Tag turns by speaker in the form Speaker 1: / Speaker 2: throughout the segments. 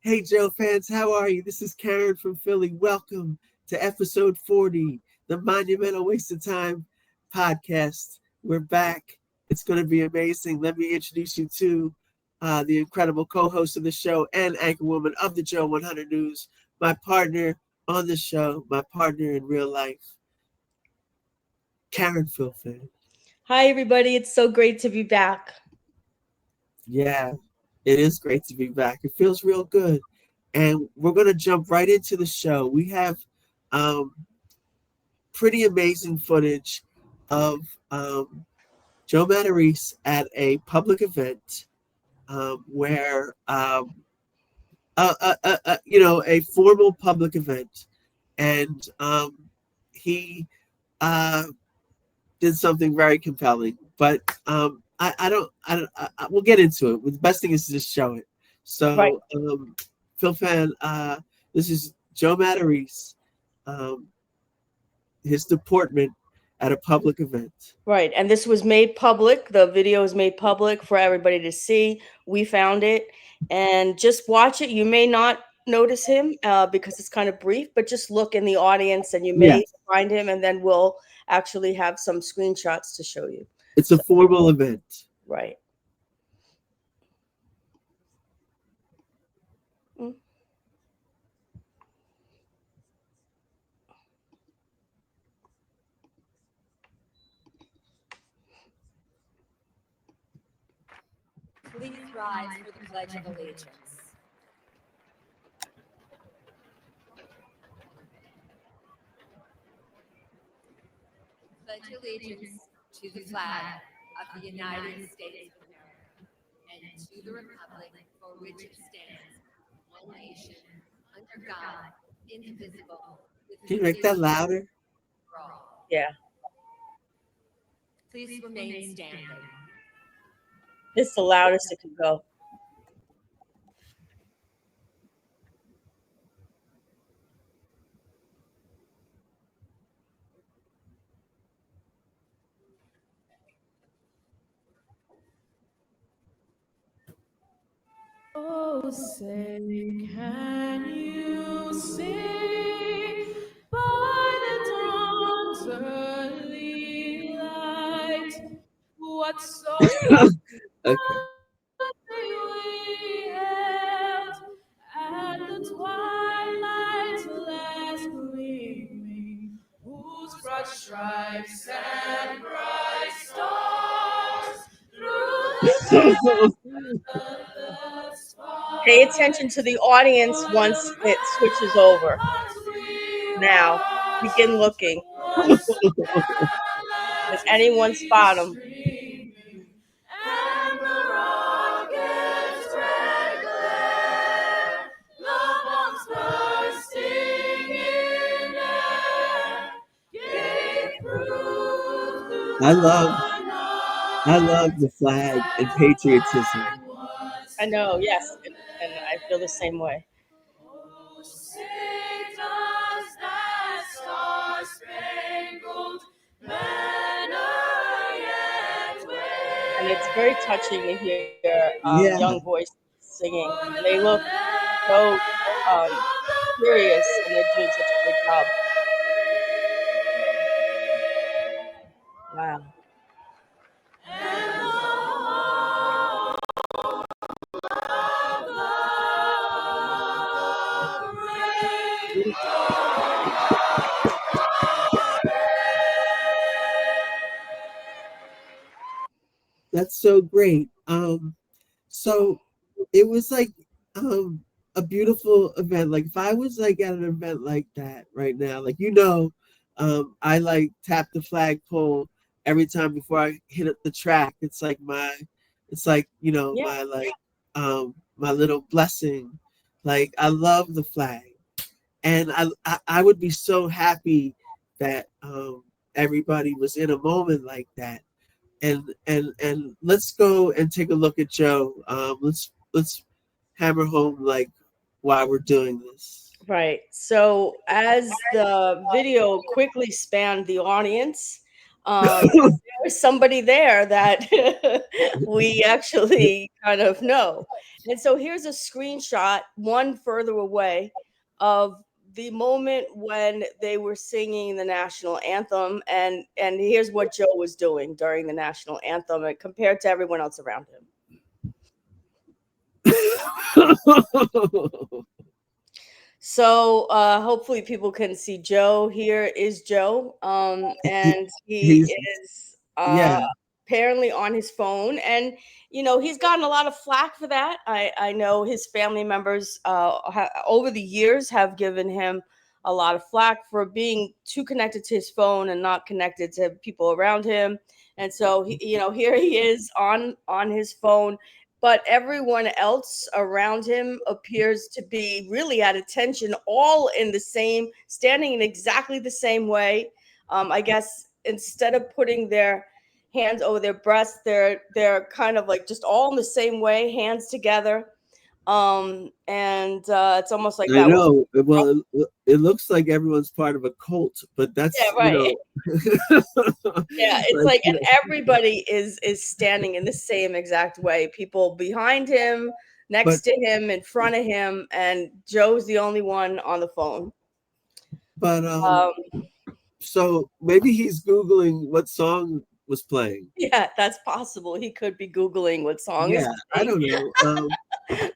Speaker 1: Hey, Joe fans, how are you? This is Karen from Philly. Welcome to episode 40, the Monumental Waste of Time podcast. We're back. It's going to be amazing. Let me introduce you to the incredible co-host of the show and anchor woman of the Joe 100 News, my partner on the show, my partner in real life, Karen Philfan.
Speaker 2: Hi, everybody. It's so great to be back.
Speaker 1: Yeah, it is great to be back. It feels real good. And we're going to jump right into the show. We have pretty amazing footage of Joe Matarese at a public event where, a formal public event. And he did something very compelling. But we'll get into it. The best thing is to just show it.
Speaker 2: Right.
Speaker 1: So, Phil Fan, this is Joe Matarese, his deportment at a public event.
Speaker 2: Right. And this was made public. The video was made public for everybody to see. We found it. And just watch it. You may not notice him because it's kind of brief, but just look in the audience and you may
Speaker 1: Yes,
Speaker 2: find him. And then we'll actually have some screenshots to show you.
Speaker 1: it's a formal event.
Speaker 2: Right.
Speaker 3: Please rise for the Pledge of Allegiance. Pledge allegiance to the flag of the United States of America and to the republic for which it stands, one nation, under God, indivisible.
Speaker 1: Can you make that louder?
Speaker 3: For all.
Speaker 2: Yeah.
Speaker 3: Please remain standing.
Speaker 2: It's the loudest it can go.
Speaker 4: Oh, say, can you see by the dawn's early light what so
Speaker 1: Okay.
Speaker 4: we held at the twilight's last gleaming, whose broad stripes and bright stars through the
Speaker 2: Pay attention to the audience once it switches over. Now, begin looking. Does anyone spot him?
Speaker 4: And the rocket's red glare, the bombs bursting in air, gave proof through
Speaker 1: I love the flag and patriotism.
Speaker 2: I know, yes, and I feel the same way.
Speaker 4: Oh, say does that star-spangled banner yet wave?
Speaker 2: And it's very touching to hear
Speaker 1: Yeah.
Speaker 2: young voices singing. And they look so serious, and they're doing such a great job. Wow.
Speaker 1: That's so great. So it was like a beautiful event. Like if I was like at an event like that right now, like I like tap the flagpole every time before I hit up the track. It's like
Speaker 2: Yeah.
Speaker 1: my my little blessing. Like I love the flag. And I would be so happy that everybody was in a moment like that. And let's go and take a look at Joe. Let's hammer home like why we're doing this.
Speaker 2: Right. So as the video quickly spanned the audience, There's somebody there that we actually kind of know. And so here's a screenshot, one further away, of the moment when they were singing the national anthem, and here's what Joe was doing during the national anthem and compared to everyone else around him. So hopefully people can see Joe. Here is Joe, and he is apparently on his phone, and he's gotten a lot of flack for that. I know his family members over the years have given him a lot of flack for being too connected to his phone and not connected to people around him. And so here he is on his phone, but everyone else around him appears to be really at attention, all in the same, standing in exactly the same way. I guess instead of putting their hands over their breasts, they're kind of like just all in the same way, hands together. And it's almost like
Speaker 1: I
Speaker 2: that.
Speaker 1: know. Well, it looks like everyone's part of a cult, but that's
Speaker 2: right. Yeah, it's like, and everybody is standing in the same exact way. People behind him, next to him, in front of him, and Joe's the only one on the phone.
Speaker 1: But so maybe he's Googling what song was playing.
Speaker 2: Yeah, that's possible. He could be Googling what song is
Speaker 1: playing. I don't know.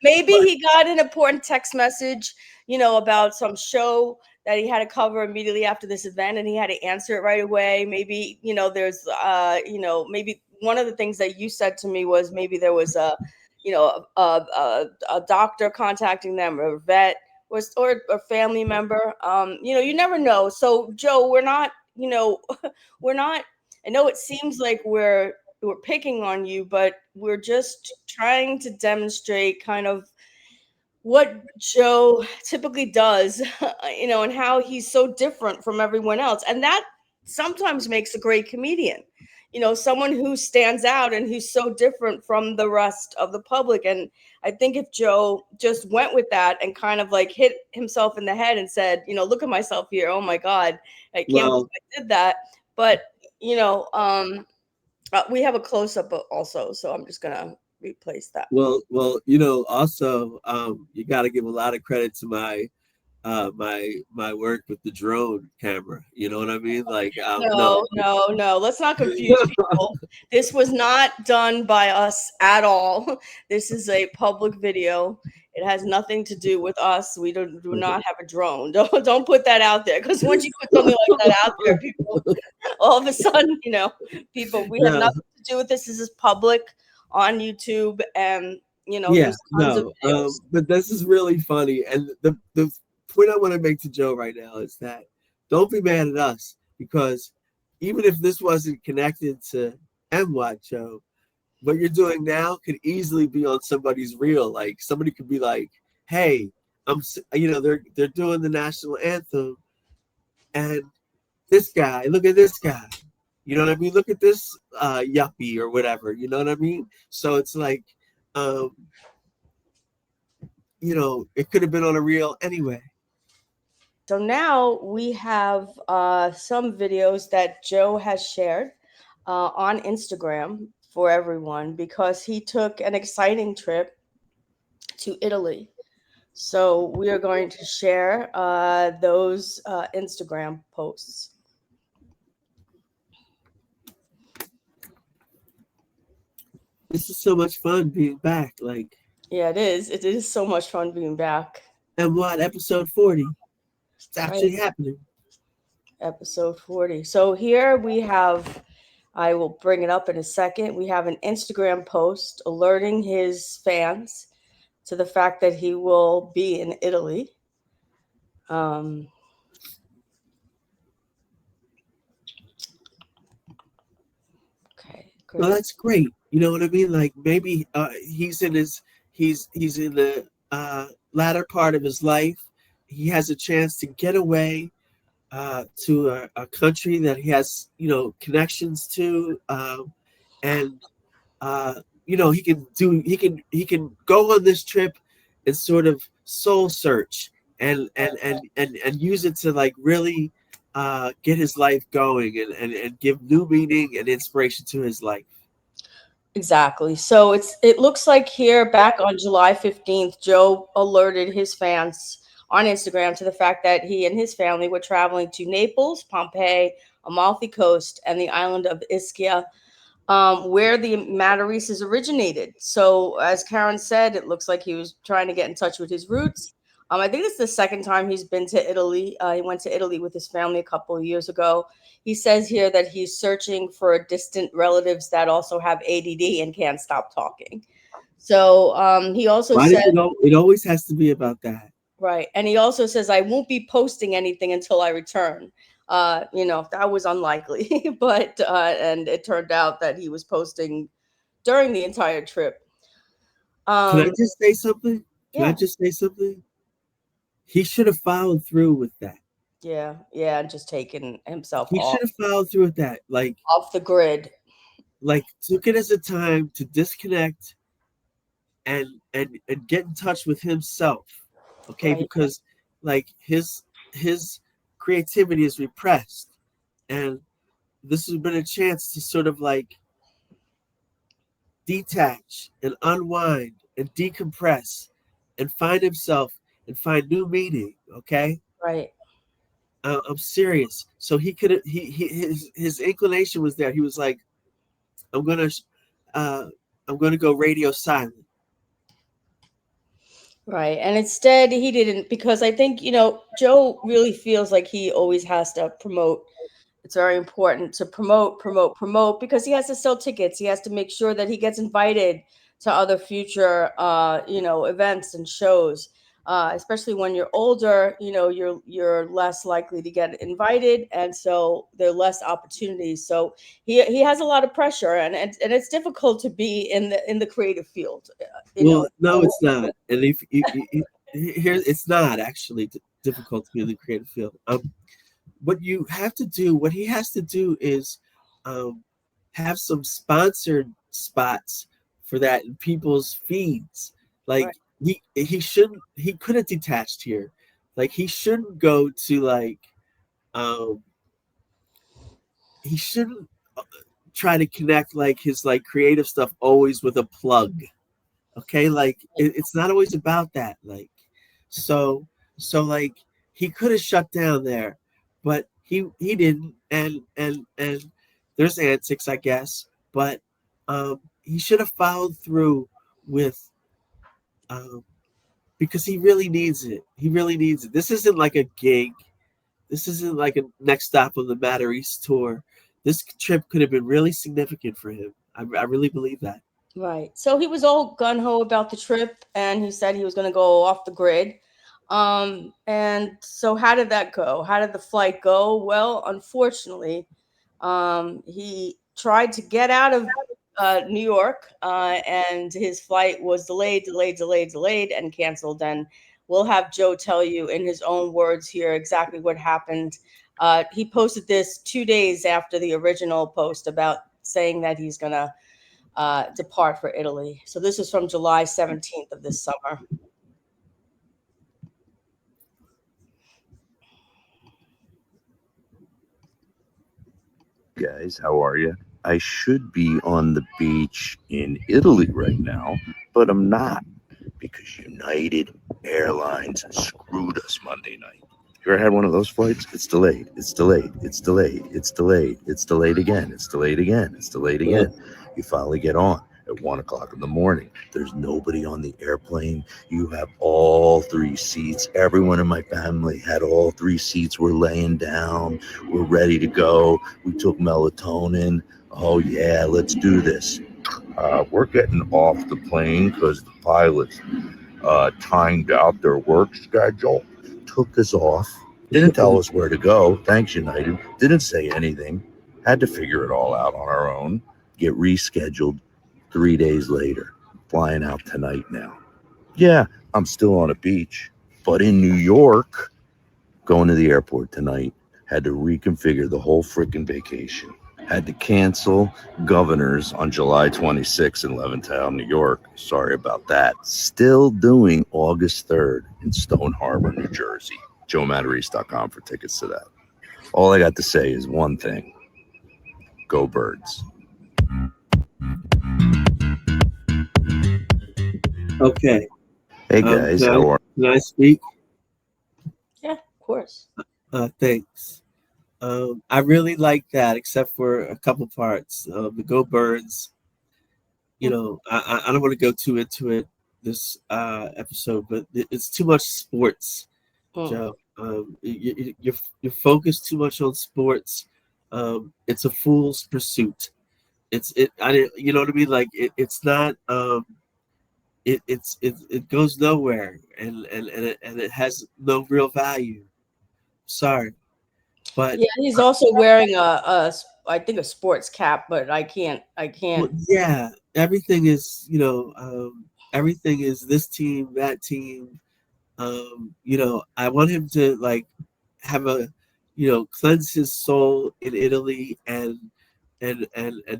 Speaker 2: Maybe he got an important text message, about some show that he had to cover immediately after this event, and he had to answer it right away. Maybe, there's, maybe one of the things that you said to me was maybe there was a doctor contacting them, or a vet, or a family member. You never know. So Joe, we're not, I know it seems like we're picking on you, but we're just trying to demonstrate kind of what Joe typically does, and how he's so different from everyone else. And that sometimes makes a great comedian, someone who stands out and who's so different from the rest of the public. And I think if Joe just went with that and kind of like hit himself in the head and said, look at myself here. Oh my God, I can't believe I did that. But, we have a close-up also, so I'm just gonna replace that.
Speaker 1: Well, also, you got to give a lot of credit to my work with the drone camera. You know what I mean? Like,
Speaker 2: no, let's not confuse people. This was not done by us at all. This is a public video. It has nothing to do with us. We do not have a drone. Don't put that out there, because once you put something like that out there, people all of a sudden, people, we have nothing to do with this. This is public on YouTube, and there's tons of videos.
Speaker 1: But this is really funny, and the point I want to make to Joe right now is that don't be mad at us, because even if this wasn't connected to MWOT, Joe, what you're doing now could easily be on somebody's reel. Like, somebody could be like, hey, they're doing the national anthem, and this guy, look at this guy. You know what I mean? Look at this yuppie or whatever. You know what I mean? So it's like, it could have been on a reel anyway.
Speaker 2: So now we have some videos that Joe has shared on Instagram for everyone, because he took an exciting trip to Italy. So we are going to share those Instagram posts.
Speaker 1: This is so much fun being back. Like,
Speaker 2: yeah, it is. It is so much fun being back.
Speaker 1: And what, episode 40? It's actually happening.
Speaker 2: Episode 40. So here we have, I will bring it up in a second. We have an Instagram post alerting his fans to the fact that he will be in Italy. Okay, great.
Speaker 1: Well, that's great. You know what I mean? Like, maybe he's in the latter part of his life. He has a chance to get away to a country that he has, connections to, and he can go on this trip and sort of soul search and use it to, like, really get his life going and give new meaning and inspiration to his life.
Speaker 2: Exactly. So it looks like here back on July 15th, Joe alerted his fans on Instagram to the fact that he and his family were traveling to Naples, Pompeii, Amalfi Coast, and the island of Ischia, where the Matareses originated. So, as Karen said, it looks like he was trying to get in touch with his roots. I think it's the second time he's been to Italy. He went to Italy with his family a couple of years ago. He says here that he's searching for distant relatives that also have ADD and can't stop talking. So he also
Speaker 1: Why
Speaker 2: said,
Speaker 1: does it always has to be about that?
Speaker 2: right. And he also says, I won't be posting anything until I return. That was unlikely, but and it turned out that he was posting during the entire trip.
Speaker 1: Can I just say something? Can I
Speaker 2: Yeah.
Speaker 1: just say something? He should have followed through with that.
Speaker 2: Yeah, just taking himself
Speaker 1: He
Speaker 2: off
Speaker 1: should have followed through with that. Like
Speaker 2: the grid.
Speaker 1: took it as a time to disconnect and get in touch with himself. Okay,
Speaker 2: Right.
Speaker 1: because like his creativity is repressed, and this has been a chance to sort of like detach and unwind and decompress and find himself and find new meaning. Okay,
Speaker 2: Right.
Speaker 1: I'm serious. So he could his inclination was there. He was like, I'm gonna go radio silent.
Speaker 2: Right. And instead he didn't, because I think, Joe really feels like he always has to promote. It's very important to promote because he has to sell tickets. He has to make sure that he gets invited to other future, events and shows. Especially when you're older, you're less likely to get invited, and so there are less opportunities. So he has a lot of pressure, and it's difficult to be in the creative field.
Speaker 1: Well, no, it's not. And if here, it's not actually difficult to be in the creative field. What you have to do, what he has to do, is have some sponsored spots for that in people's feeds. Like
Speaker 2: Right.
Speaker 1: he could have detached here. Like he shouldn't go to like he shouldn't try to connect like his like creative stuff always with a plug. Okay, like it's not always about that. Like so like he could have shut down there, but he didn't, and there's antics, I guess, but he should have followed through with because he really needs it. He really needs it. This isn't like a gig. This isn't like a next stop on the Matter East tour. This trip could have been really significant for him. I really believe that.
Speaker 2: Right. So he was all gun ho about the trip, and he said he was going to go off the grid. And so how did that go? How did the flight go? Well, unfortunately, he tried to get out of New York, and his flight was delayed, and canceled. And we'll have Joe tell you in his own words here exactly what happened. He posted this 2 days after the original post about saying that he's going to depart for Italy. So this is from July 17th of this summer.
Speaker 5: Guys, how are you? I should be on the beach in Italy right now, but I'm not because United Airlines screwed us Monday night. You ever had one of those flights? It's delayed. It's delayed. It's delayed. It's delayed. It's delayed again. It's delayed again. It's delayed again. You finally get on at 1 o'clock in the morning. There's nobody on the airplane. You have all three seats. Everyone in my family had all three seats. We're laying down. We're ready to go. We took melatonin. Oh, yeah, let's do this. We're getting off the plane because the pilots timed out their work schedule, took us off, didn't tell us where to go. Thanks, United. Didn't say anything. Had to figure it all out on our own. Get rescheduled 3 days later. Flying out tonight now. Yeah, I'm still on a beach, but in New York, going to the airport tonight. Had to reconfigure the whole freaking vacation. Had to cancel Governors on July 26th in Levittown, New York. Sorry about that. Still doing August 3rd in Stone Harbor, New Jersey. JoeMatarese.com for tickets to that. All I got to say is one thing. Go Birds.
Speaker 1: Okay.
Speaker 5: Hey guys, how are
Speaker 1: Can I speak?
Speaker 2: Yeah, of course.
Speaker 1: Thanks. I really like that, except for a couple parts. The Go Birds. You know, I don't want to go too into it this episode, but it's too much sports, Joe. You're focused too much on sports. It's a fool's pursuit. You know what I mean? Like it's not. It goes nowhere, and it has no real value. Sorry, but
Speaker 2: Yeah, he's also wearing I think a sports cap, but I can't.
Speaker 1: well, yeah, everything is everything is this team, that team. I want him to like have a cleanse his soul in Italy and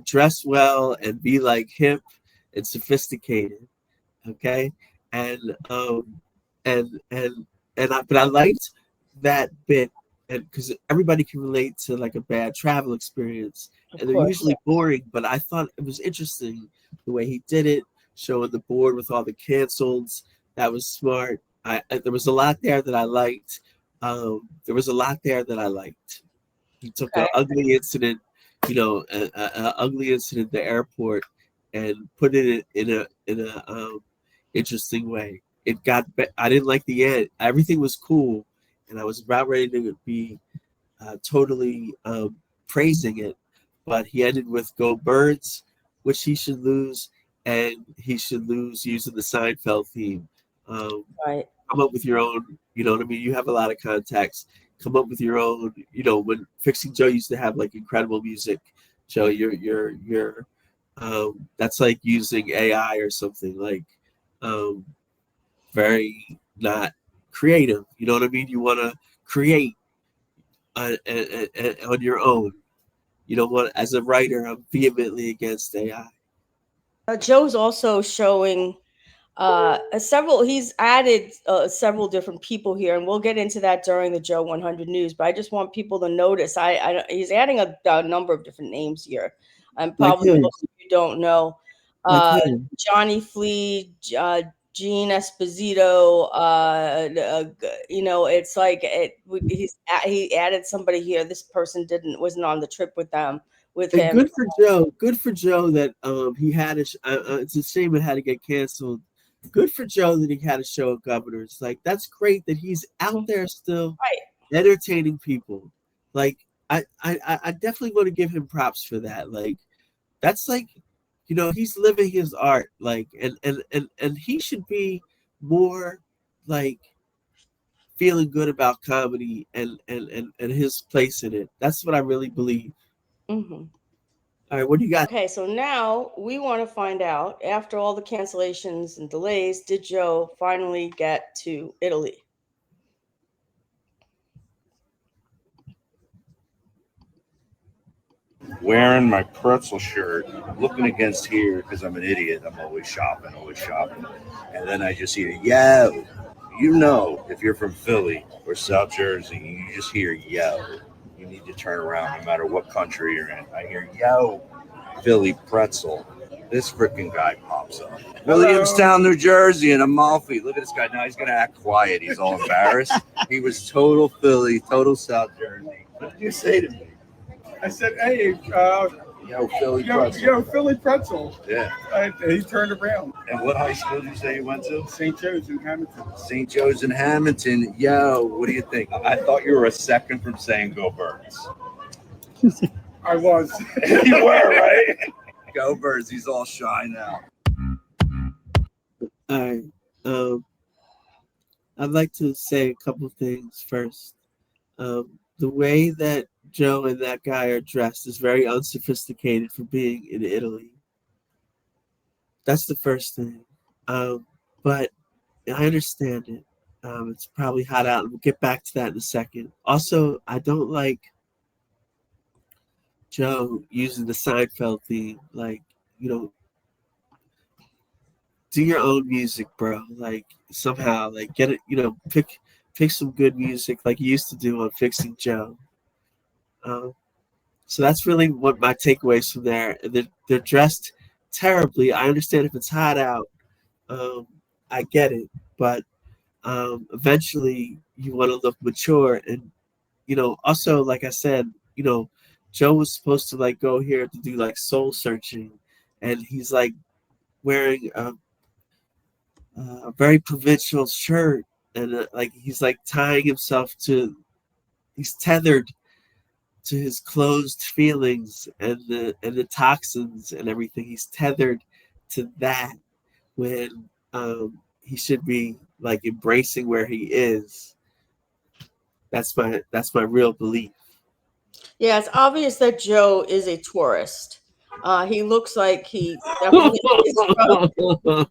Speaker 1: dress well and be like hip and sophisticated. Okay, and and but I liked that bit, and because everybody can relate to like a bad travel experience,
Speaker 2: Of
Speaker 1: and they're
Speaker 2: course.
Speaker 1: usually boring, but I thought it was interesting the way he did it, showing the board with all the cancels. That was smart. There was a lot there that I liked. He took
Speaker 2: Okay.
Speaker 1: an ugly incident, an ugly incident at the airport, and put it in a interesting way. I didn't like the end. Everything was cool, and I was about ready to be totally praising it, but he ended with "Go Birds," which he should lose, and he should lose using the Seinfeld theme.
Speaker 2: Right.
Speaker 1: Come up with your own. You know what I mean? You have a lot of contacts. Come up with your own. When Fixing Joe used to have like incredible music, Joe, you're that's like using AI or something like very not creative. You know what I mean? You want to create on your own. You don't want, as a writer, I'm vehemently against AI.
Speaker 2: Joe's also showing several. He's added several different people here, and we'll get into that during the Joe 100 news. But I just want people to notice. He's adding a number of different names here, and
Speaker 1: Like
Speaker 2: probably
Speaker 1: who?
Speaker 2: most of you don't know.
Speaker 1: Like
Speaker 2: Uh,
Speaker 1: who?
Speaker 2: Johnny Flea, Gene Esposito. It's like he added somebody here. This person wasn't on the trip with
Speaker 1: And
Speaker 2: him.
Speaker 1: good for Joe. Good for Joe that he had it's a shame it had to get canceled. Good for Joe that he had a show at Governors. Like that's great that he's out there still
Speaker 2: Right.
Speaker 1: entertaining people. Like I definitely want to give him props for that. Like that's like he's living his art. Like and he should be more like feeling good about comedy and his place in it. That's what I really believe.
Speaker 2: Mm-hmm.
Speaker 1: All right, what do you got?
Speaker 2: Okay, so now we want to find out, after all the cancellations and delays, did Joe finally get to Italy?
Speaker 5: wearing my Pretzel shirt, looking against here because I'm an idiot. I'm always shopping. And then I just hear, yo. If you're from Philly or South Jersey, you just hear yo. You need to turn around no matter what country you're in. I hear yo, Philly Pretzel. This freaking guy pops up. Williamstown, New Jersey, and Amalfi. Look at this guy. Now he's going to act quiet. He's all embarrassed. He was total Philly, total South Jersey. What did you say to me?
Speaker 6: I said, hey,
Speaker 5: Yo, Philly Pretzel.
Speaker 6: yo, Philly Pretzel.
Speaker 5: Yeah.
Speaker 6: And he turned around.
Speaker 5: And what high school did you say you went to?
Speaker 6: St. Joe's in Hamilton.
Speaker 5: St. Joe's in Hamilton. Yo, what do you think? I thought you were a second from saying Go Birds.
Speaker 6: I was.
Speaker 5: You were, right? Go Birds. He's all shy now.
Speaker 1: All right. I'd like to say a couple things first. The way that Joe and that guy are dressed is very unsophisticated for being in Italy. That's the first thing. But I understand it. It's probably hot out, and we'll get back to that in a second. Also, I don't like Joe using the Seinfeld theme. Like, do your own music, bro. Like, somehow, like, get it, pick some good music like you used to do on Fixing Joe. Um, so that's really what my takeaways from there. They're dressed terribly. I understand if it's hot out, um, I get it, but eventually you want to look mature. And also, like I said, Joe was supposed to like go here to do like soul searching, and he's like wearing a very provincial shirt, and like he's like tying himself to, he's tethered to his closed feelings and the toxins and everything. He's tethered to that when he should be like embracing where he is. That's my real belief.
Speaker 2: Yeah, it's obvious that Joe is a tourist. He looks like he definitely is from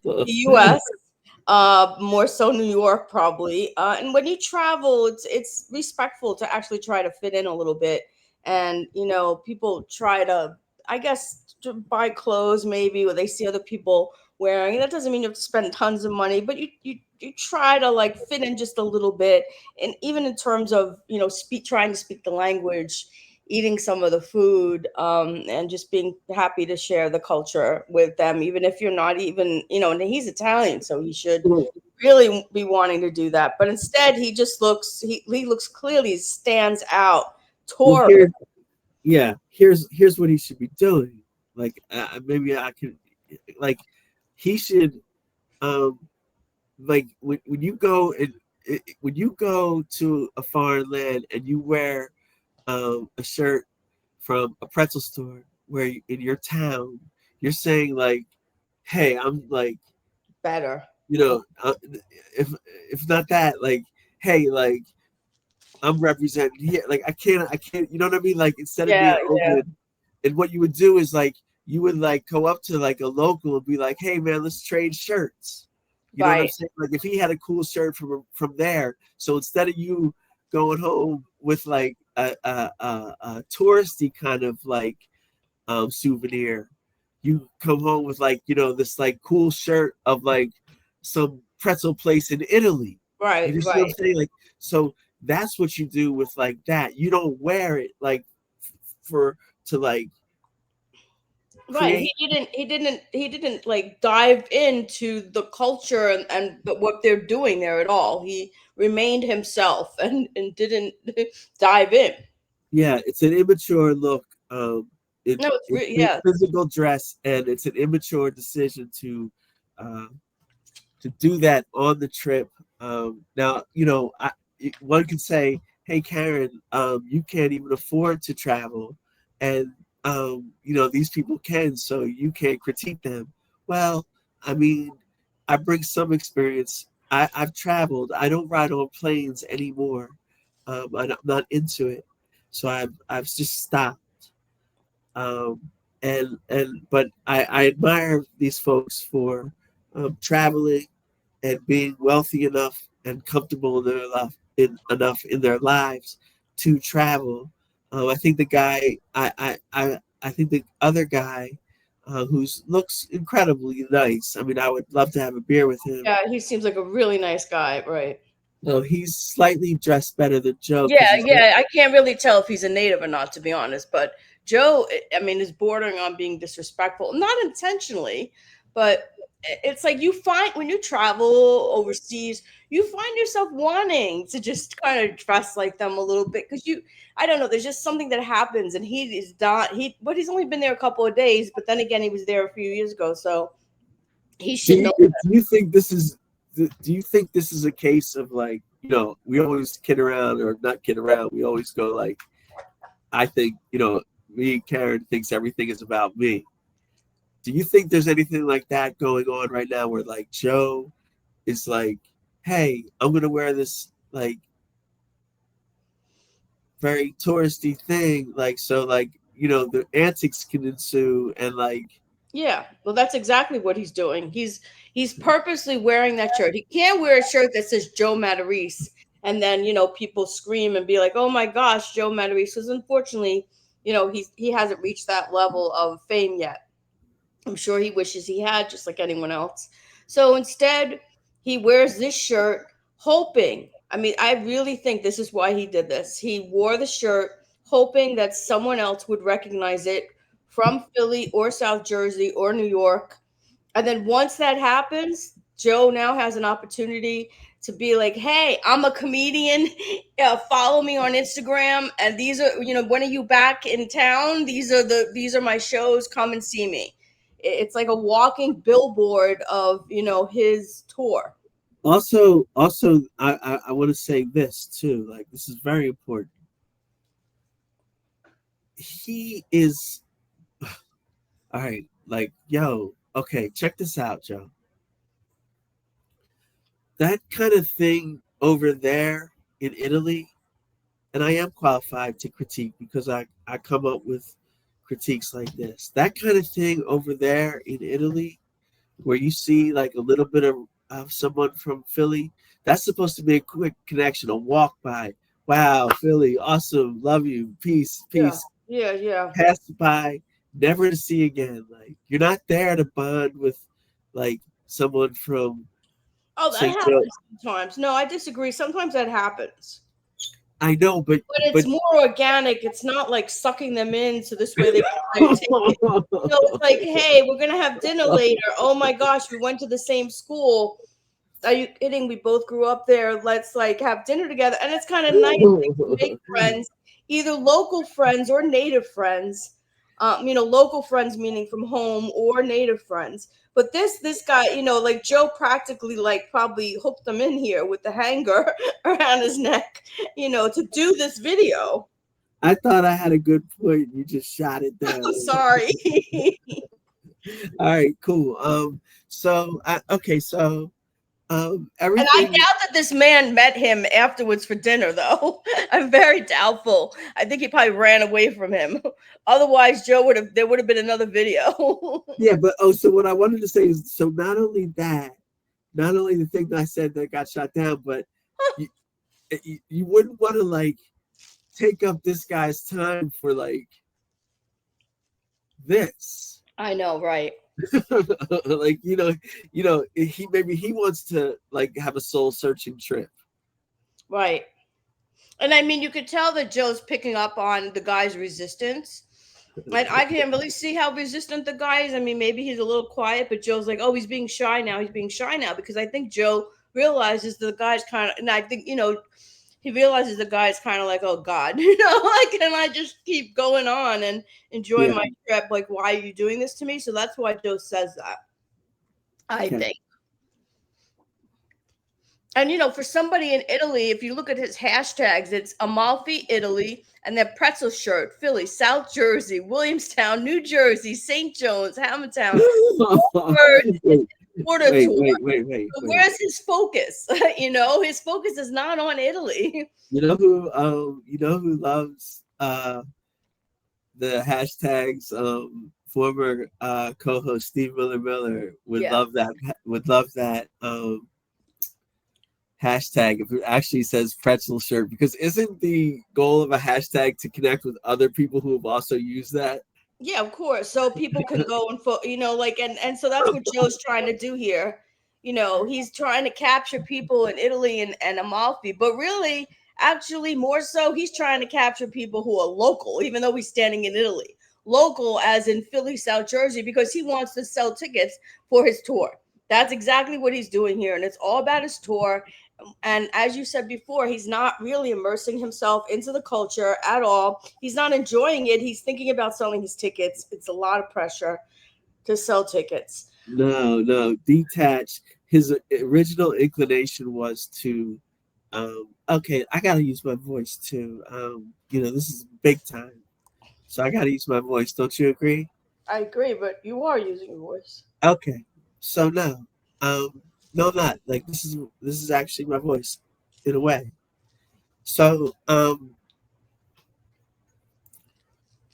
Speaker 2: the U.S. More so New York, probably. And when you travel, it's respectful to actually try to fit in a little bit. And people try to, I guess, to buy clothes maybe, or they see other people wearing. And that doesn't mean you have to spend tons of money, but you try to like fit in just a little bit. And even in terms of trying to speak the language, eating some of the food, and just being happy to share the culture with them, even if you're not even, and he's Italian, so he should really be wanting to do that. But instead, he just looks, he looks clearly stands out.
Speaker 1: Well,
Speaker 2: Tourist,
Speaker 1: here's what he should be doing. Like maybe I can, like he should, like when you go and when you go to a foreign land and you wear a shirt from a pretzel store where in your town, you're saying like, hey, I'm like,
Speaker 2: better.
Speaker 1: if not that, like, hey, like I'm representing here. Like I can't, you know what I mean? Like instead of being
Speaker 2: Yeah, yeah,
Speaker 1: open, and what you would do is like you would like go up to like a local and be like, hey man, let's trade shirts. You know what I'm
Speaker 2: right.
Speaker 1: saying? Like if he had a cool shirt from there, so instead of you going home with like a touristy kind of like souvenir, you come home with like this like cool shirt of like some pretzel place in Italy.
Speaker 2: Right,
Speaker 1: You see what I'm
Speaker 2: right.
Speaker 1: saying? Like so that's what you do with like that. You don't wear it like for to like
Speaker 2: Right.
Speaker 1: create.
Speaker 2: He didn't like dive into the culture and what they're doing there at all. He remained himself and didn't dive in.
Speaker 1: Yeah, it's an immature look.
Speaker 2: No, it's
Speaker 1: It's
Speaker 2: yeah.
Speaker 1: physical dress, and it's an immature decision uh, to do that on the trip. Now, one could say, "Hey, Karen, you can't even afford to travel, and these people can, so you can't critique them." Well, I mean, I bring some experience. I've traveled. I don't ride on planes anymore. I'm not into it, so I've just stopped. And but I admire these folks for traveling and being wealthy enough and comfortable enough in their lives to travel. I think the guy, I think the other guy, who looks incredibly nice. I mean, I would love to have a beer with him.
Speaker 2: Yeah, he seems like a really nice guy, right?
Speaker 1: No, he's slightly dressed better than Joe because
Speaker 2: Yeah,
Speaker 1: he's
Speaker 2: yeah. I can't really tell if he's a native or not, to be honest. But Joe, I mean, is bordering on being disrespectful, not intentionally, but it's like you find when you travel overseas, you find yourself wanting to just kind of dress like them a little bit because I don't know, there's just something that happens, and he is not but he's only been there a couple of days, but then again, he was there a few years ago, so he should know.
Speaker 1: do you think this is a case of like, we always kid around, or not kid around, we always go like, I think, me and Karen thinks everything is about me. Do you think there's anything like that going on right now where like Joe is like, hey, I'm gonna wear this like very touristy thing, like so like the antics can ensue, and like
Speaker 2: Yeah, well, that's exactly what he's doing. He's purposely wearing that shirt. He can't wear a shirt that says Joe Matarese, and then people scream and be like, "Oh my gosh, Joe Matarese!" Because unfortunately, he hasn't reached that level of fame yet. I'm sure he wishes he had, just like anyone else. So instead, he wears this shirt, hoping. I mean, I really think this is why he did this. He wore the shirt, hoping that someone else would recognize it from Philly or South Jersey or New York. And then once that happens, Joe now has an opportunity to be like, hey, I'm a comedian. Follow me on Instagram. And these are, when are you back in town? These are my shows. Come and see me. It's like a walking billboard of, his tour.
Speaker 1: Also, I want to say this too. Like, this is very important. He is, all right. Like, yo, okay, check this out, Joe. That kind of thing over there in Italy, and I am qualified to critique because I come up with critiques like this. That kind of thing over there in Italy, where you see like a little bit of someone from Philly, that's supposed to be a quick connection, a walk by. Wow, Philly, awesome, love you, peace, peace.
Speaker 2: Yeah.
Speaker 1: Pass by, never to see again. Like, you're not there to bond with like someone from
Speaker 2: Oh, that
Speaker 1: St.
Speaker 2: happens sometimes. No, I disagree. Sometimes that happens.
Speaker 1: I know, but
Speaker 2: it's more organic. It's not like sucking them in so this way they can buy a ticket. It's like, hey, we're gonna have dinner later. Oh my gosh, we went to the same school. Are you kidding? We both grew up there. Let's like have dinner together. And it's kind of nice to make friends, either local friends or native friends. Local friends meaning from home or native friends. But this guy, like Joe practically like probably hooked them in here with the hanger around his neck, to do this video.
Speaker 1: I thought I had a good point. You just shot it down.
Speaker 2: I'm sorry.
Speaker 1: All right, cool. Everything.
Speaker 2: And I doubt that this man met him afterwards for dinner, though. I'm very doubtful. I think he probably ran away from him. Otherwise, there would have been another video.
Speaker 1: Yeah, but so what I wanted to say is, so not only the thing that I said that got shot down, but you wouldn't want to like take up this guy's time for like this.
Speaker 2: I know, right?
Speaker 1: Like, he wants to like have a soul searching trip,
Speaker 2: right? And I mean, you could tell that Joe's picking up on the guy's resistance, and I can't really see how resistant the guy is. I mean, maybe he's a little quiet, but Joe's like, oh, he's being shy now, because I think Joe realizes the guy's kind of, and I think he realizes the guy's kind of like, oh God, like, can I just keep going on and enjoy my trip? Like, why are you doing this to me? So that's why Joe says that, I think. And, for somebody in Italy, if you look at his hashtags, it's Amalfi, Italy, and then Pretzel shirt, Philly, South Jersey, Williamstown, New Jersey, St. John's, Hamilton. Wait. Where's his focus? His focus is not on Italy.
Speaker 1: You know who loves the hashtags? Former co-host Steve Miller would love that hashtag if it actually says pretzel shirt, because isn't the goal of a hashtag to connect with other people who have also used that?
Speaker 2: Yeah, of course. So people can go and and so that's what Joe's trying to do here. He's trying to capture people in Italy and Amalfi, but really, actually, more so, he's trying to capture people who are local, even though he's standing in Italy. Local as in Philly, South Jersey, because he wants to sell tickets for his tour. That's exactly what he's doing here, and it's all about his tour. And as you said before, he's not really immersing himself into the culture at all. He's not enjoying it. He's thinking about selling his tickets. It's a lot of pressure to sell tickets.
Speaker 1: No, detach. His original inclination was to, okay, I got to use my voice too. This is big time. So I got to use my voice. Don't you agree?
Speaker 2: I agree, but you are using your voice.
Speaker 1: Okay. So no, I'm not. Like, this is actually my voice in a way. So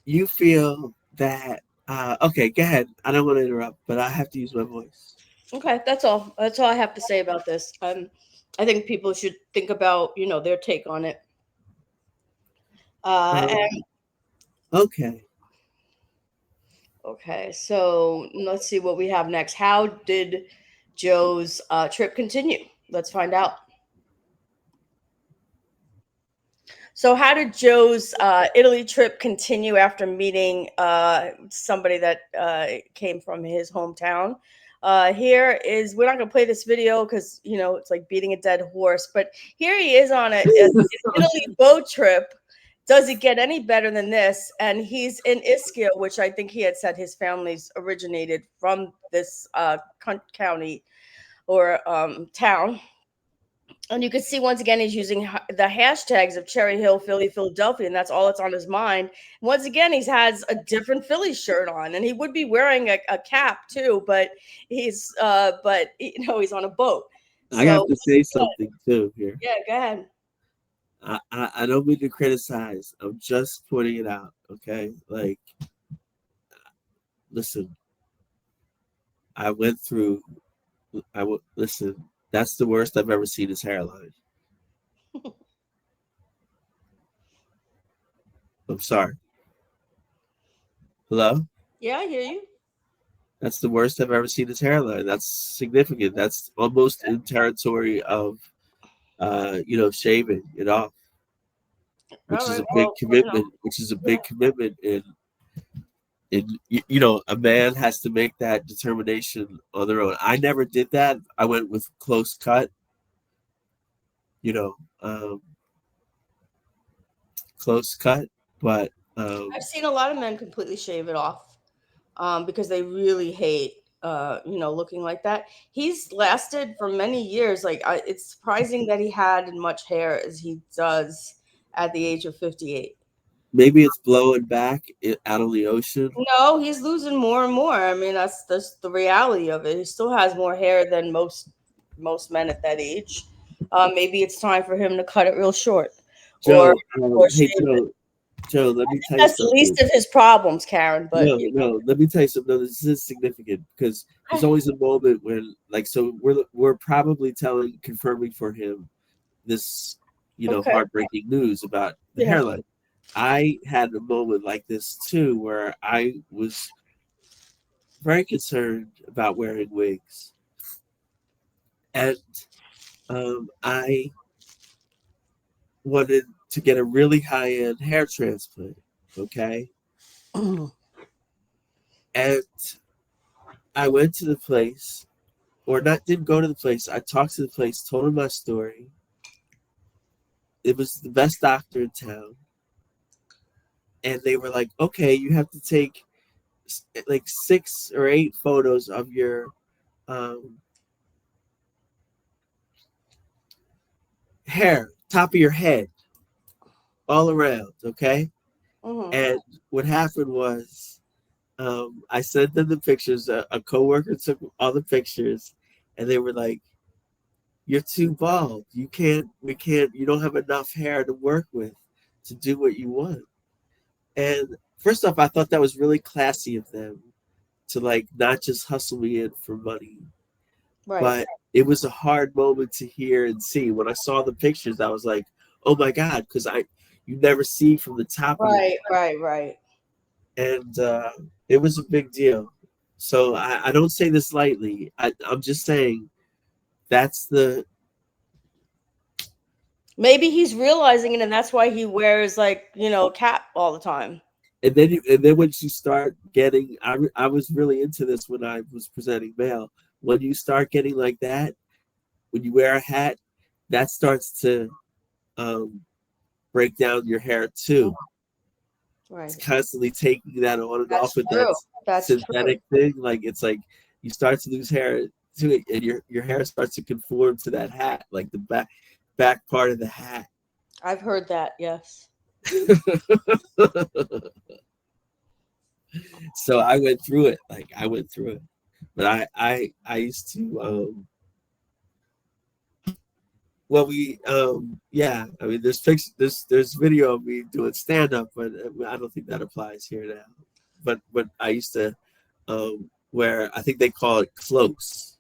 Speaker 1: you feel that okay, go ahead. I don't want to interrupt, but I have to use my voice.
Speaker 2: Okay, that's all. That's all I have to say about this. I think people should think about, their take on it. Okay, so let's see what we have next. How did Joe's trip continue? Let's find out. So, how did Joe's Italy trip continue after meeting somebody that came from his hometown? Here is, we're not going to play this video because, you know, it's like beating a dead horse, but here he is on an Italy boat trip. Does it get any better than this? And he's in Ischia, which I think he had said his family's originated from this county or town. And you can see once again he's using the hashtags of Cherry Hill, Philly, Philadelphia, and that's all that's on his mind. Once again, he has a different Philly shirt on, and he would be wearing a cap too, but he's he's on a boat.
Speaker 1: I have to say something too here.
Speaker 2: Yeah, go ahead.
Speaker 1: I don't mean to criticize. I'm just pointing it out. Okay, like, listen. Listen. That's the worst I've ever seen his hairline. I'm sorry. Hello?
Speaker 2: Yeah, I hear you.
Speaker 1: That's the worst I've ever seen his hairline. That's significant. That's almost in territory of, shaving it off, which is a big commitment. Which is a big commitment in a man has to make that determination on their own. I never did that. I went with close cut. Close cut, but
Speaker 2: I've seen a lot of men completely shave it off because they really hate looking like that. He's lasted for many years. Like, it's surprising that he had as much hair as he does at the age of 58.
Speaker 1: Maybe it's blowing back out of the ocean.
Speaker 2: No, he's losing more and more. I mean, that's the reality of it. He still has more hair than most men at that age. Maybe it's time for him to cut it real short.
Speaker 1: Joe,
Speaker 2: or
Speaker 1: Joe, let me tell you
Speaker 2: that's
Speaker 1: something.
Speaker 2: the least of his problems, Karen. But
Speaker 1: no, let me tell you something. No, this is significant because there's always a moment when, like, so we're probably confirming for him this, heartbreaking news about the hairline. I had a moment like this too, where I was very concerned about wearing wigs, and I wanted to get a really high-end hair transplant. Okay, and I went to the place, didn't go to the place. I talked to the place, told him my story. It was the best doctor in town. And they were like, okay, you have to take like 6 or 8 photos of your hair, top of your head, all around, okay?
Speaker 2: Mm-hmm.
Speaker 1: And what happened was I sent them the pictures. A coworker took all the pictures, and they were like, you're too bald. You don't have enough hair to work with to do what you want. And first off, I thought that was really classy of them to, like, not just hustle me in for money.
Speaker 2: Right.
Speaker 1: But it was a hard moment to hear and see. When I saw the pictures, I was like, oh my God, because you never see from the top of it.
Speaker 2: Right.
Speaker 1: And it was a big deal. So I don't say this lightly. I'm just saying that's the...
Speaker 2: Maybe he's realizing it, and that's why he wears, like, a cap all the time.
Speaker 1: And then when you start getting, I was really into this when I was presenting mail. When you start getting like that, when you wear a hat, that starts to break down your hair too.
Speaker 2: Right.
Speaker 1: It's constantly taking that on and off with
Speaker 2: that
Speaker 1: synthetic thing. Like, it's like you start to lose hair to it, and your hair starts to conform to that hat, like the back part of the hat.
Speaker 2: I've heard that, yes.
Speaker 1: So I went through it. But I used to I mean, there's video of me doing stand up, but I don't think that applies here now. But I used to wear, I think they call it close.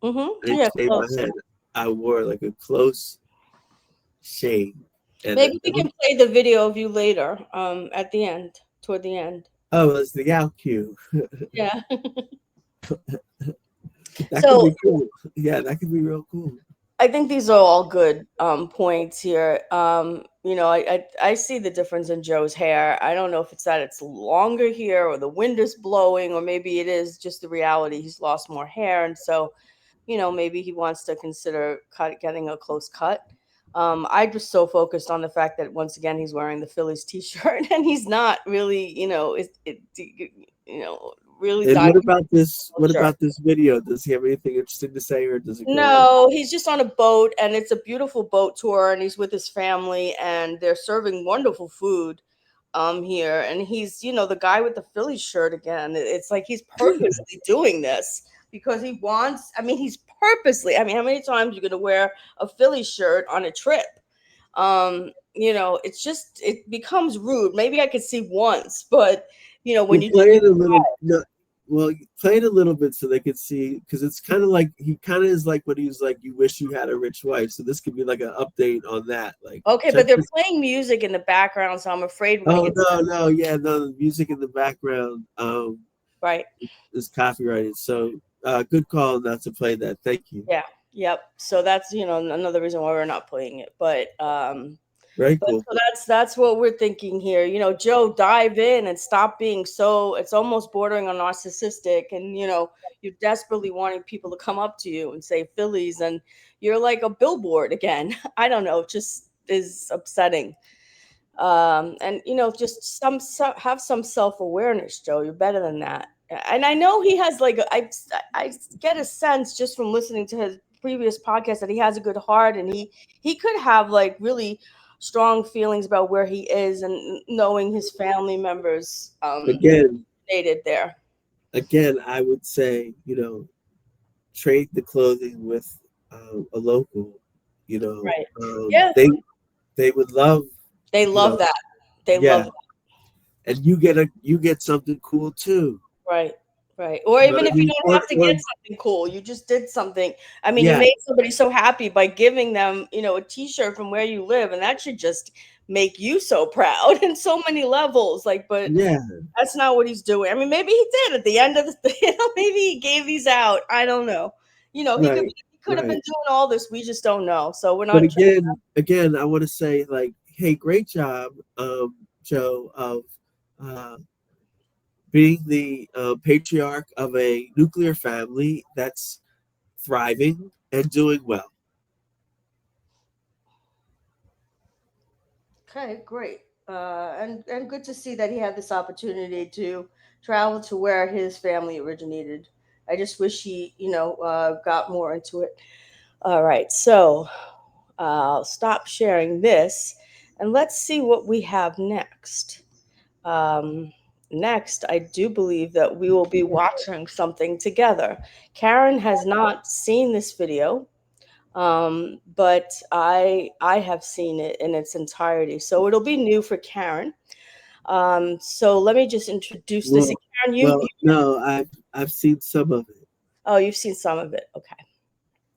Speaker 2: Mm-hmm.
Speaker 1: I didn't shave my head. I wore like a close shave. And
Speaker 2: maybe we can play the video of you later, at the end, toward the end.
Speaker 1: Oh, it's the out cue.
Speaker 2: Yeah.
Speaker 1: That could be cool. Yeah, that could be real cool.
Speaker 2: I think these are all good points here. I see the difference in Joe's hair. I don't know if it's that it's longer here or the wind is blowing, or maybe it is just the reality. He's lost more hair. And so, maybe he wants to consider getting a close cut. I just so focused on the fact that once again he's wearing the Phillies T-shirt and he's not really, really
Speaker 1: And
Speaker 2: diving
Speaker 1: what about this? What
Speaker 2: culture.
Speaker 1: about this video? Does he have anything interesting to say, or does it go on?
Speaker 2: No, he's just on a boat and it's a beautiful boat tour and he's with his family and they're serving wonderful food here and he's, the guy with the Phillies shirt again. It's like he's purposely doing this because he wants, he's purposely, how many times you're going to wear a Phillies shirt on a trip? It's just it becomes rude. Maybe I could see once, but when
Speaker 1: Well,
Speaker 2: you
Speaker 1: play it a little. No, well, play it a little bit so they could see, because it's kind of like he kind of is like when he was like, "You wish you had a rich wife." So this could be like an update on that. Like,
Speaker 2: okay,
Speaker 1: check
Speaker 2: but they're
Speaker 1: this.
Speaker 2: playing music in the background, so I'm afraid we're
Speaker 1: Oh
Speaker 2: gonna get
Speaker 1: no, yeah, no, the music in the background
Speaker 2: right.
Speaker 1: is copyrighted. So good call not to play that. Thank you.
Speaker 2: Yeah. Yep. So that's another reason why we're not playing it.
Speaker 1: Very
Speaker 2: But
Speaker 1: cool.
Speaker 2: so that's what we're thinking here. Joe, dive in and stop being so. It's almost bordering on narcissistic, and you're desperately wanting people to come up to you and say Phillies, and you're like a billboard again. I don't know. It just is upsetting. And just have some self-awareness, Joe. You're better than that. And I know he has like I get a sense just from listening to his previous podcast that he has a good heart and he could have like really strong feelings about where he is and knowing his family members
Speaker 1: Again,
Speaker 2: dated there.
Speaker 1: I would say, trade the clothing with a local.
Speaker 2: Right. Yeah.
Speaker 1: They would love,
Speaker 2: They
Speaker 1: you know,
Speaker 2: love that. They love
Speaker 1: yeah,
Speaker 2: that.
Speaker 1: and you get something cool too.
Speaker 2: Right. Right. Or
Speaker 1: You know
Speaker 2: even
Speaker 1: what I
Speaker 2: if you
Speaker 1: mean?
Speaker 2: don't have to get something cool, you just did something. You
Speaker 1: Yeah,
Speaker 2: made somebody so happy by giving them, a t-shirt from where you live, and that should just make you so proud in so many levels. But
Speaker 1: yeah,
Speaker 2: that's not what he's doing. Maybe he did at the end of the, maybe he gave these out. I don't know.
Speaker 1: right,
Speaker 2: He could have been
Speaker 1: right.
Speaker 2: doing all this. We just don't know. So we're
Speaker 1: But
Speaker 2: not.
Speaker 1: again, I want to say like, hey, great job, Joe, of uh, being the patriarch of a nuclear family that's thriving and doing well.
Speaker 2: Okay, great. And good to see that he had this opportunity to travel to where his family originated. I just wish he, got more into it. All right, so I'll stop sharing this and let's see what we have next. Next, I do believe that we will be watching something together. Karen has not seen this video, but I have seen it in its entirety, so it'll be new for Karen. So let me just introduce this.
Speaker 1: Well,
Speaker 2: Karen,
Speaker 1: no, I've seen some of it.
Speaker 2: oh, you've seen some of it. Okay,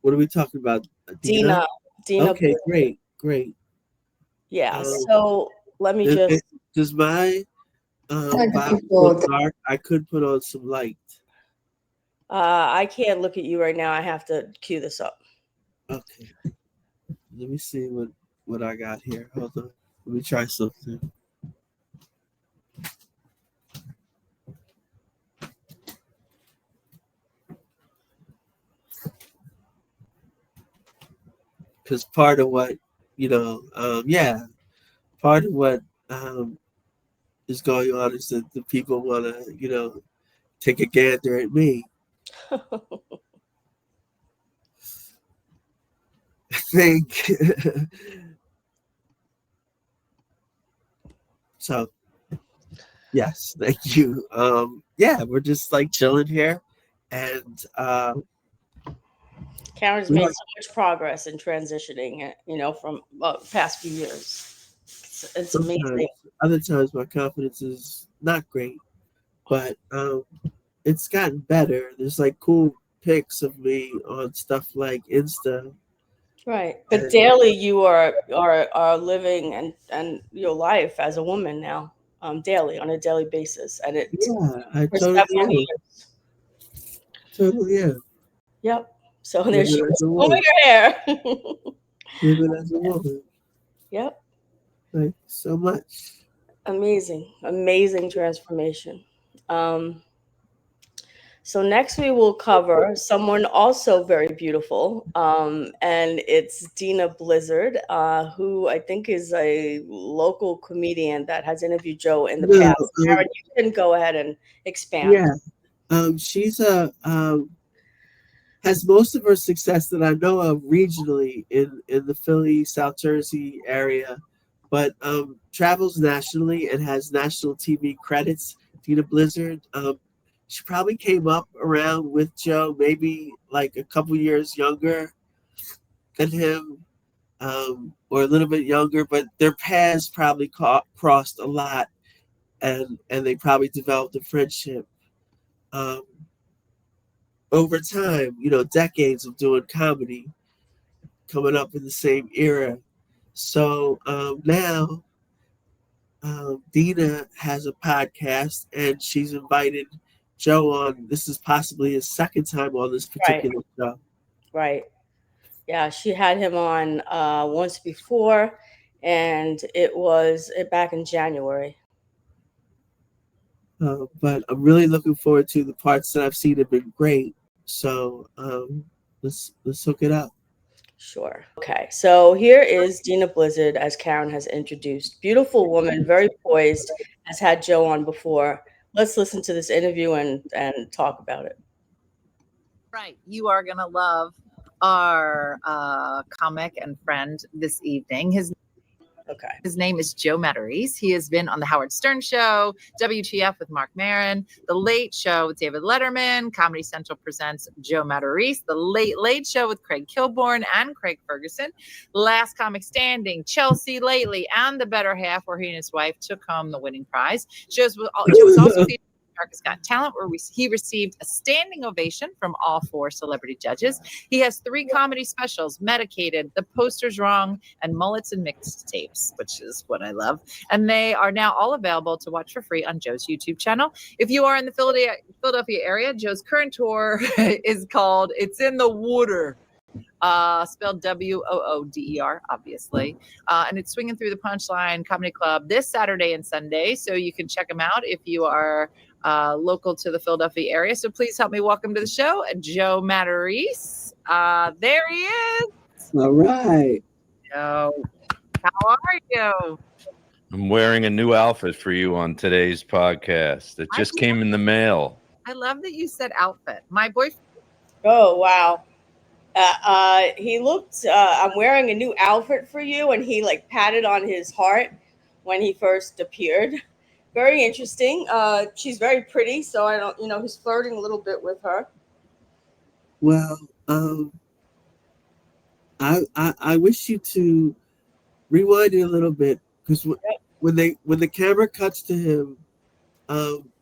Speaker 1: What are we talking about? Dina?
Speaker 2: Dina, Dina,
Speaker 1: Okay, great.
Speaker 2: yeah.
Speaker 1: Um,
Speaker 2: So let me just.
Speaker 1: does my body feel dark? I could put on some light.
Speaker 2: I can't look at you right now. I have to cue this up.
Speaker 1: Okay, let me see what I got here. Hold on, let me try something. Because part of what part of what is going on is that the people want to take a gander at me. I think so. Yes, thank you. Yeah, we're just like chilling here, and
Speaker 2: Karen's made so much progress in transitioning, from past few years. It's amazing.
Speaker 1: Other times my confidence is not great, but it's gotten better. There's like cool pics of me on stuff like Insta.
Speaker 2: Right, but daily you are living and your life as a woman now, daily on a daily basis, and
Speaker 1: Yeah, I
Speaker 2: for
Speaker 1: totally
Speaker 2: several
Speaker 1: am.
Speaker 2: years.
Speaker 1: Totally am.
Speaker 2: Yep. So there she
Speaker 1: Living as
Speaker 2: is,
Speaker 1: a
Speaker 2: combing
Speaker 1: woman.
Speaker 2: her hair.
Speaker 1: Living as a woman.
Speaker 2: Yep.
Speaker 1: Like so much.
Speaker 2: Amazing transformation. So next we will cover someone also very beautiful, and it's Dina Blizzard, who I think is a local comedian that has interviewed Joe in the
Speaker 1: No,
Speaker 2: past. Karen, you can go ahead and expand.
Speaker 1: yeah. She's has most of her success that I know of regionally in the Philly, South Jersey area, but travels nationally and has national TV credits. Dina Blizzard. She probably came up around with Joe, maybe like a couple years younger than him, or a little bit younger, but their paths probably crossed a lot, and they probably developed a friendship. Um, Over time, decades of doing comedy, coming up in the same era. So now Dina has a podcast, and she's invited Joe on. This is possibly his second time on this
Speaker 2: Right,
Speaker 1: particular show.
Speaker 2: right. Yeah, she had him on once before, and it was back in January.
Speaker 1: But I'm really looking forward to the parts that I've seen have been great. So let's hook it up.
Speaker 2: Sure. Okay. So here is Dina Blizzard, as Karen has introduced. Beautiful woman, very poised, has had Joe on before. Let's listen to this interview and talk about it.
Speaker 7: Right. You are going to love our comic and friend this evening. His name is Joe Matarese. He has been on the Howard Stern Show, WTF with Mark Maron, The Late Show with David Letterman. Comedy Central presents Joe Matarese, The Late Late Show with Craig Kilborn and Craig Ferguson, Last Comic Standing, Chelsea Lately, and The Better Half, where he and his wife took home the winning prize. Joe was also featured America's Got Talent, where he received a standing ovation from all 4 celebrity judges. He has 3 comedy specials: Medicated, The Poster's Wrong, and Mullets and Mixtapes, which is what I love. And they are now all available to watch for free on Joe's YouTube channel. If you are in the Philadelphia area, Joe's current tour is called It's in the Water. Spelled WOODER, obviously. And it's Swinging Through the Punchline Comedy Club this Saturday and Sunday. So you can check them out if you are local to the Philadelphia area. So please help me welcome to the show, Joe Matarese. There he is.
Speaker 1: All right.
Speaker 7: Joe, how are you?
Speaker 8: I'm wearing a new outfit for you on today's podcast. It just came in the mail.
Speaker 7: I love that you said outfit. My boyfriend.
Speaker 2: Oh, wow. He looked, I'm wearing a new outfit for you, and he like patted on his heart when he first appeared. Very interesting. She's very pretty, so I don't, he's flirting a little bit with her.
Speaker 1: Well, I wish you to rewind it a little bit, because when the camera cuts to him,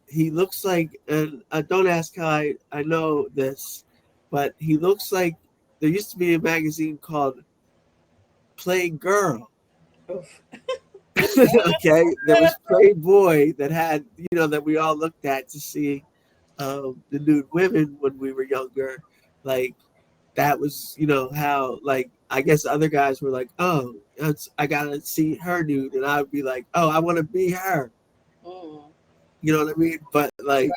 Speaker 1: he looks like, and don't ask how I know this, but he looks like there used to be a magazine called Playgirl. Okay, there was Playboy that had, that we all looked at to see the nude women when we were younger. Like, that was, how, like, I guess other guys were like, oh, I gotta see her nude, and I would be like, oh, I want to be her. You know what I mean? But like,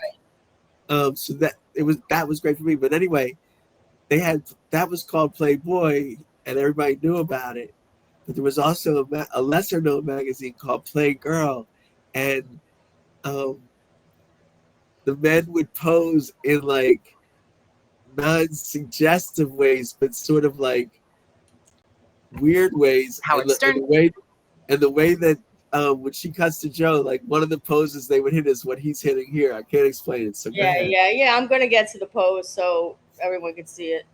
Speaker 1: so that was great for me. But anyway, that was called Playboy, and everybody knew about it. But there was also a lesser known magazine called Playgirl, and the men would pose in like non-suggestive ways, but sort of like weird ways.
Speaker 7: Howard Stern.
Speaker 1: And the way that when she cuts to Joe, like one of the poses they would hit is what he's hitting here. I can't explain it. So
Speaker 2: Yeah. I'm gonna get to the pose so everyone can see it.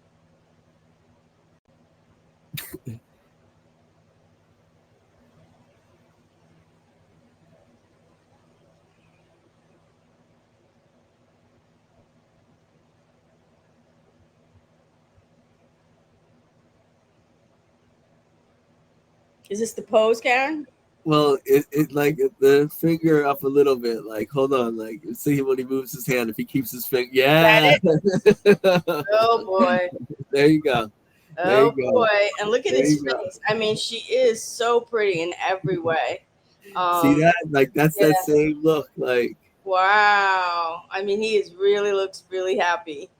Speaker 2: Is this the pose, Karen?
Speaker 1: Well, it like the finger up a little bit. Like, hold on. Like, see when he moves his hand. If he keeps his finger, yeah.
Speaker 2: Oh boy.
Speaker 1: There you go. There
Speaker 2: Oh
Speaker 1: you go.
Speaker 2: boy. And look at
Speaker 1: There
Speaker 2: his
Speaker 1: you go.
Speaker 2: face. I mean, she is so pretty in every way.
Speaker 1: See that? Like, that's
Speaker 2: yeah.
Speaker 1: that same look. Like,
Speaker 2: Wow. I mean, really looks really happy.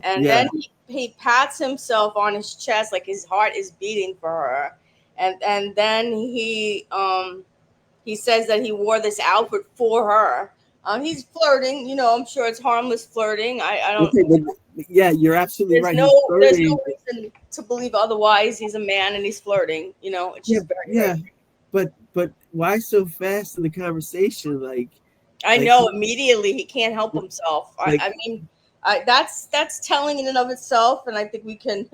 Speaker 2: And
Speaker 1: yeah.
Speaker 2: then he pats himself on his chest like his heart is beating for her. And then he says that he wore this outfit for her. He's flirting, I'm sure it's harmless flirting. I don't
Speaker 1: Okay, but yeah, you're absolutely
Speaker 2: there's
Speaker 1: right.
Speaker 2: no
Speaker 1: He's
Speaker 2: there's
Speaker 1: flirting.
Speaker 2: no reason to believe otherwise. He's a man and he's flirting, it's
Speaker 1: Yeah,
Speaker 2: just very,
Speaker 1: yeah.
Speaker 2: very
Speaker 1: But why so fast in the conversation? Like,
Speaker 2: I
Speaker 1: like,
Speaker 2: know immediately he can't help himself.
Speaker 1: like,
Speaker 2: I mean, that's telling in and of itself, and I think we can,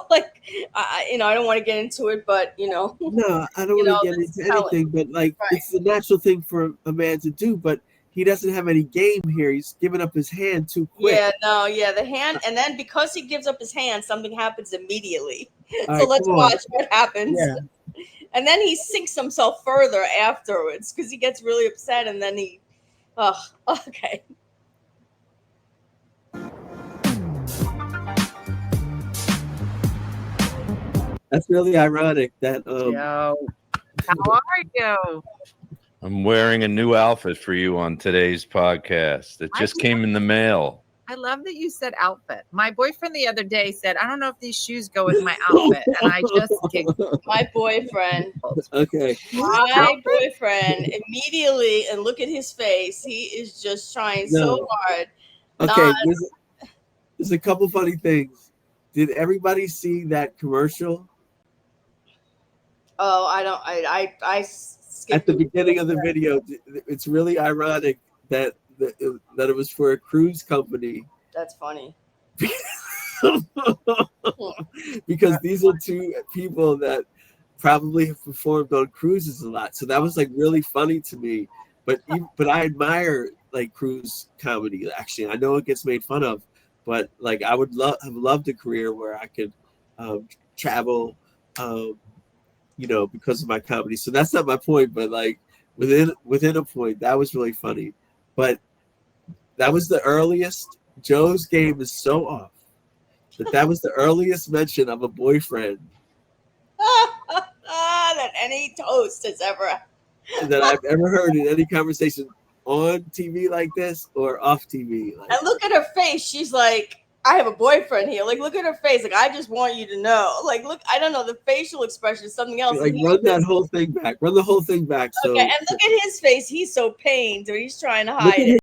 Speaker 2: like, I don't want to get into it, but
Speaker 1: no, I don't want to get
Speaker 2: that's
Speaker 1: into
Speaker 2: telling,
Speaker 1: anything. But like,
Speaker 2: right?
Speaker 1: it's the natural thing for a man to do. But he doesn't have any game here. He's giving up his hand too quick.
Speaker 2: Yeah, no, yeah, the hand, and then because he gives up his hand, something happens immedially.
Speaker 1: All
Speaker 2: So
Speaker 1: right,
Speaker 2: let's
Speaker 1: come on.
Speaker 2: watch what happens.
Speaker 1: Yeah.
Speaker 2: And then he sinks himself further afterwards because he gets really upset, and then he, oh, okay.
Speaker 1: That's really ironic. That
Speaker 7: Joe, how are you?
Speaker 8: I'm wearing a new outfit for you on today's podcast. It just came in the mail.
Speaker 7: I love that you said outfit. My boyfriend the other day said, I don't know if these shoes go with my outfit. And I just giggled.
Speaker 2: My boyfriend.
Speaker 1: Okay.
Speaker 2: My boyfriend immediately, and look at his face. He is just trying so hard.
Speaker 1: Okay, there's a couple funny things. Did everybody see that commercial?
Speaker 2: Oh, I don't. I skipped
Speaker 1: at the beginning of the video. It's really ironic that it was for a cruise company.
Speaker 2: That's funny.
Speaker 1: Because these are two people that probably have performed on cruises a lot. So that was like really funny to me. But I admire like cruise comedy. Actually, I know it gets made fun of, but like I would have loved a career where I could travel, because of my comedy. So that's not my point, but like within a point, that was really funny. But that was the earliest. Joe's game is so off that was the earliest mention of a boyfriend
Speaker 2: that any toast has ever
Speaker 1: that I've ever heard in any conversation on TV like this or off TV. Like,
Speaker 2: and look at her face. She's like, I have a boyfriend here. Like, look at her face. Like, I just want you to know. Like, look, I don't know. The facial expression is something else.
Speaker 1: like run that whole thing back. Run the whole thing back. So,
Speaker 2: okay, and look at his face. He's so pained, or he's trying to hide it.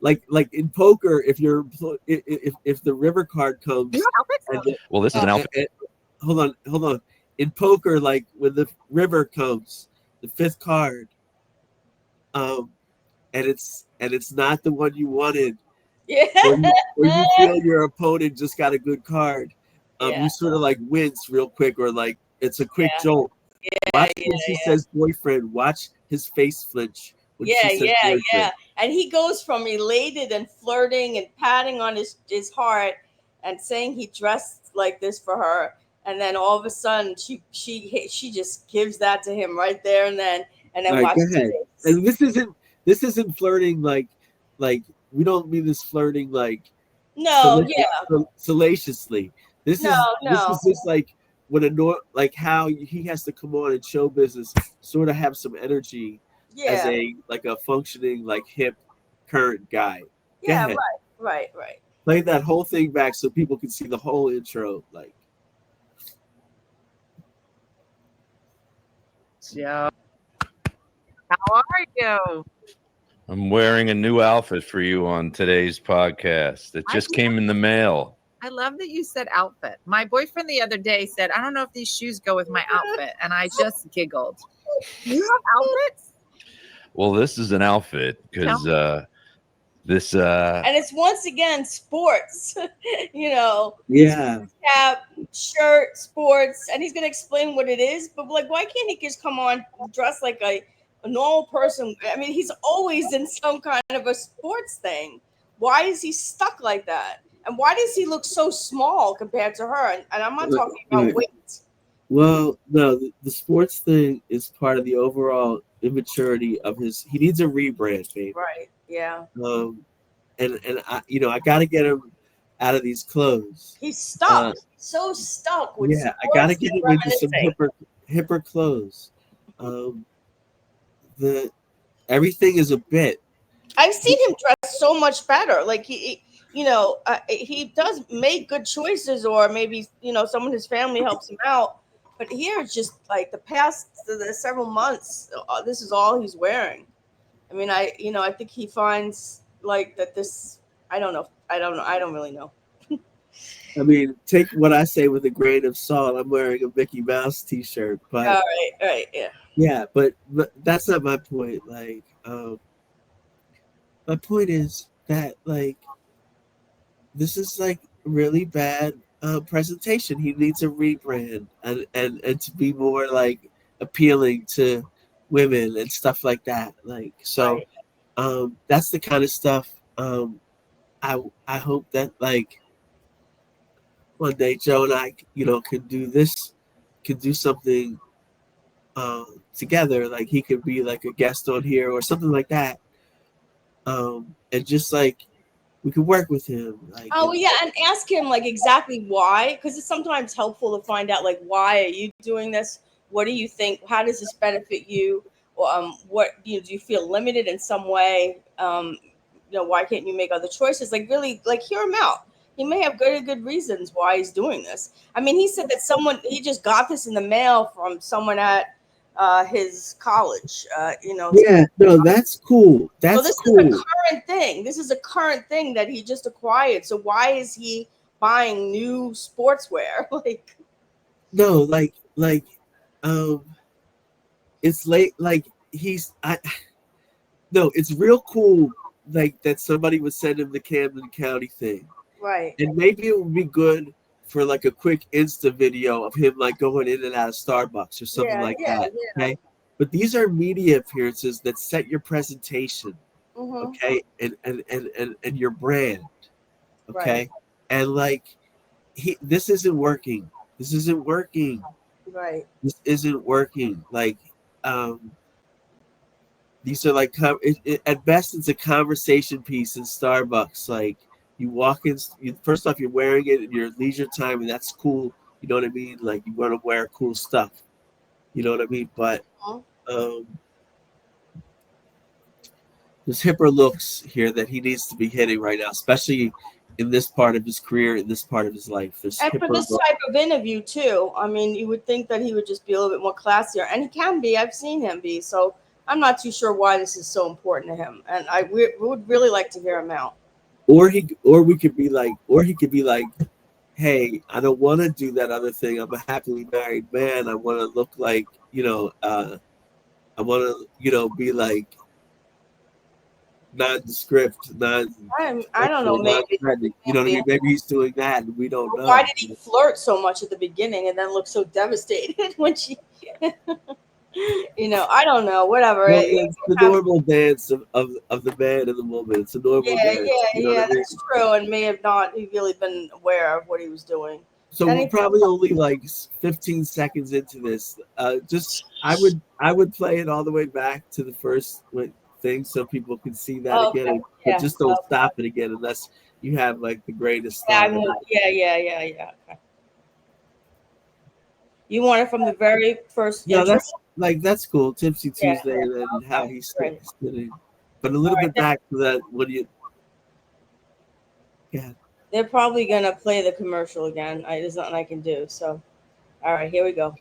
Speaker 1: Like in poker, if the river card comes,
Speaker 8: well, this is an outfit.
Speaker 1: Hold on. In poker, like when the river comes, the fifth card, and it's not the one you wanted.
Speaker 2: Yeah.
Speaker 1: Or you feel your opponent just got a good card.
Speaker 2: Yeah.
Speaker 1: You sort of like wince real quick, or like it's a quick jolt. Watch when she says boyfriend. Watch his face flinch.
Speaker 2: Yeah. And he goes from elated and flirting and patting on his heart and saying he dressed like this for her, and then all of a sudden she just gives that to him right there and then
Speaker 1: right,
Speaker 2: watch.
Speaker 1: Go ahead. And this isn't flirting like we don't mean this flirting like salaciously. This is just like when how he has to come on and show business, sort of have some energy as a functioning like hip current guy.
Speaker 2: Yeah, right.
Speaker 1: Play that whole thing back so people can see the whole intro. Like,
Speaker 7: Joe, how are you?
Speaker 8: I'm wearing a new outfit for you on today's podcast. It just came in the mail.
Speaker 7: I love that you said outfit. My boyfriend the other day said, I don't know if these shoes go with my outfit. And I just giggled. You have outfits?
Speaker 8: Well, this is an outfit because this
Speaker 2: and it's once again sports. Cap, shirt, sports, and he's gonna explain what it is. But like, why can't he just come on dressed like a normal person? I mean, he's always in some kind of a sports thing. Why is he stuck like that? And why does he look so small compared to her? And I'm not talking about weight.
Speaker 1: Well, no, the sports thing is part of the overall immaturity of his. He needs a rebrand, baby.
Speaker 2: Right. Yeah.
Speaker 1: Um, and I got to get him out of these clothes.
Speaker 2: He's stuck. So stuck with
Speaker 1: Yeah, I got to
Speaker 2: sports
Speaker 1: get
Speaker 2: and
Speaker 1: him into some
Speaker 2: reminiscing.
Speaker 1: hipper clothes. The everything is a bit.
Speaker 2: I've seen him dress so much better. Like he does make good choices, or maybe someone in his family helps him out. But here, it's just like the several months, this is all he's wearing. I mean, I think he finds like that this. I don't know. I don't know. I don't really know.
Speaker 1: I mean, take what I say with a grain of salt. I'm wearing a Mickey Mouse T-shirt, but
Speaker 2: All right, yeah.
Speaker 1: yeah, but that's not my point. Like, my point is that like this is like really bad presentation. He needs a rebrand and to be more like appealing to women and stuff like that. Like, so
Speaker 2: Right.
Speaker 1: that's the kind of stuff I hope that like one day Joe and I can do something together. Like he could be like a guest on here or something like that. And just like we could work with him. Like,
Speaker 2: Oh yeah, and ask him like exactly why, because it's sometimes helpful to find out like why are you doing this? What do you think? How does this benefit you? Or, what do you feel limited in some way? Why can't you make other choices? Like really, like hear him out. He may have good reasons why he's doing this. I mean, he said that he just got this in the mail from someone at his college.
Speaker 1: yeah, no, that's cool.
Speaker 2: So
Speaker 1: That's
Speaker 2: this
Speaker 1: cool.
Speaker 2: is a current thing. This is a current thing that he just acquired. So why is he buying new sportswear? Like,
Speaker 1: No, um, it's late. Like no, it's real cool. Like that somebody would send him the Camden County thing,
Speaker 2: right.
Speaker 1: and maybe it would be good for like a quick Insta video of him like going in and out of Starbucks or something like that.
Speaker 2: Yeah.
Speaker 1: Okay, but these are media appearances that set your presentation.
Speaker 2: Mm-hmm.
Speaker 1: Okay, and your brand. Okay,
Speaker 2: Right.
Speaker 1: and like this isn't working. This isn't working.
Speaker 2: Right.
Speaker 1: This isn't working. Like, these are like at best it's a conversation piece in Starbucks. Like you walk in, first off you're wearing it in your leisure time, and that's cool. You know what I mean? Like you want to wear cool stuff. You know what I mean? But um, there's hipper looks here that he needs to be hitting right now, especially in this part of his career, in this part of his life. There's
Speaker 2: And for this type of interview too, I mean, you would think that he would just be a little bit more classier, and he can be. I've seen him be. So I'm not too sure why this is so important to him, and we would really like to hear him out.
Speaker 1: Or he could be like, hey, I don't want to do that other thing. I'm a happily married man. I want to look like, I want to, be like nondescript,
Speaker 2: I don't know, maybe.
Speaker 1: You know what I mean? Maybe he's doing that and we don't know.
Speaker 2: Why did he flirt so much at the beginning and then look so devastated when she, I don't know, whatever.
Speaker 1: Well, it's the normal dance of the man and the woman. It's a normal dance.
Speaker 2: That's true. And may have not really been aware of what he was doing.
Speaker 1: So we're probably only like 15 seconds into this. I would play it all the way back to the first thing so people can see that again. But just don't stop it again unless you have like the greatest thought.
Speaker 2: Yeah. Okay. You want it from the very first.
Speaker 1: Yeah, that's cool. Tipsy Tuesday and how he's sitting. But a little bit back to that when you. Yeah.
Speaker 2: They're probably gonna play the commercial again. There's nothing I can do. So, all right, here we go.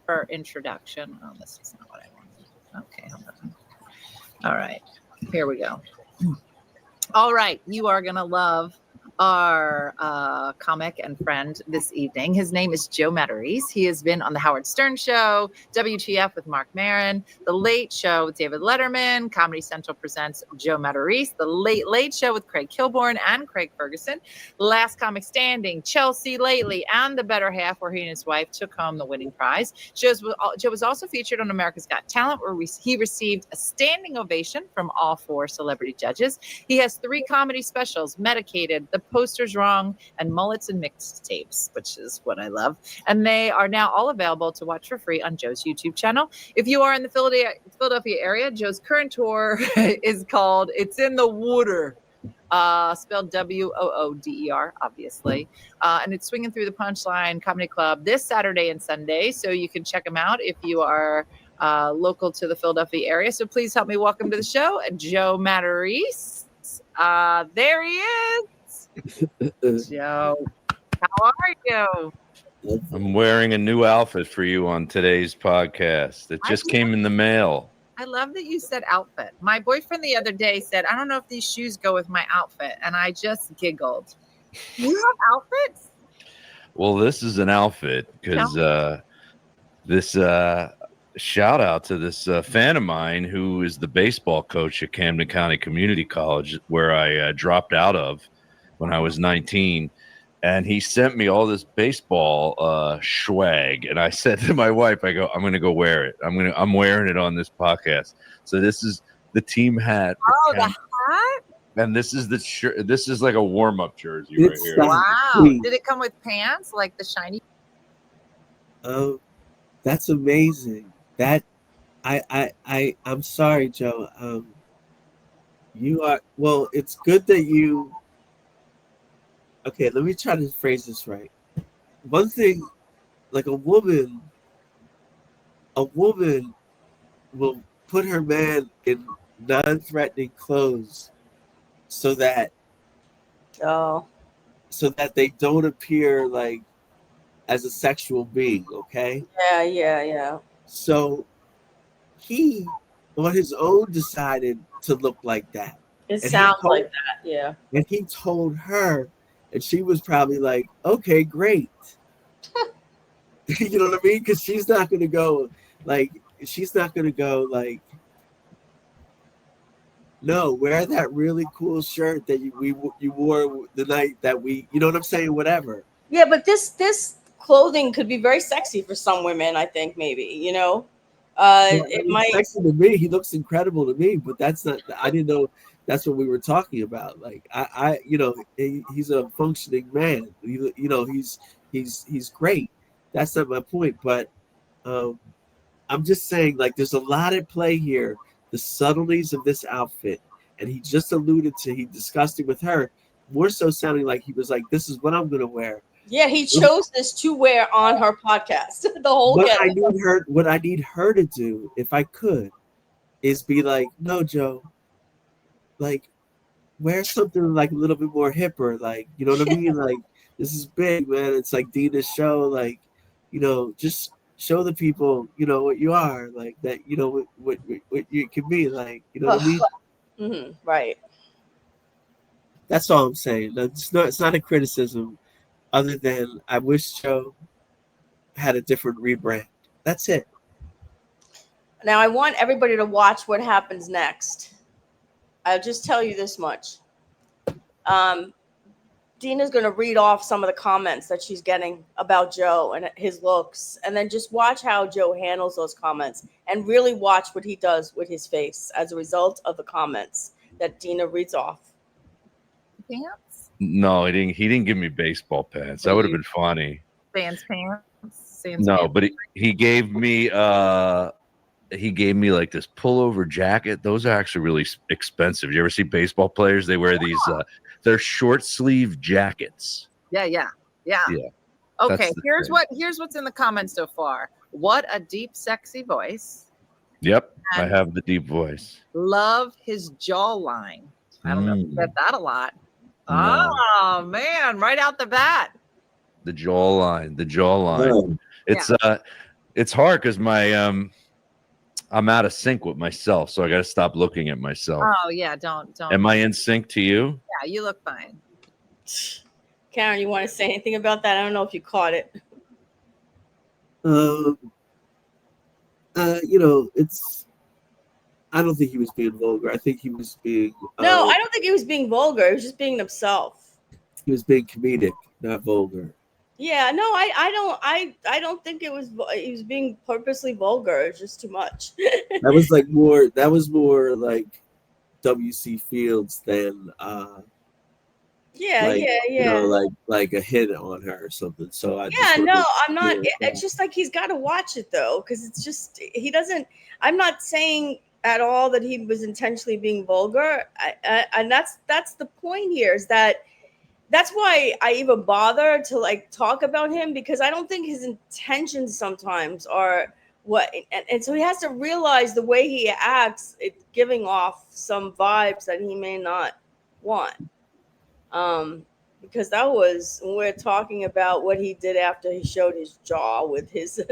Speaker 7: For introduction. Oh, this is not what I want. Okay, hold on. All right, here we go. All right, you are gonna love our comic and friend this evening. His name is Joe Matarese. He has been on the Howard Stern Show, WTF with Mark Maron, The Late Show with David Letterman, Comedy Central presents Joe Matarese, The Late Late Show with Craig Kilborn and Craig Ferguson, Last Comic Standing, Chelsea Lately, and The Better Half, where he and his wife took home the winning prize. Joe was also featured on America's Got Talent, where he received a standing ovation from all 4 celebrity judges. He has 3 comedy specials: Medicated, The posters wrong, and mullets and mixtapes, which is what I love. And they are now all available to watch for free on Joe's YouTube channel. If you are in the Philadelphia area, Joe's current tour is called It's in the Water. Spelled WOODER, obviously. And it's Swinging Through the Punchline Comedy Club this Saturday and Sunday. So you can check them out if you are local to the Philadelphia area. So please help me welcome to the show, Joe Matarese. There he is. Joe, how are you?
Speaker 8: I'm wearing a new outfit for you on today's podcast. It just came in the mail.
Speaker 7: I love that you said outfit. My boyfriend the other day said, I don't know if these shoes go with my outfit. And I just giggled. You have outfits?
Speaker 8: Well, this is an outfit because this shout out to this fan of mine who is the baseball coach at Camden County Community College, where I dropped out of when I was 19. And he sent me all this baseball swag, and I said to my wife, "I go, I'm going to go wear it. I'm wearing it on this podcast." So this is the team hat.
Speaker 7: Oh, the hat!
Speaker 8: And this is the shirt. This is like a warm up jersey right here.
Speaker 7: Wow! Did it come with pants like the shiny?
Speaker 1: Oh, that's amazing. That I'm sorry, Joe. You are well. It's good that you. Okay, let me try to phrase this right. One thing, like a woman will put her man in non-threatening clothes so that they don't appear like as a sexual being, okay?
Speaker 2: Yeah.
Speaker 1: So he on his own decided to look like that.
Speaker 2: It sounds like that, yeah.
Speaker 1: And he told her, and she was probably like, okay, great. You know what I mean? Because she's not going to go like, no, wear that really cool shirt that you wore the night that we, you know what I'm saying? Whatever.
Speaker 2: Yeah, but this clothing could be very sexy for some women, I think, maybe, you know? It might.
Speaker 1: Sexy to me. He looks incredible to me, but that's not, I didn't know that's what we were talking about. Like I you know, he's a functioning man. You know, he's great. That's not my point. But I'm just saying, like, there's a lot at play here. The subtleties of this outfit, and he just alluded to, he discussed it with her, more so sounding like he was like, "This is what I'm gonna wear."
Speaker 2: Yeah, he chose this to wear on her podcast. The whole
Speaker 1: what I need her to do, if I could, is be like, "No, Joe. Like, wear something like a little bit more hipper, like, you know what I mean? Like, this is big, man. It's like Dina's show, like, you know, just show the people, you know, what you are, like that, you know, what you can be, like, you know what I mean?"
Speaker 2: Mm-hmm, right.
Speaker 1: That's all I'm saying. It's not a criticism, other than I wish Joe had a different rebrand. That's it.
Speaker 2: Now I want everybody to watch what happens next. I'll just tell you this much. Dina's going to read off some of the comments that she's getting about Joe and his looks, and then just watch how Joe handles those comments and really watch what he does with his face as a result of the comments that Dina reads off.
Speaker 7: Pants?
Speaker 8: No, he didn't give me baseball pants. That would have been funny.
Speaker 7: Sans pants?
Speaker 8: No, but he gave me like this pullover jacket. Those are actually really expensive. You ever see baseball players? They wear these they're short sleeve jackets.
Speaker 7: Yeah. Okay, here's what's in the comments so far. What a deep, sexy voice.
Speaker 8: Yep,
Speaker 7: And
Speaker 8: I have the deep voice.
Speaker 7: Love his jawline. I don't know if you get that a lot.
Speaker 8: No.
Speaker 7: Oh man, right out the bat.
Speaker 8: The jawline.
Speaker 1: Oh.
Speaker 8: It's hard because I'm out of sync with myself, so I got to stop looking at myself.
Speaker 7: Oh yeah, don't.
Speaker 8: Am I in sync to you?
Speaker 7: Yeah, you look fine.
Speaker 2: Karen, you want to say anything about that? I don't know if you caught it.
Speaker 1: You know, I don't think he was being vulgar. I think he was being.
Speaker 2: No, I don't think he was being vulgar. He was just being himself.
Speaker 1: He was being comedic, not vulgar.
Speaker 2: Yeah, no, I don't think he was being purposely vulgar. It's just too much.
Speaker 1: That was more like W.C. Fields than
Speaker 2: Yeah,
Speaker 1: like
Speaker 2: yeah,
Speaker 1: you know,
Speaker 2: yeah.
Speaker 1: like a hit on her or something. So I
Speaker 2: Yeah,
Speaker 1: just wanted
Speaker 2: no,
Speaker 1: to
Speaker 2: I'm not.
Speaker 1: clarify.
Speaker 2: It's just like he's got to watch it though, because it's just he doesn't. I'm not saying at all that he was intentionally being vulgar, and that's the point here. Is that that's why I even bother to like talk about him, because I don't think his intentions sometimes are what, and so he has to realize the way he acts, it's giving off some vibes that he may not want. Because that was when we're talking about what he did after he showed his jaw with his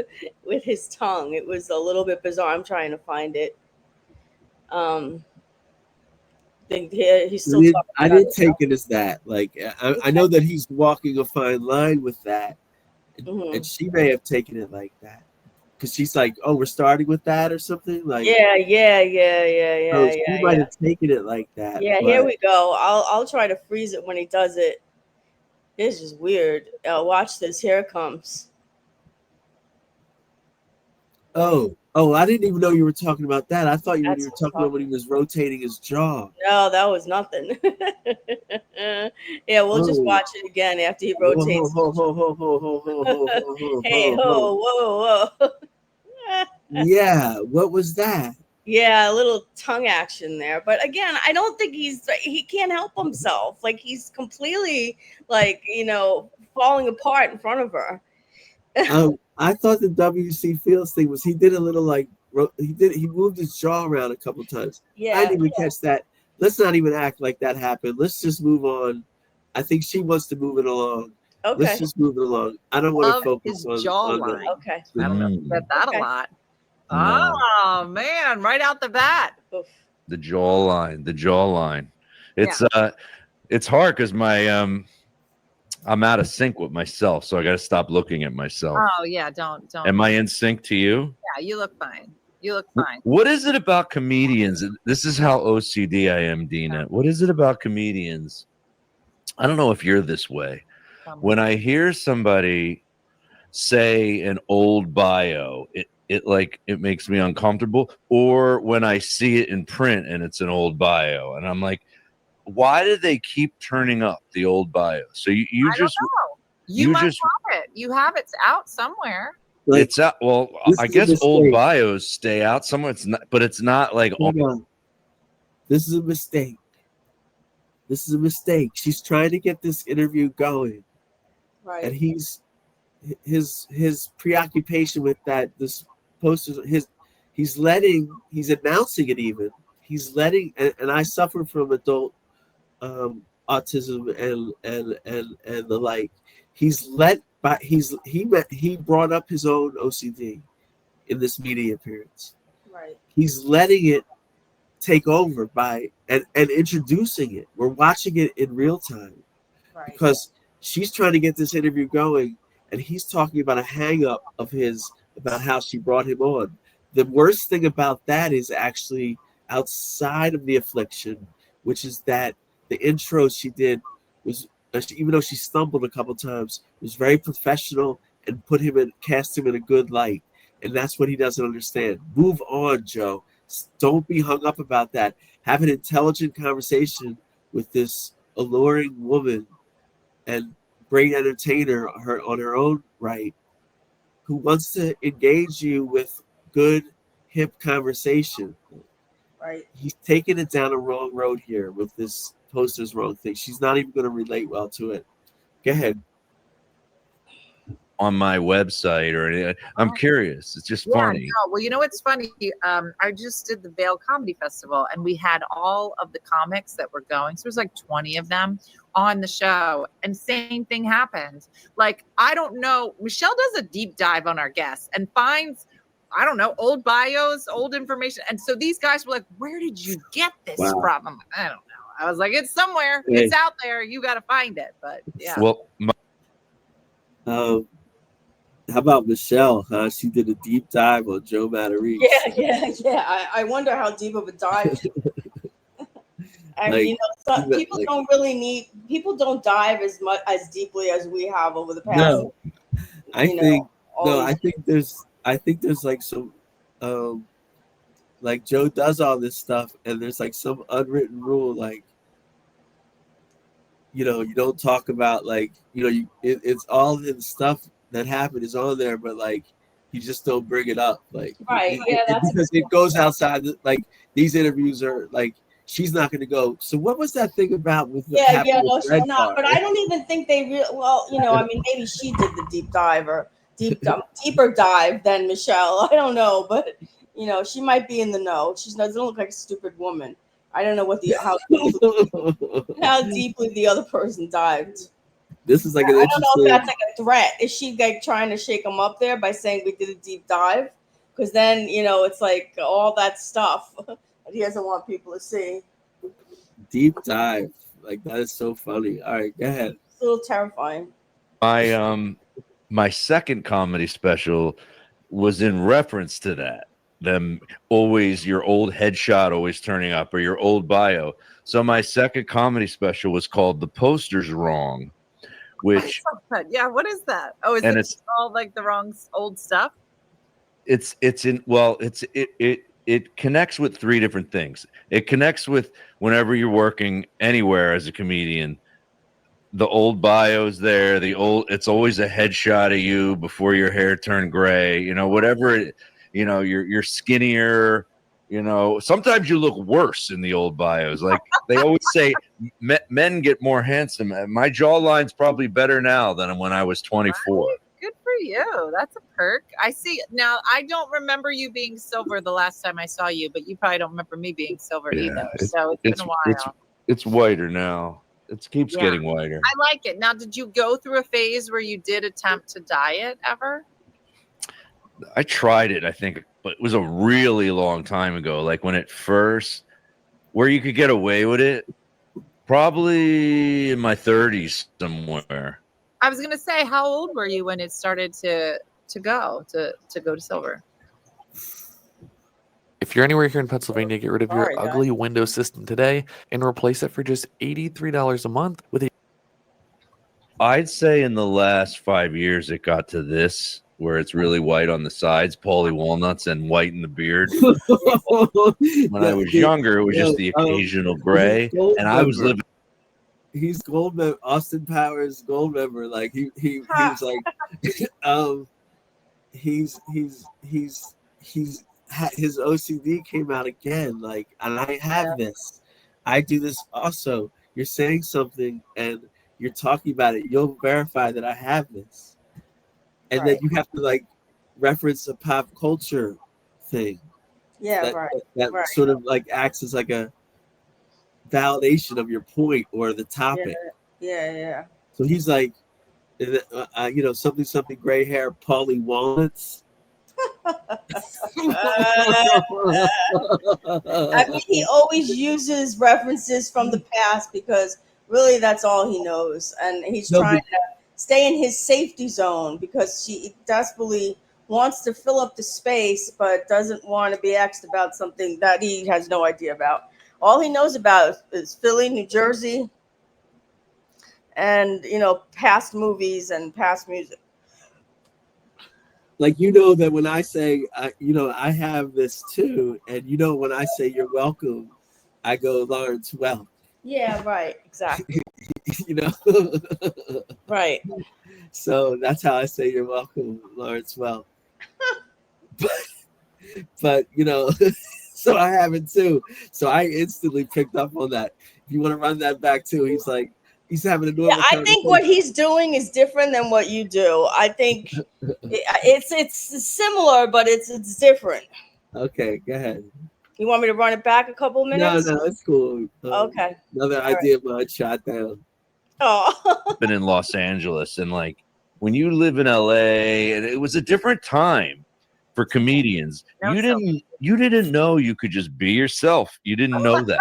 Speaker 2: with his tongue. It was a little bit bizarre. I'm trying to find it. Um, he's still talking
Speaker 1: I
Speaker 2: about
Speaker 1: didn't
Speaker 2: it.
Speaker 1: take it as that. Like I know that he's walking a fine line with that, and
Speaker 2: Mhm.
Speaker 1: she may have taken it like that because she's like, "Oh, we're starting with that" or something. Like,
Speaker 2: Yeah, yeah, yeah, yeah,
Speaker 1: so
Speaker 2: yeah,
Speaker 1: she
Speaker 2: yeah,
Speaker 1: might
Speaker 2: yeah.
Speaker 1: have taken it like that.
Speaker 2: Yeah, here
Speaker 1: But
Speaker 2: we go. I'll try to freeze it when he does it. It's just weird. Watch this. Here it comes.
Speaker 1: oh, I didn't even know you were talking about that. I thought you were
Speaker 2: That's what I'm
Speaker 1: talking about when
Speaker 2: talking.
Speaker 1: he was rotating his jaw.
Speaker 2: No, that was nothing. Yeah, we'll just
Speaker 1: Oh,
Speaker 2: watch it again after he
Speaker 1: whoa, ho,
Speaker 2: rotates.
Speaker 1: ho, ho, ho, ho, ho, ho, ho, ho,
Speaker 2: Hey,
Speaker 1: ho, ho.
Speaker 2: ho, whoa, whoa.
Speaker 1: Yeah, what was that?
Speaker 2: Yeah, a little tongue action there. But again, I don't think he can't help himself. Like he's completely like, falling apart in front of her.
Speaker 1: I thought the WC Fields thing was he did a little like he moved his jaw around a couple times. I
Speaker 2: Yeah.
Speaker 1: didn't even catch that. Let's not even act like that happened. Let's just move on. I think she wants to move it along. Let's
Speaker 2: Okay.
Speaker 1: just move it along. I don't want to
Speaker 7: Love
Speaker 1: focus
Speaker 7: his
Speaker 1: on
Speaker 7: jawline.
Speaker 2: Okay.
Speaker 7: I don't know if you get that
Speaker 2: Okay.
Speaker 7: a lot.
Speaker 8: No.
Speaker 7: Oh man, right out the bat.
Speaker 2: Oof.
Speaker 8: The jawline. It's hard because I'm out of sync with myself, so I got to stop looking at myself.
Speaker 7: Oh yeah, don't.
Speaker 8: Am I in sync to you?
Speaker 7: Yeah, you look fine. You look fine.
Speaker 8: What is it about comedians? This is how OCD I am, Dina. What is it about comedians? I don't know if you're this way. When I hear somebody say an old bio, it makes me uncomfortable. Or when I see it in print and it's an old bio, and I'm like, why do they keep turning up the old bio? So you
Speaker 7: I don't
Speaker 8: just
Speaker 7: know. You
Speaker 8: you
Speaker 7: might
Speaker 8: just
Speaker 7: have it. You have it out somewhere.
Speaker 1: like
Speaker 8: it's out. Well,
Speaker 1: this
Speaker 8: I
Speaker 1: is a
Speaker 8: guess old
Speaker 1: mistake.
Speaker 8: bios stay out somewhere. It's not, but it's not like
Speaker 1: Hold on. This is a mistake. This is a mistake. She's trying to get this interview going, and
Speaker 2: Right.
Speaker 1: his preoccupation with that this poster he's announcing it even he's letting and I suffer from adult autism and the like. He brought up his own OCD in this media appearance.
Speaker 2: Right.
Speaker 1: He's letting it take over by and introducing it. We're watching it in real time
Speaker 2: Right.
Speaker 1: because she's trying to get this interview going and he's talking about a hang up of his about how she brought him on. The worst thing about that is actually outside of the affliction, which is that the intro she did was, even though she stumbled a couple times, was very professional and cast him in a good light. And that's what he doesn't understand. Move on, Joe. Don't be hung up about that. Have an intelligent conversation with this alluring woman and great entertainer on her own right, who wants to engage you with good, hip conversation.
Speaker 2: Right.
Speaker 1: He's taking it down a wrong road here with this poster's wrong thing. She's not even going to relate well to it. Go ahead.
Speaker 8: on my website or anything. I'm curious. It's just funny.
Speaker 7: No. Well, you know what's funny? I just did the Vail Comedy Festival, and we had all of the comics that were going. So there's like 20 of them on the show, and same thing happened. Like, I don't know. Michelle does a deep dive on our guests and finds, I don't know, old bios, old information. And so these guys were like, "Where did you get this from?" I'm like, I don't know. I was like, "It's somewhere.
Speaker 1: Hey.
Speaker 7: It's out there. You got to find it." But yeah.
Speaker 8: Well,
Speaker 1: how about Michelle? Huh? She did a deep dive on Joe Matarese.
Speaker 2: Yeah. I wonder how deep of a dive. I
Speaker 1: Like,
Speaker 2: mean, people don't dive as much as deeply as we have over the past.
Speaker 1: No, I think there's like some, like Joe does all this stuff, and there's like some unwritten rule, like you know, you don't talk about like, you know, it's all the stuff that happened is on there, but like you just don't bring it up, like
Speaker 2: Right. Yeah, that's
Speaker 1: because it goes outside. Like these interviews are like she's not going to go. So what was that thing about with what happened
Speaker 2: no,
Speaker 1: with
Speaker 2: she's
Speaker 1: Red
Speaker 2: not.
Speaker 1: Car?
Speaker 2: But I don't even think they well, you know, I mean, maybe she did the deep dive or deeper dive than Michelle. I don't know, but you know, she might be in the know. She doesn't look like a stupid woman. I don't know what how deeply the other person dived.
Speaker 1: This is like an
Speaker 2: I don't know if
Speaker 1: interesting.
Speaker 2: that's like a threat. Is she like trying to shake him up there by saying we did a deep dive? Because then, you know, it's like all that stuff that he doesn't want people to see.
Speaker 1: Deep dive. Like that is so funny. All right, go ahead.
Speaker 2: It's a little terrifying.
Speaker 8: My second comedy special was in reference to that. Them always your old headshot always turning up or your old bio. So my second comedy special was called The Poster's Wrong, which
Speaker 7: Yeah, what is that? Oh, is
Speaker 8: and
Speaker 7: it
Speaker 8: it's
Speaker 7: all like the wrong old stuff?
Speaker 8: it's in well it connects with three different things. It connects with whenever you're working anywhere as a comedian, the old bio's there, it's always a headshot of you before your hair turned gray, you know, whatever it, you know, you're skinnier, you know, sometimes you look worse in the old bios. Like they always say men get more handsome. My jawline's probably better now than when I was 24.
Speaker 7: Right. Good for you. That's a perk. I see. Now, I don't remember you being silver the last time I saw you, but you probably don't remember me being silver either. So it's been a while.
Speaker 8: It's whiter now. It keeps
Speaker 7: Yeah.
Speaker 8: getting whiter.
Speaker 7: I like it. Now, did you go through a phase where you did attempt to diet ever?
Speaker 8: I tried it, I think, but it was a really long time ago. Like when it first, where you could get away with it, probably in my 30s somewhere.
Speaker 7: I was gonna say, how old were you when it started to go to silver?
Speaker 9: If you're anywhere here in Pennsylvania, get rid of your ugly window system today and replace it for just $83 a month with a.
Speaker 8: I'd say in the last 5 years it got to this where it's really white on the sides, Paulie walnuts, and white in the beard. When I was younger, it was just the occasional gray, and I was living.
Speaker 1: He's gold member, Austin Powers gold member. Like he was like, his OCD came out again. Like, and I have this. I do this also. You're saying something and you're talking about it. You'll verify that I have this, and then you have to like reference a pop culture thing.
Speaker 2: Yeah,
Speaker 1: that sort of like acts as like a validation of your point or the topic.
Speaker 2: Yeah.
Speaker 1: So he's like, you know, something gray hair, Paulie walnuts.
Speaker 2: I mean, he always uses references from the past because really that's all he knows, and he's trying to stay in his safety zone because she desperately wants to fill up the space but doesn't want to be asked about something that he has no idea about. All he knows about is Philly, New Jersey, and, you know, past movies and past music.
Speaker 1: Like, you know, that when I say, you know, I have this too, and you know, when I say you're welcome, I go Lawrence Welk.
Speaker 2: Yeah, right. Exactly.
Speaker 1: You know?
Speaker 2: Right.
Speaker 1: So that's how I say you're welcome, Lawrence Welk. But you know, so I have it too. So I instantly picked up on that. If you want to run that back too, he's like, he's having a normal.
Speaker 2: Yeah, I think what he's doing is different than what you do. I think it's similar, but it's different.
Speaker 1: Okay, go ahead.
Speaker 2: You want me to run it back a couple minutes?
Speaker 1: No, it's cool.
Speaker 2: Okay.
Speaker 1: Another idea of mine shot down.
Speaker 2: Oh.
Speaker 8: Been in Los Angeles, and like when you live in LA, and it was a different time for comedians. You didn't know you could just be yourself. You didn't know that.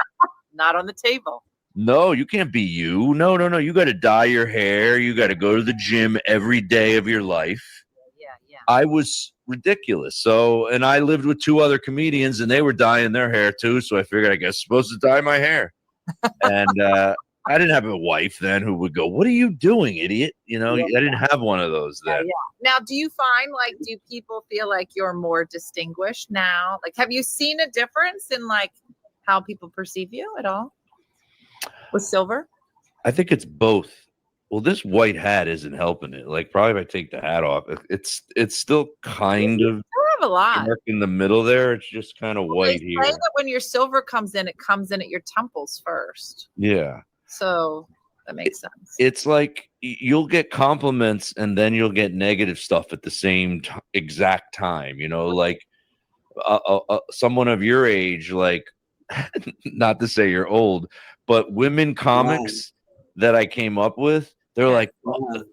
Speaker 7: Not on the table.
Speaker 8: No, you can't be you. No. You got to dye your hair. You got to go to the gym every day of your life.
Speaker 7: Yeah.
Speaker 8: I was ridiculous. So, and I lived with two other comedians, and they were dyeing their hair too. So I figured, I guess I'm supposed to dye my hair. And I didn't have a wife then who would go, "What are you doing, idiot?" You know, I didn't have one of those then.
Speaker 7: Now, do you find, like, do people feel like you're more distinguished now? Like, have you seen a difference in like how people perceive you at all with silver?
Speaker 8: I think it's both. Well, this white hat isn't helping it. Like, probably if I take the hat off, it's still kind of
Speaker 7: I have a lot.
Speaker 8: dark in the middle there. It's just kind of
Speaker 7: They
Speaker 8: white
Speaker 7: say
Speaker 8: here.
Speaker 7: that when your silver comes in, it comes in at your temples first.
Speaker 8: Yeah.
Speaker 7: So that makes sense.
Speaker 8: It's like you'll get compliments and then you'll get negative stuff at the same exact time. You know, like someone of your age, like, not to say you're old, but women comics that I came up with, they're like,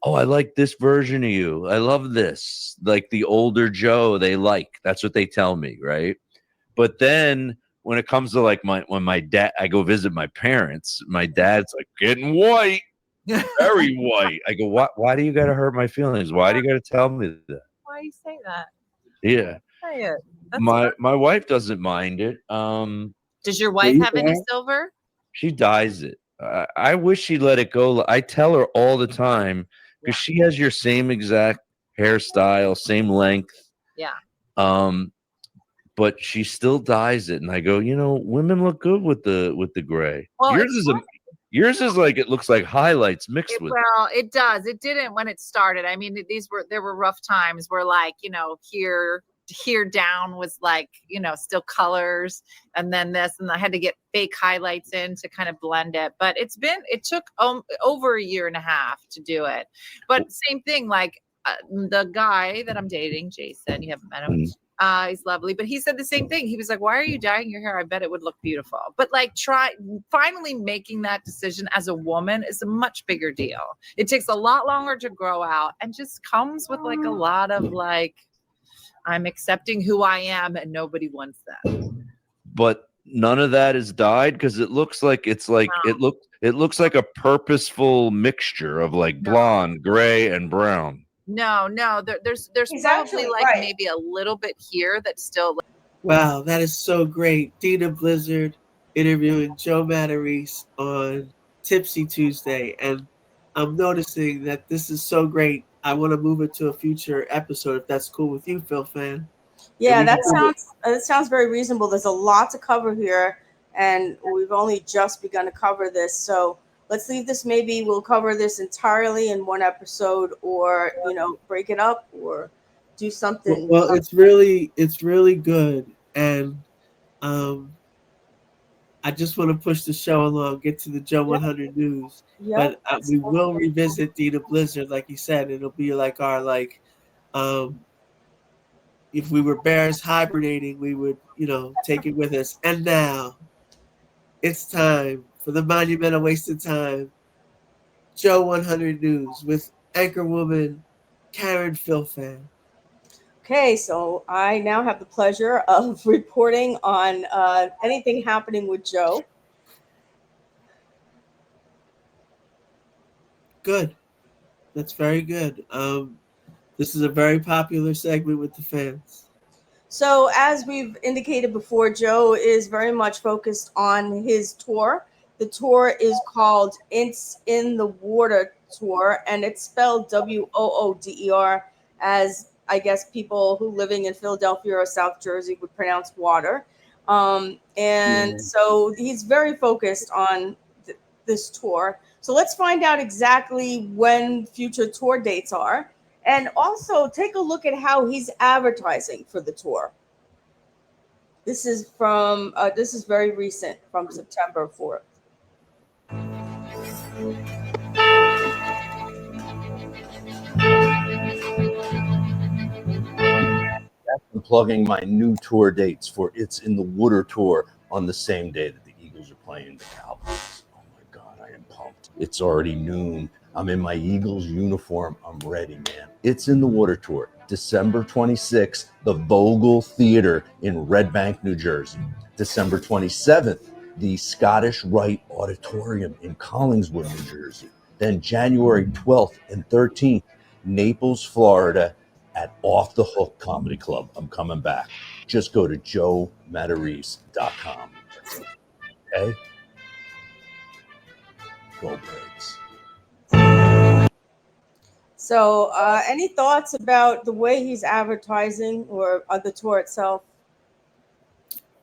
Speaker 8: oh, I like this version of you. I love this. Like the older Joe, they like. That's what they tell me, right? But then when it comes to like when my dad, I go visit my parents, my dad's like getting white, very white. I go, why do you got to hurt my feelings? Why do you got to tell me that?
Speaker 7: Why do you say that?
Speaker 8: Yeah.
Speaker 7: Say it. That's
Speaker 8: My wife doesn't mind it.
Speaker 7: Does your wife have any silver?
Speaker 8: She dyes it. I wish she let it go. I tell her all the time because she has your same exact hairstyle, same length.
Speaker 7: Yeah.
Speaker 8: But she still dyes it, and I go, women look good with the gray.
Speaker 7: Well,
Speaker 8: yours is like it looks like highlights mixed with.
Speaker 7: Well, it does. It didn't when it started. I mean, there were rough times where like, here down was like, still colors, and then this, and I had to get fake highlights in to kind of blend it. But it took over a year and a half to do it. But same thing, like the guy that I'm dating, Jason, you haven't met him. He's lovely, but he said the same thing. He was like, why are you dyeing your hair? I bet it would look beautiful. But like finally making that decision as a woman is a much bigger deal. It takes a lot longer to grow out and just comes with like a lot of like, I'm accepting who I am and nobody wants that.
Speaker 8: But none of that is dyed because it looks like it looks like a purposeful mixture of like blonde, gray, and brown.
Speaker 7: No, there's probably like maybe a little bit here that's still.
Speaker 1: Wow, that is so great. Dina Blizzard interviewing Joe Matarese on Tipsy Tuesday, and I'm noticing that this is so great. I want to move it to a future episode if that's cool with you, Phil Fan.
Speaker 2: Yeah, that sounds very reasonable. There's a lot to cover here, and we've only just begun to cover this. So let's leave this. Maybe we'll cover this entirely in one episode, or break it up, or do something.
Speaker 1: Well, it's really good, and I just want to push the show along, get to the Joe 100 news. But we will revisit Dina Blizzard, like you said. It'll be like our if we were bears hibernating, we would take it with us. And now it's time for the monumental waste of time, Joe 100 news with anchor woman Karen Philfan.
Speaker 2: Okay, so I now have the pleasure of reporting on anything happening with Joe.
Speaker 1: Good. That's very good. This is a very popular segment with the fans.
Speaker 2: So as we've indicated before, Joe is very much focused on his tour. The tour is called It's in the Water Tour, and it's spelled WOODER, as I guess people who living in Philadelphia or South Jersey would pronounce water. So he's very focused on this tour. So let's find out exactly when future tour dates are, and also take a look at how he's advertising for the tour. This is very recent, from September 4th.
Speaker 5: I'm plugging my new tour dates for It's in the Water Tour on the same day that the Eagles are playing the Cowboys. Oh my God, I am pumped. It's already noon. I'm in my Eagles uniform. I'm ready, man. It's in the Water Tour, December 26th, the Vogel Theater in Red Bank, New Jersey. December 27th, the Scottish Rite Auditorium in Collingswood, New Jersey. Then January 12th and 13th, Naples, Florida, at Off the Hook Comedy Club. I'm coming back. Just go to joematarese.com. Okay? Go Birds.
Speaker 2: So any thoughts about the way he's advertising or the tour itself?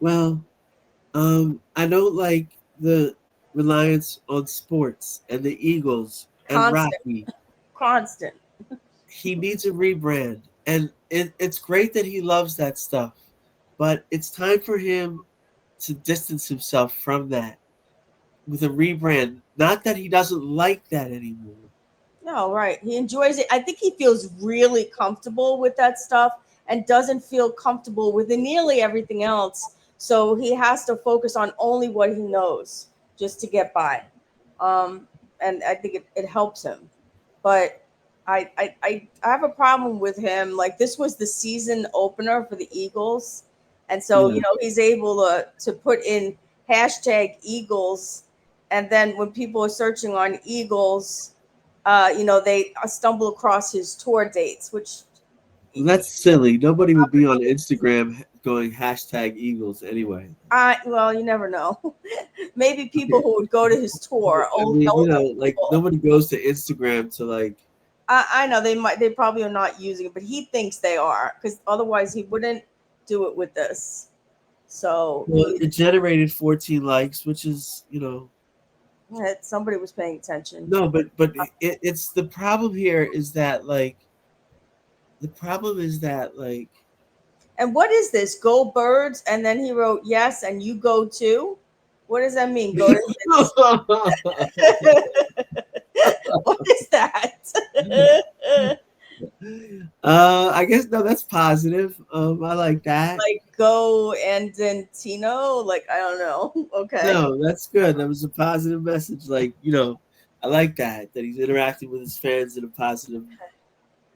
Speaker 1: Well, I don't like the reliance on sports and the Eagles and
Speaker 2: Constant.
Speaker 1: Rocky.
Speaker 2: Constant.
Speaker 1: He needs a rebrand, and it's great that he loves that stuff, but it's time for him to distance himself from that with a rebrand. Not that he doesn't like that anymore.
Speaker 2: No, right. He enjoys it. I think he feels really comfortable with that stuff and doesn't feel comfortable with nearly everything else. So he has to focus on only what he knows just to get by. And I think it helps him. But I have a problem with him. Like, this was the season opener for the Eagles. And so,
Speaker 1: Yeah.
Speaker 2: he's able to put in hashtag Eagles. And then when people are searching on Eagles, they stumble across his tour dates, which
Speaker 1: That's silly. Nobody would be on Instagram going hashtag Eagles anyway.
Speaker 2: well, you never know. Maybe people who would go to his tour,
Speaker 1: I mean, like nobody goes to Instagram to like.
Speaker 2: I know they probably are not using it, but he thinks they are, because otherwise he wouldn't do it with this. So
Speaker 1: Well, it generated 14 likes, which is
Speaker 2: somebody was paying attention.
Speaker 1: No, but it's the problem here is that like. The problem is that like.
Speaker 2: And what is this? Go Birds, and then he wrote yes, and you go too. What does that mean? Go to what is that?
Speaker 1: I guess no, that's positive. I like that.
Speaker 2: Like go and then Tino, like I don't know. Okay.
Speaker 1: No, that's good. That was a positive message. Like, I like that he's interacting with his fans in a positive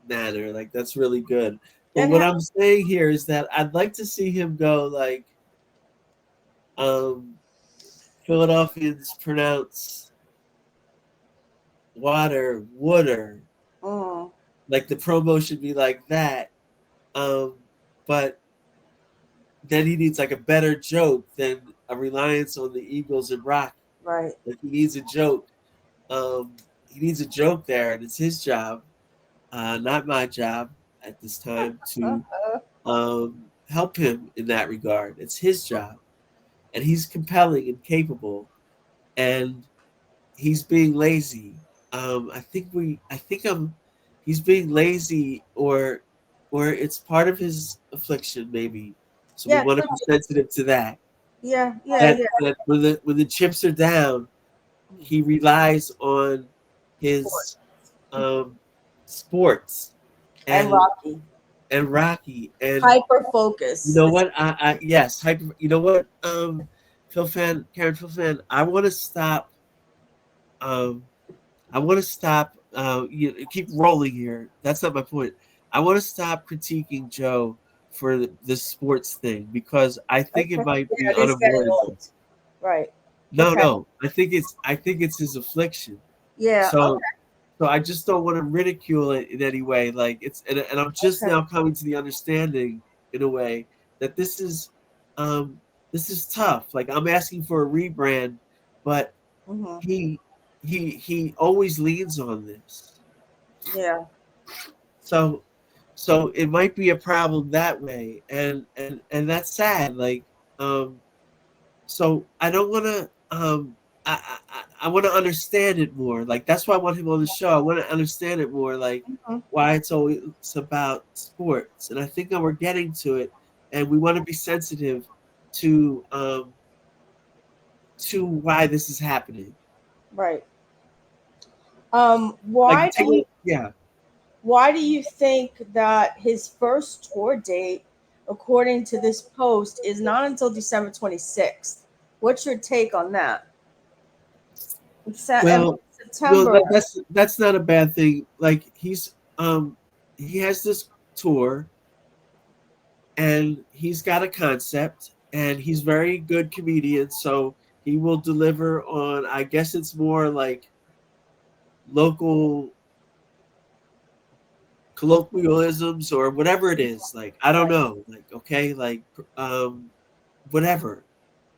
Speaker 1: manner. Like, that's really good. But
Speaker 2: And
Speaker 1: what I'm saying here is that I'd like to see him go like Philadelphians pronounce water. Like the promo should be like that. But then he needs like a better joke than a reliance on the Eagles and Rock.
Speaker 2: Right.
Speaker 1: Like he needs a joke. He needs a joke there, and it's his job, not my job at this time, to help him in that regard. It's his job, and he's compelling and capable, and he's being lazy. He's being lazy, or it's part of his affliction, maybe. So we want to be sensitive to that.
Speaker 2: Yeah.
Speaker 1: That when the chips are down, he relies on his sports
Speaker 2: and
Speaker 1: Rocky and
Speaker 2: hyper focus.
Speaker 1: You know what? Yes, hyper. You know what? Karen Phil fan. I want to stop. Keep rolling here. That's not my point. I want to stop critiquing Joe for the sports thing, because I think it might be unavoidable.
Speaker 2: Right.
Speaker 1: No. I think it's his affliction.
Speaker 2: Yeah.
Speaker 1: So I just don't want to ridicule it in any way. Like it's and I'm just now coming to the understanding in a way that this is tough. Like I'm asking for a rebrand, but he always leans on this.
Speaker 2: Yeah.
Speaker 1: So it might be a problem that way, and that's sad. Like, so I don't want to. I want to understand it more. Like that's why I want him on the show. I want to understand it more. Like why it's always about sports, and I think that we're getting to it, and we want to be sensitive to why this is happening.
Speaker 2: Right. Why do you think that his first tour date, according to this post, is not until December 26th? What's your take on that?
Speaker 1: September. Well, that's not a bad thing. Like he has this tour, and he's got a concept, and he's very good comedian, so he will deliver on. I guess it's more like local colloquialisms or whatever it is. Like I don't know. Like okay, like whatever.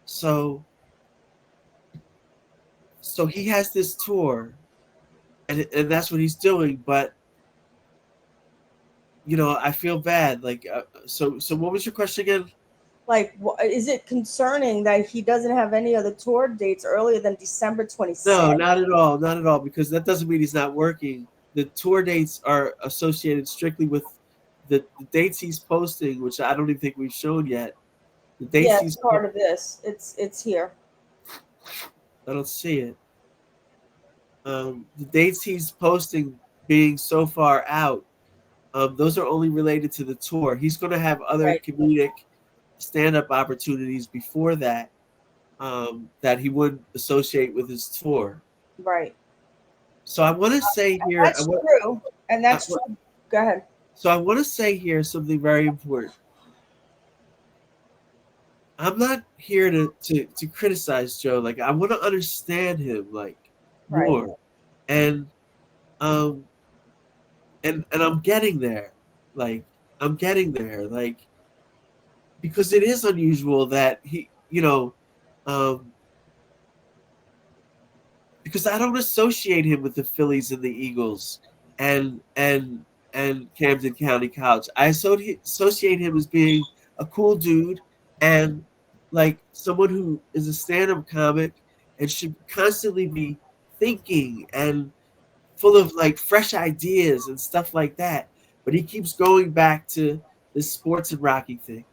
Speaker 1: So he has this tour, and that's what he's doing. But I feel bad. Like so what was your question again?
Speaker 2: Like, is it concerning that he doesn't have any other tour dates earlier than December 26th?
Speaker 1: No, not at all. Not at all. Because that doesn't mean he's not working. The tour dates are associated strictly with the dates he's posting, which I don't even think we've shown yet. The dates
Speaker 2: Yeah,
Speaker 1: he's
Speaker 2: it's part of this. It's here.
Speaker 1: I don't see it. The dates he's posting being so far out, those are only related to the tour. He's going to have other comedic stand-up opportunities before that, that he wouldn't associate with his tour.
Speaker 2: Right.
Speaker 1: So I want to say here,
Speaker 2: that's true, and that's true. Go ahead.
Speaker 1: So I want to say here something very important. I'm not here to criticize Joe. Like, I want to understand him like more, and I'm getting there. Like, I'm getting there. Like, because it is unusual that he, because I don't associate him with the Phillies and the Eagles and Camden County College. I associate him as being a cool dude and like someone who is a stand-up comic and should constantly be thinking and full of like fresh ideas and stuff like that. But he keeps going back to this sports and Rocky thing.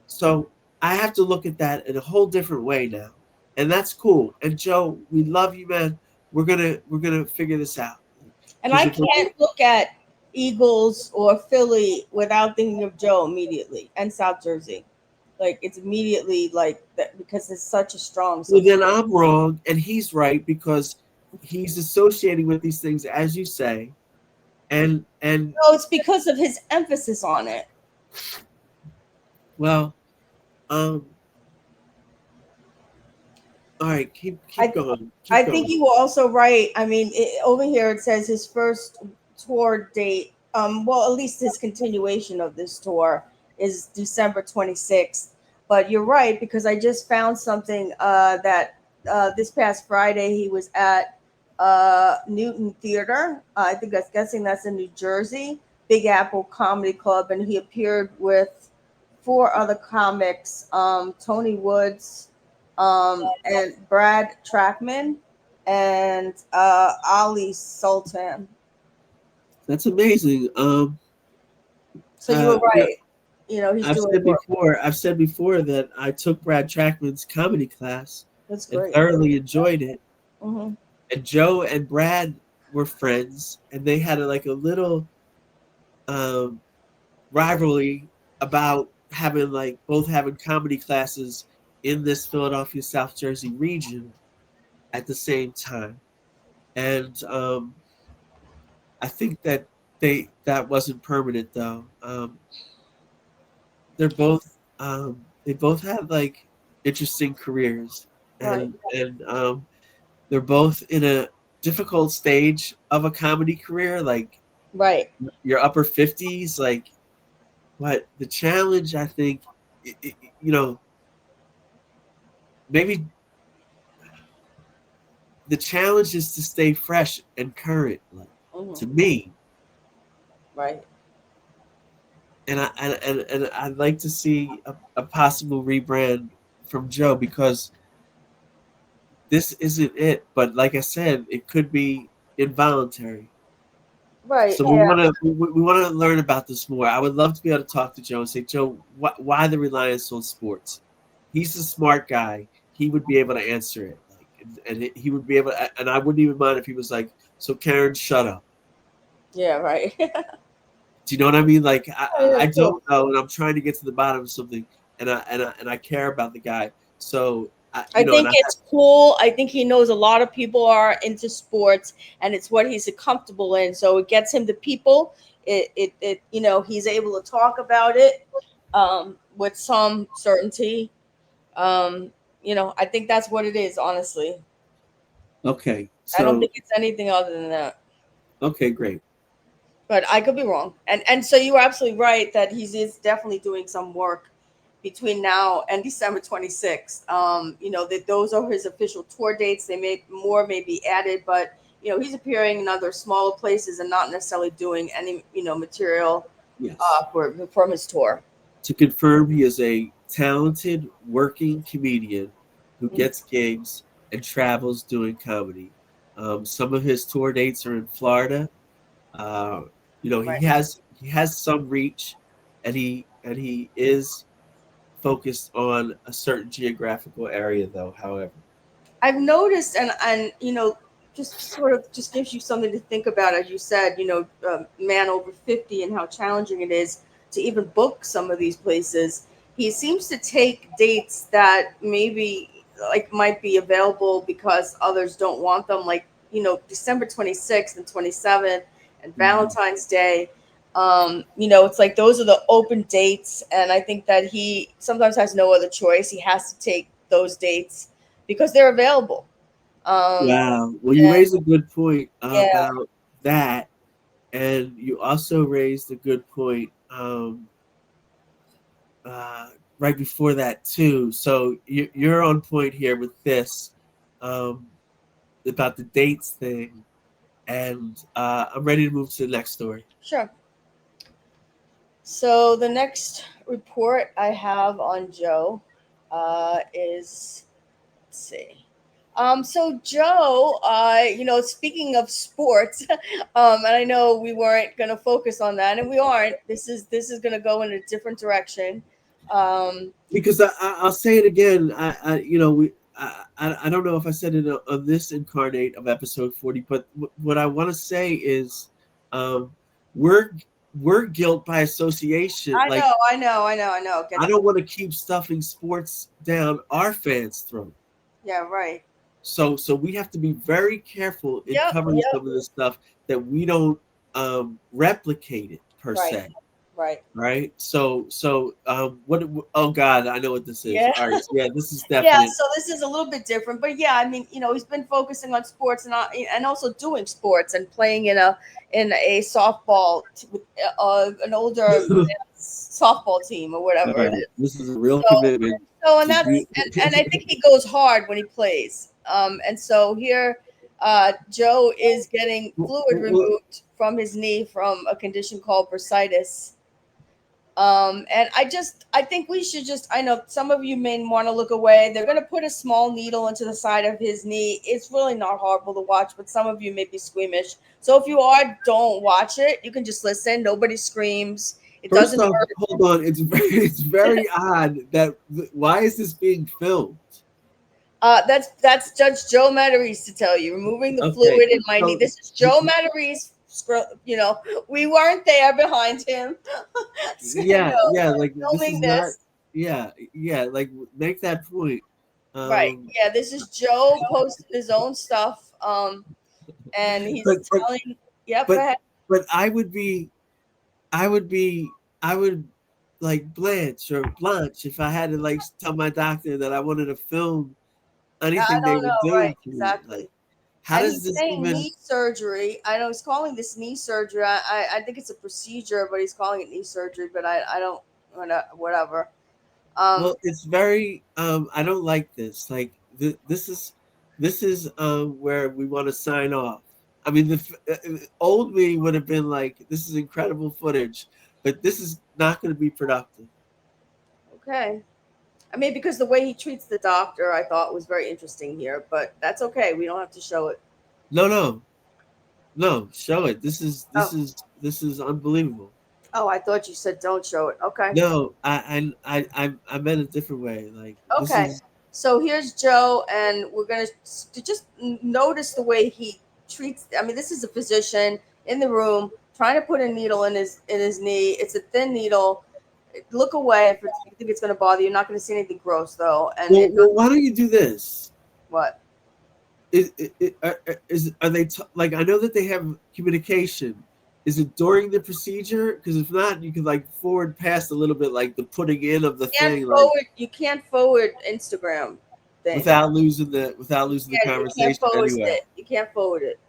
Speaker 1: So I have to look at that in a whole different way now. And that's cool. And Joe, we love you, man. We're gonna figure this out.
Speaker 2: And I can't look at Eagles or Philly without thinking of Joe immediately and South Jersey. Like, it's immediately like that because it's such a strong.
Speaker 1: Well, then I'm wrong and he's right because he's associating with these things, as you say. And
Speaker 2: no, it's because of his emphasis on it.
Speaker 1: Well, all right, keep going.
Speaker 2: I think you were also right. I mean, over here it says his first tour date. Well, at least his continuation of this tour is December 26th. But you're right, because I just found something that this past Friday he was at Newton Theater. I think I'm guessing that's in New Jersey, Big Apple Comedy Club, and he appeared with 4 other comics, Tony Woods, and Brad Trackman, and Ali Sultan.
Speaker 1: That's amazing.
Speaker 2: So you were right. He's
Speaker 1: I've said before that I took Brad Trackman's comedy class.
Speaker 2: That's great.
Speaker 1: And thoroughly enjoyed it.
Speaker 2: Mm-hmm.
Speaker 1: And Joe and Brad were friends, and they had a little rivalry about both having comedy classes in this Philadelphia, South Jersey region at the same time. And I think that that wasn't permanent though. They both have like interesting careers, and they're both in a difficult stage of a comedy career, like your upper 50s, like. But the challenge, I think, maybe the challenge is to stay fresh and current, to me.
Speaker 2: Right.
Speaker 1: And I'd like to see a possible rebrand from Joe, because this isn't it. But like I said, it could be involuntary.
Speaker 2: Right.
Speaker 1: So we want to learn about this more. I would love to be able to talk to Joe and say, Joe, why the reliance on sports? He's a smart guy. He would be able to answer it, and he would be able to, and I wouldn't even mind if he was like, so Karen, shut up.
Speaker 2: Yeah. Right.
Speaker 1: Do you know what I mean? Like I don't know, and I'm trying to get to the bottom of something, and I care about the guy. So I think
Speaker 2: it's cool. I think he knows a lot of people are into sports, and it's what he's comfortable in. So it gets him to people. It he's able to talk about it with some certainty. I think that's what it is, honestly.
Speaker 1: Okay. So,
Speaker 2: I don't think it's anything other than that.
Speaker 1: Okay, great.
Speaker 2: But I could be wrong. And so you were absolutely right that he is definitely doing some work between now and December 26th. That those are his official tour dates. They may be added, but he's appearing in other smaller places and not necessarily doing any material from his tour.
Speaker 1: To confirm, he is a talented working comedian who gets gigs and travels doing comedy. Some of his tour dates are in Florida. You know, he has some reach, and he is focused on a certain geographical area, though. However,
Speaker 2: I've noticed, and you know, just sort of just gives you something to think about, as you said, you know, man over 50 and how challenging it is to even book some of these places. He seems to take dates that maybe like might be available because others don't want them, like, you know, December 26th and 27th and Valentine's Day. You know, it's like those are the open dates, and I think that he sometimes has no other choice. He has to take those dates because they're available.
Speaker 1: wow. Well, you raised a good point
Speaker 2: Yeah.
Speaker 1: about that, and you also raised a good point right before that too. So you're on point here with this about the dates thing, and I'm ready to move to the next story.
Speaker 2: Sure. So the next report I have on Joe is, let's see. So Joe, you know, speaking of sports, and I know we weren't going to focus on that, and we aren't. This is going to go in a different direction.
Speaker 1: Because I'll say it again. I don't know if I said it on this incarnate of episode 40, but what I want to say is, we're guilt by association.
Speaker 2: I know.
Speaker 1: I don't want to keep stuffing sports down our fans' throat.
Speaker 2: Yeah, right.
Speaker 1: So we have to be very careful in covering some of this stuff that we don't replicate it per se. Right. So what? Oh God, I know what this is.
Speaker 2: Yeah.
Speaker 1: All right. Yeah, this is definitely.
Speaker 2: Yeah. So this is a little bit different, but yeah, I mean, you know, he's been focusing on sports and also doing sports and playing in a softball with an older softball team or whatever.
Speaker 1: Right. This is a real commitment.
Speaker 2: So and I think he goes hard when he plays. And so here, Joe is getting fluid removed from his knee from a condition called bursitis. And I think we should I know some of you may want to look away. They're going to put a small needle into the side of his knee. It's really not horrible to watch, but some of you may be squeamish. So if you are, don't watch it. You can just listen. Nobody screams. It
Speaker 1: First
Speaker 2: doesn't
Speaker 1: off,
Speaker 2: hurt.
Speaker 1: hold on. It's very odd that why is this being filmed?
Speaker 2: That's Judge Joe Matarese to tell you. Removing the fluid in my knee. This is Joe Matarese. You know, we weren't there behind him.
Speaker 1: So, yeah, like this is not. Yeah, like make that point.
Speaker 2: Right. Yeah, this is Joe posting his own stuff. And he's telling. Yep. Go ahead.
Speaker 1: But I would like Blanche if I had to like tell my doctor that I wanted to film anything they would do.
Speaker 2: Right, exactly.
Speaker 1: Like, how does this even
Speaker 2: knee surgery? I know he's calling this knee surgery. I think it's a procedure, but he's calling it knee surgery. But I don't whatever.
Speaker 1: Well, it's very I don't like this. Like this is where we want to sign off. I mean, the old me would have been like, this is incredible footage, but this is not going to be productive.
Speaker 2: Okay. I mean, because the way he treats the doctor, I thought was very interesting here, but that's okay. We don't have to show it.
Speaker 1: No, show it. This is unbelievable.
Speaker 2: Oh, I thought you said don't show it. Okay.
Speaker 1: No, I meant a different way. Like,
Speaker 2: okay. So here's Joe, and we're gonna just notice the way he treats. I mean, this is a physician in the room trying to put a needle in his knee. It's a thin needle. Look away if you think it's going to bother you. You're not going to see anything gross, though. And
Speaker 1: well, why don't you do this?
Speaker 2: What?
Speaker 1: Are they like? I know that they have communication. Is it during the procedure? Because if not, you can like forward past a little bit, like the putting in of the thing.
Speaker 2: You can't forward Instagram thing
Speaker 1: without losing the conversation.
Speaker 2: You can't forward it.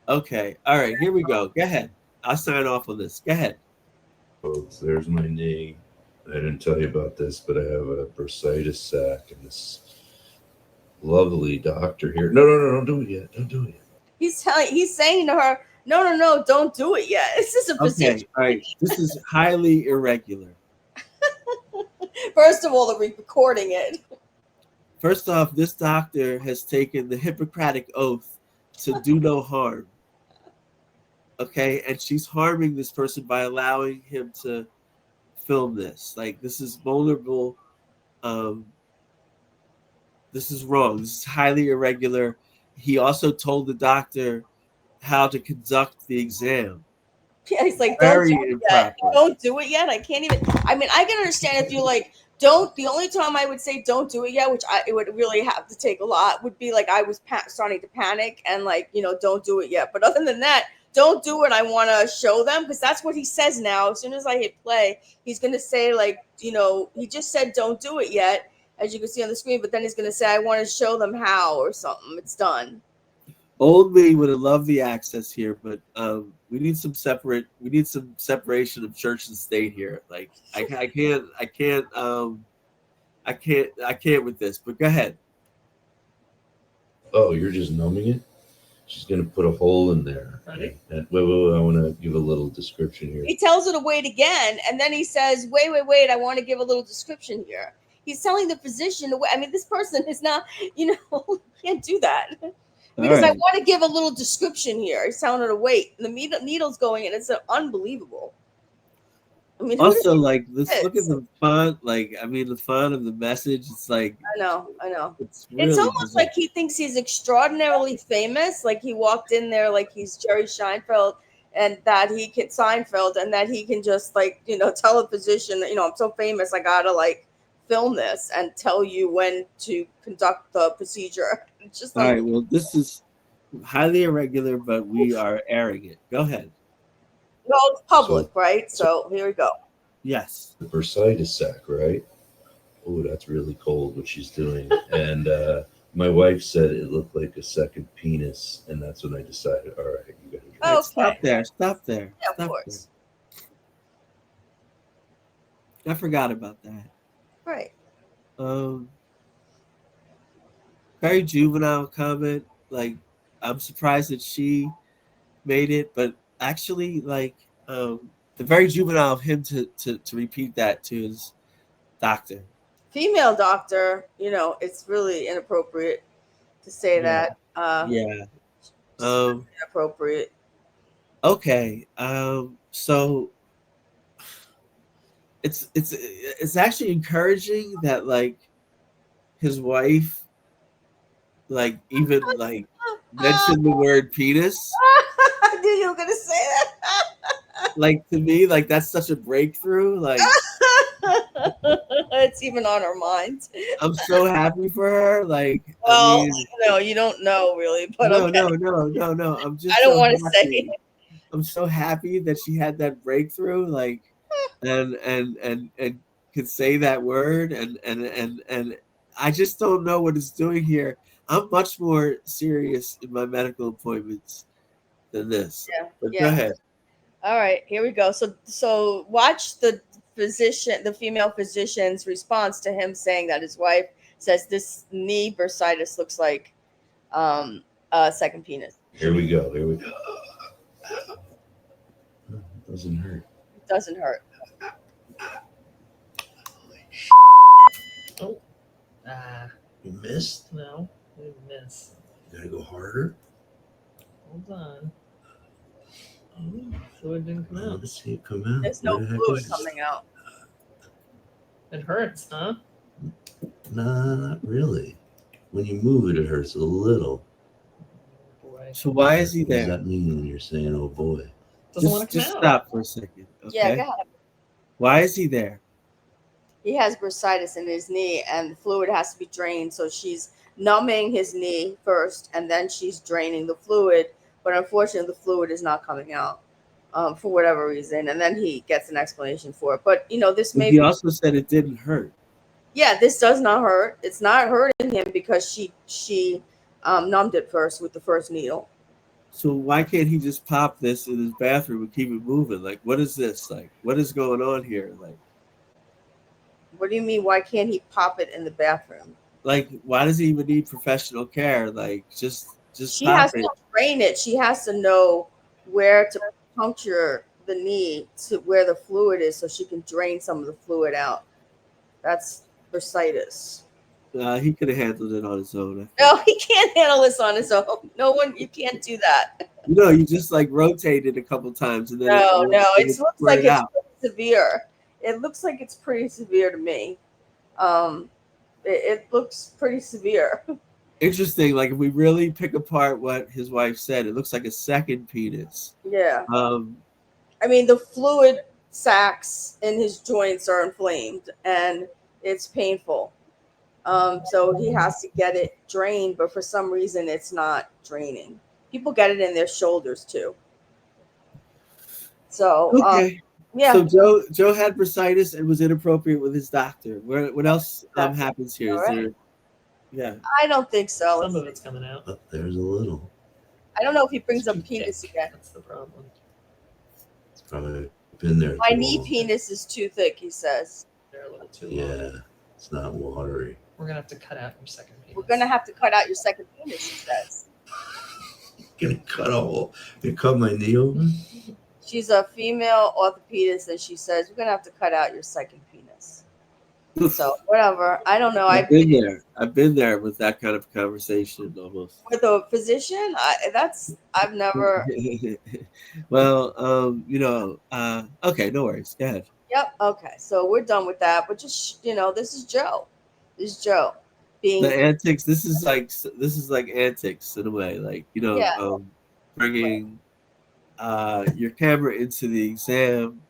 Speaker 1: Okay. All right. Here we go. Go ahead. I'll sign off on this. Go ahead.
Speaker 8: Folks, there's my knee. I didn't tell you about this, but I have a bursitis sac, and this lovely doctor here. No, don't do it yet. Don't do it yet.
Speaker 2: He's saying to her, no, don't do it yet. This is a procedure.
Speaker 1: Okay, all right. This is highly irregular.
Speaker 2: First of all, they're recording it.
Speaker 1: First off, this doctor has taken the Hippocratic oath to do no harm. Okay, and she's harming this person by allowing him to film this. Like, this is vulnerable. This is wrong. This is highly irregular. He also told the doctor how to conduct the exam.
Speaker 2: Yeah, he's like,
Speaker 1: Very
Speaker 2: don't do it yet.
Speaker 1: improper.
Speaker 2: Don't do it yet. I can't even. I mean, I can understand if you're like, don't. The only time I would say don't do it yet, which it would really have to take a lot, would be like I was starting to panic and like, don't do it yet. But other than that, don't do it. I want to show them, because that's what he says now. As soon as I hit play, he's going to say like, he just said don't do it yet, as you can see on the screen. But then he's going to say, I want to show them how or something. It's done.
Speaker 1: Old me would have loved the access here, but we need some separation of church and state here. Like I can't with this. But go ahead.
Speaker 5: Oh, you're just numbing it? She's gonna put a hole in there.
Speaker 2: Ready?
Speaker 5: Wait, I want to give a little description here.
Speaker 2: He tells her to wait again, and then he says, wait, I want to give a little description here. He's telling the physician to wait. I mean, this person is not, can't do that. Because I want to give a little description here. He's telling her to wait. And the needle's going in. It's unbelievable. I mean,
Speaker 1: also, like, look at the font. Like, I mean, the font of the message. It's like,
Speaker 2: I know.
Speaker 1: It's
Speaker 2: almost
Speaker 1: bizarre.
Speaker 2: like he thinks he's extraordinarily famous. Like he walked in there like he's Jerry Seinfeld, and that he can just like, tell a physician that, I'm so famous, I gotta like film this and tell you when to conduct the procedure. It's just
Speaker 1: all right. Well, this is highly irregular, but we are airing it. Go ahead.
Speaker 2: Well, it's public, right? So here we go.
Speaker 1: Yes.
Speaker 5: The bursitis sac, right? Oh, that's really cold what she's doing. And my wife said it looked like a second penis, and that's when I decided, all right, you gotta
Speaker 2: Oh,
Speaker 1: okay. Stop there.
Speaker 2: Yeah,
Speaker 1: Stop
Speaker 2: of course.
Speaker 1: there. I forgot about that.
Speaker 2: Right.
Speaker 1: Very juvenile comment. Like, I'm surprised that she made it, but actually, like, the very juvenile of him to repeat that to his doctor.
Speaker 2: Female doctor, it's really inappropriate to say that. Inappropriate.
Speaker 1: Okay. So it's actually encouraging that like his wife like even like mentioned the word penis.
Speaker 2: I knew you were gonna say that.
Speaker 1: Like, to me, like, that's such a breakthrough. Like,
Speaker 2: it's even on our minds.
Speaker 1: I'm so happy for her. Like,
Speaker 2: well,
Speaker 1: I mean,
Speaker 2: no, you don't know really, but
Speaker 1: no. I'm just.
Speaker 2: I don't want to say.
Speaker 1: I'm so happy that she had that breakthrough. Like, and could say that word, and I just don't know what it's doing here. I'm much more serious in my medical appointments than this.
Speaker 2: Yeah.
Speaker 1: But go ahead.
Speaker 2: All right, here we go. So watch the female physician's response to him saying that his wife says this knee bursitis looks like a second penis.
Speaker 5: Here we go. It doesn't hurt.
Speaker 2: It doesn't hurt.
Speaker 10: Oh.
Speaker 5: You missed?
Speaker 10: No, I didn't miss.
Speaker 5: You gotta go harder.
Speaker 10: Hold on. Fluid didn't come out.
Speaker 5: Let's see it come out.
Speaker 2: There's no fluid coming out.
Speaker 10: It hurts, huh?
Speaker 5: Nah, not really. When you move it, it hurts a little.
Speaker 10: Boy.
Speaker 1: So why is he
Speaker 5: What does
Speaker 1: there?
Speaker 5: that mean when you're saying, "Oh boy"?
Speaker 10: Doesn't want to
Speaker 1: Just
Speaker 10: come out.
Speaker 1: stop for a second. Okay.
Speaker 2: Yeah, go ahead.
Speaker 1: Why is he there?
Speaker 2: He has bursitis in his knee, and the fluid has to be drained. So she's numbing his knee first, and then she's draining the fluid. But unfortunately, the fluid is not coming out for whatever reason. And then he gets an explanation for it. But this may.
Speaker 1: He also said it didn't hurt.
Speaker 2: Yeah, this does not hurt. It's not hurting him because she numbed it first with the first needle.
Speaker 1: So why can't he just pop this in his bathroom and keep it moving? Like, what is this? Like, what is going on here? Like,
Speaker 2: what do you mean? Why can't he pop it in the bathroom?
Speaker 1: Like, why does he even need professional care? Like, just
Speaker 2: she
Speaker 1: pop
Speaker 2: has
Speaker 1: it.
Speaker 2: to drain it. She has to know where to puncture the knee to where the fluid is, so she can drain some of the fluid out. That's bursitis.
Speaker 1: He could have handled it on his own. I think.
Speaker 2: No, he can't handle this on his own. No one, you can't do that.
Speaker 1: You just like rotate it a couple times and then
Speaker 2: No,
Speaker 1: it
Speaker 2: it
Speaker 1: would
Speaker 2: looks
Speaker 1: spread
Speaker 2: like it's
Speaker 1: out.
Speaker 2: pretty severe. It looks like it's pretty severe to me. It looks pretty severe.
Speaker 1: Interesting. Like if we really pick apart what his wife said, it looks like a second penis.
Speaker 2: Yeah.
Speaker 1: I
Speaker 2: mean, the fluid sacs in his joints are inflamed and it's painful. So he has to get it drained, but for some reason it's not draining. People get it in their shoulders too. So
Speaker 1: okay.
Speaker 2: Yeah.
Speaker 1: So Joe had bursitis and was inappropriate with his doctor. What else happens here? Is there? Yeah.
Speaker 2: I don't think so.
Speaker 10: Some of it's coming out.
Speaker 5: But there's a little.
Speaker 2: I don't know if he brings
Speaker 10: It's
Speaker 2: up
Speaker 10: too
Speaker 2: penis
Speaker 10: thick.
Speaker 2: again.
Speaker 10: That's the problem.
Speaker 5: It's probably been there.
Speaker 2: My
Speaker 5: too
Speaker 2: knee
Speaker 5: long.
Speaker 2: penis is too thick, he says.
Speaker 10: They're a little too long.
Speaker 5: Yeah, it's not watery.
Speaker 10: We're gonna have to cut out your second penis.
Speaker 2: We're gonna have to cut out your second penis, he says.
Speaker 5: Gonna cut my knee open.
Speaker 2: She's a female orthopedist, and she says we're gonna have to cut out your second penis. So whatever. I don't know.
Speaker 1: I've been there. I've been there with that kind of conversation almost.
Speaker 2: With a physician. I've never.
Speaker 1: Well, okay, no worries. Go ahead.
Speaker 2: Yep. Okay. So we're done with that. But just this is Joe. This is Joe being
Speaker 1: The antics. This is like antics in a way, like bringing your camera into the exam.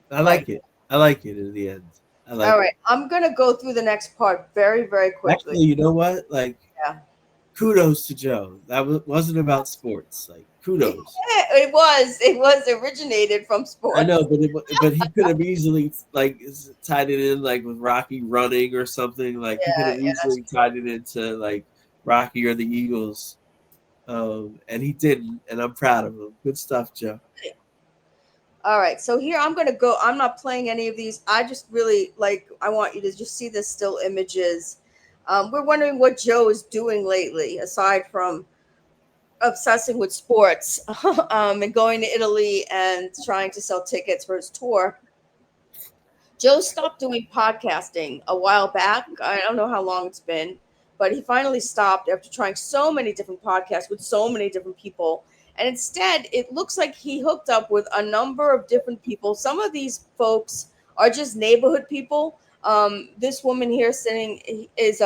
Speaker 1: I like it. I like it in the end. I like
Speaker 2: all right. I'm gonna go through the next part very, very quickly.
Speaker 1: Actually, you know what? Like,
Speaker 2: yeah.
Speaker 1: Kudos to Joe. That wasn't about sports. Like, kudos.
Speaker 2: It was originated from sports.
Speaker 1: I know, but he could have easily like tied it in like with Rocky running or something. Like he could have easily tied it into like Rocky or the Eagles, and he didn't. And I'm proud of him. Good stuff, Joe.
Speaker 2: All right, so here I'm going to go. I'm not playing any of these. I just really I want you to just see the still images. We're wondering what Joe is doing lately, aside from obsessing with sports and going to Italy and trying to sell tickets for his tour. Joe stopped doing podcasting a while back. I don't know how long it's been, but he finally stopped after trying so many different podcasts with so many different people. And instead, it looks like he hooked up with a number of different people. Some of these folks are just neighborhood people. This woman here sitting is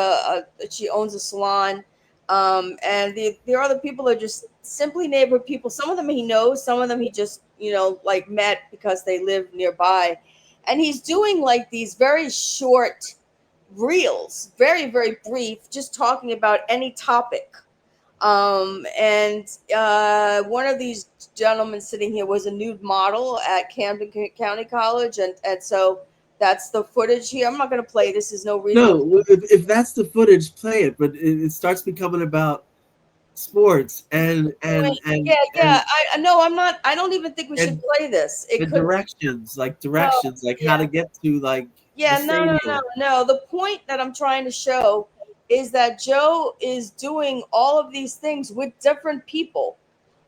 Speaker 2: she owns a salon. And the other people are just simply neighborhood people. Some of them he knows, some of them he just, met because they live nearby. And he's doing like these very short reels, very, very brief, just talking about any topic. And one of these gentlemen sitting here was a nude model at Camden County College. And so that's the footage here. I'm not going to play. This is no reason.
Speaker 1: No, if that's the footage, play it. But it starts becoming about sports and
Speaker 2: I know. I'm not. I don't even think we should play this.
Speaker 1: Directions, how to get to like.
Speaker 2: Yeah, no. The point that I'm trying to show is that Joe is doing all of these things with different people.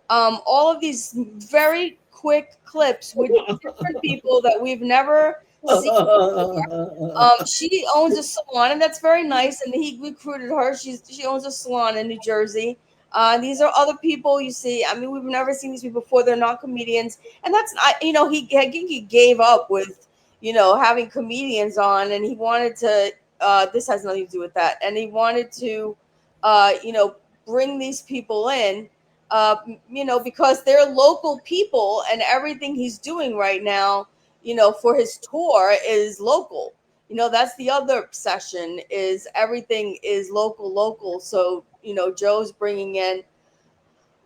Speaker 2: All of these very quick clips with different people that we've never seen before. She owns a salon, and that's very nice. And he recruited her. She owns a salon in New Jersey. These are other people you see. I mean, we've never seen these people before. They're not comedians, and that's not. He gave up with having comedians on, and he wanted to. This has nothing to do with that. And he wanted to, bring these people in, because they're local people, and everything he's doing right now, for his tour is local. That's the other obsession, is everything is local. So, Joe's bringing in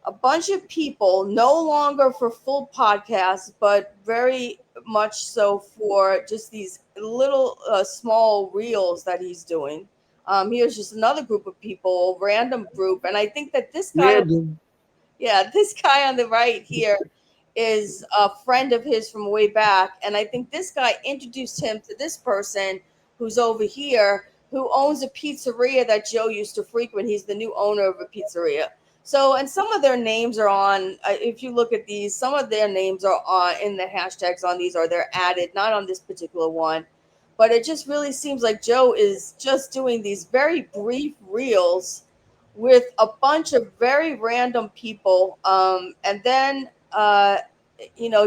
Speaker 2: a bunch of people, no longer for full podcasts, but very much so for just these little small reels that he's doing. Here's just another group of people, random group. And I think that this guy, this guy on the right here is a friend of his from way back. And I think this guy introduced him to this person who's over here, who owns a pizzeria that Joe used to frequent. He's the new owner of a pizzeria. So, and some of their names are on, if you look at these, some of their names are on in the hashtags on these, or they're added, not on this particular one. But it just really seems like Joe is just doing these very brief reels with a bunch of very random people. And then,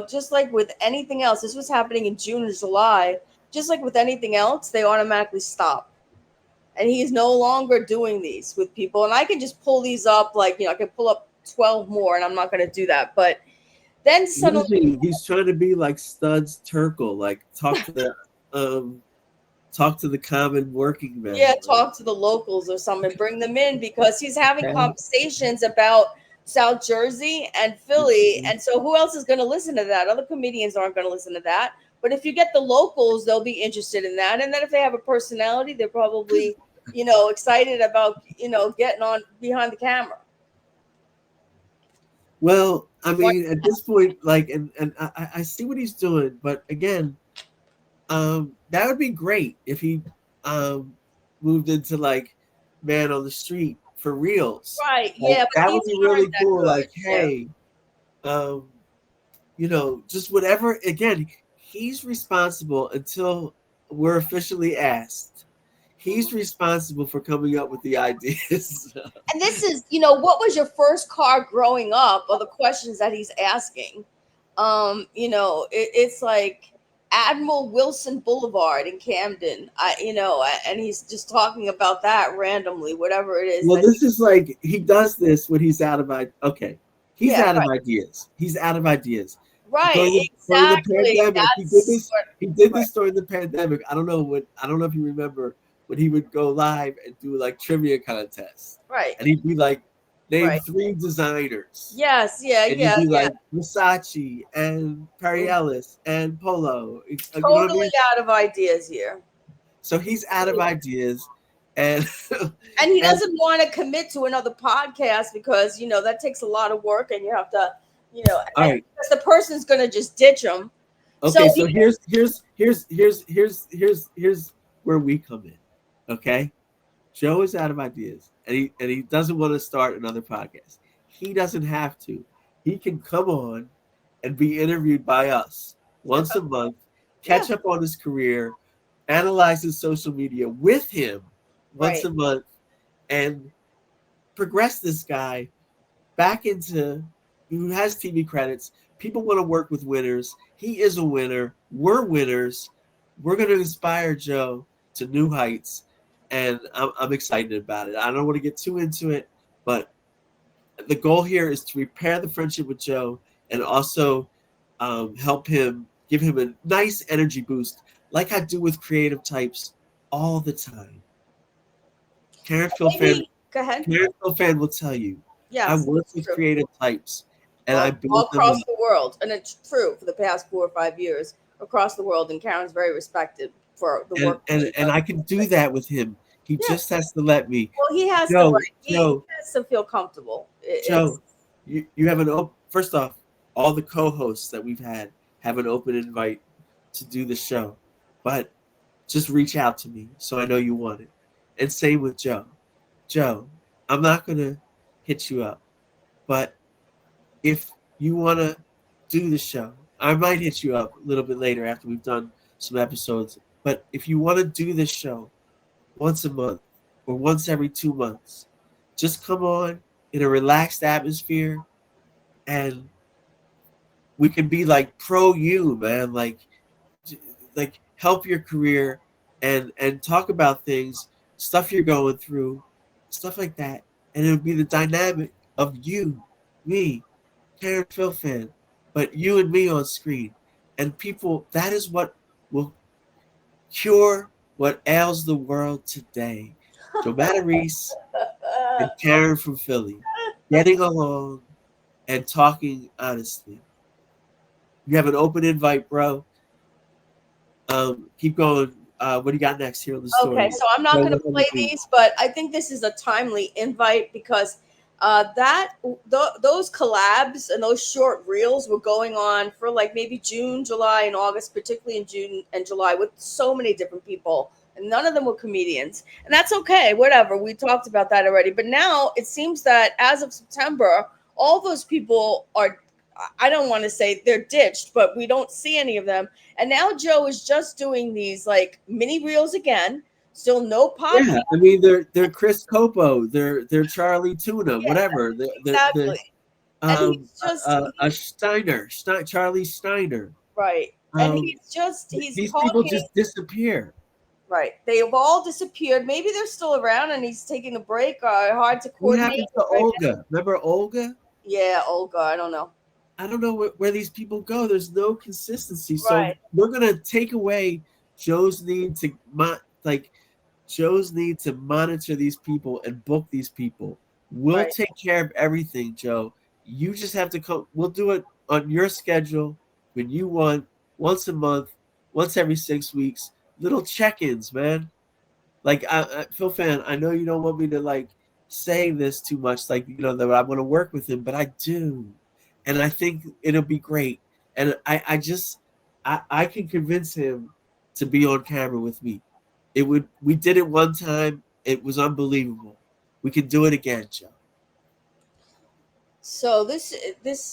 Speaker 2: just like with anything else, this was happening in June or July. Just like with anything else, they automatically stop. And he's no longer doing these with people. And I can just pull these up, like, I can pull up 12 more, and I'm not going to do that. But then suddenly
Speaker 1: he's trying to be like Studs Terkel, like talk to the common working man.
Speaker 2: Yeah, talk to the locals or something, bring them in, because he's having conversations about South Jersey and Philly. And so who else is going to listen to that? Other comedians aren't going to listen to that. But if you get the locals, they'll be interested in that. And then if they have a personality, they're probably, excited about, getting on behind the camera.
Speaker 1: Well, I mean, at this point, like, and I see what he's doing, but again, that would be great if he moved into like man on the street for reals.
Speaker 2: Right.
Speaker 1: Like,
Speaker 2: yeah.
Speaker 1: That would be really cool.
Speaker 2: Good.
Speaker 1: Like, hey, just whatever. Again, he's responsible until we're officially asked. He's responsible for coming up with the ideas.
Speaker 2: And this is, what was your first car growing up, or the questions that he's asking? It's like Admiral Wilson Boulevard in Camden. And he's just talking about that randomly, whatever it is.
Speaker 1: Well, this is like, he does this when he's out of ideas. Okay. He's out of ideas. He's out of ideas.
Speaker 2: Right,
Speaker 1: exactly.
Speaker 2: During the
Speaker 1: pandemic, he did this during the pandemic. I don't know if you remember when he would go live and do like trivia contests.
Speaker 2: Right.
Speaker 1: And he'd be like, name 3 designers.
Speaker 2: Yes, yeah,
Speaker 1: and
Speaker 2: yeah.
Speaker 1: He'd be like Versace and Perry Ellis and Polo.
Speaker 2: Totally out of ideas here.
Speaker 1: So he's out of ideas. And
Speaker 2: he doesn't want to commit to another podcast because, that takes a lot of work, and you have to, all right. The person's going to just ditch him.
Speaker 1: Okay, so here's where we come in. Okay, Joe is out of ideas, and he doesn't want to start another podcast. He doesn't have to. He can come on and be interviewed by us once a month, catch up on his career, analyze his social media with him once a month, and progress this guy back into who has TV credits. People want to work with winners. He is a winner. We're winners. We're going to inspire Joe to new heights, and I'm excited about it. I don't want to get too into it, but the goal here is to repair the friendship with Joe and also help him, give him a nice energy boost, like I do with creative types all the time. Karen Phil fan will tell you. Yes, I work with creative types, and I build
Speaker 2: all across the world, and it's true for the past 4 or 5 years across the world. And Karen's very respected for the work.
Speaker 1: And I can do that with him. He just has to let me.
Speaker 2: Well, he has to. He has to feel comfortable.
Speaker 1: Joe, you have first off, all the co-hosts that we've had have an open invite to do the show, but just reach out to me so I know you want it. And same with Joe. Joe, I'm not gonna hit you up, but if you want to do the show, I might hit you up a little bit later after we've done some episodes. But if you want to do this show once a month or once every 2 months, just come on in a relaxed atmosphere, and we can be like pro you, man, like help your career and talk about things, stuff you're going through, stuff like that. And it would be the dynamic of you, me, Karen Phil fan, but you and me on screen. And people, that is what will cure what ails the world today. Joe Matarese and Karen from Philly getting along and talking honestly. You have an open invite, bro. Keep going. What do you got next here on the story?
Speaker 2: Okay, so I'm not going to play these, but I think this is a timely invite because those collabs and those short reels were going on for like maybe June, July, and August, particularly in June and July, with so many different people and none of them were comedians, and that's okay. Whatever, we talked about that already. But now it seems that as of September, all those people are, I don't want to say they're ditched, but we don't see any of them. And now Joe is just doing these like mini reels again. Still no podcast.
Speaker 1: Yeah, I mean they're Chris Copo, they're Charlie Tuna, whatever.
Speaker 2: Exactly. And he's just
Speaker 1: Charlie Steiner.
Speaker 2: Right. And he's
Speaker 1: these
Speaker 2: talking,
Speaker 1: people just disappear.
Speaker 2: Right. They have all disappeared. Maybe they're still around and he's taking a break. Hard to
Speaker 1: What
Speaker 2: coordinate.
Speaker 1: happened to Olga? Remember Olga?
Speaker 2: Yeah, Olga. I don't know.
Speaker 1: I don't know where these people go. There's no consistency.
Speaker 2: Right.
Speaker 1: So we're gonna take away Joe's need to monitor these people and book these people. We'll take care of everything, Joe. You just have to come. We'll do it on your schedule when you want, once a month, once every 6 weeks. Little check-ins, man. Like Phil Fan, I know you don't want me to like say this too much, like that I want to work with him, but I do, and I think it'll be great. And I can convince him to be on camera with me. We did it one time. It was unbelievable. We can do it again, Joe.
Speaker 2: So this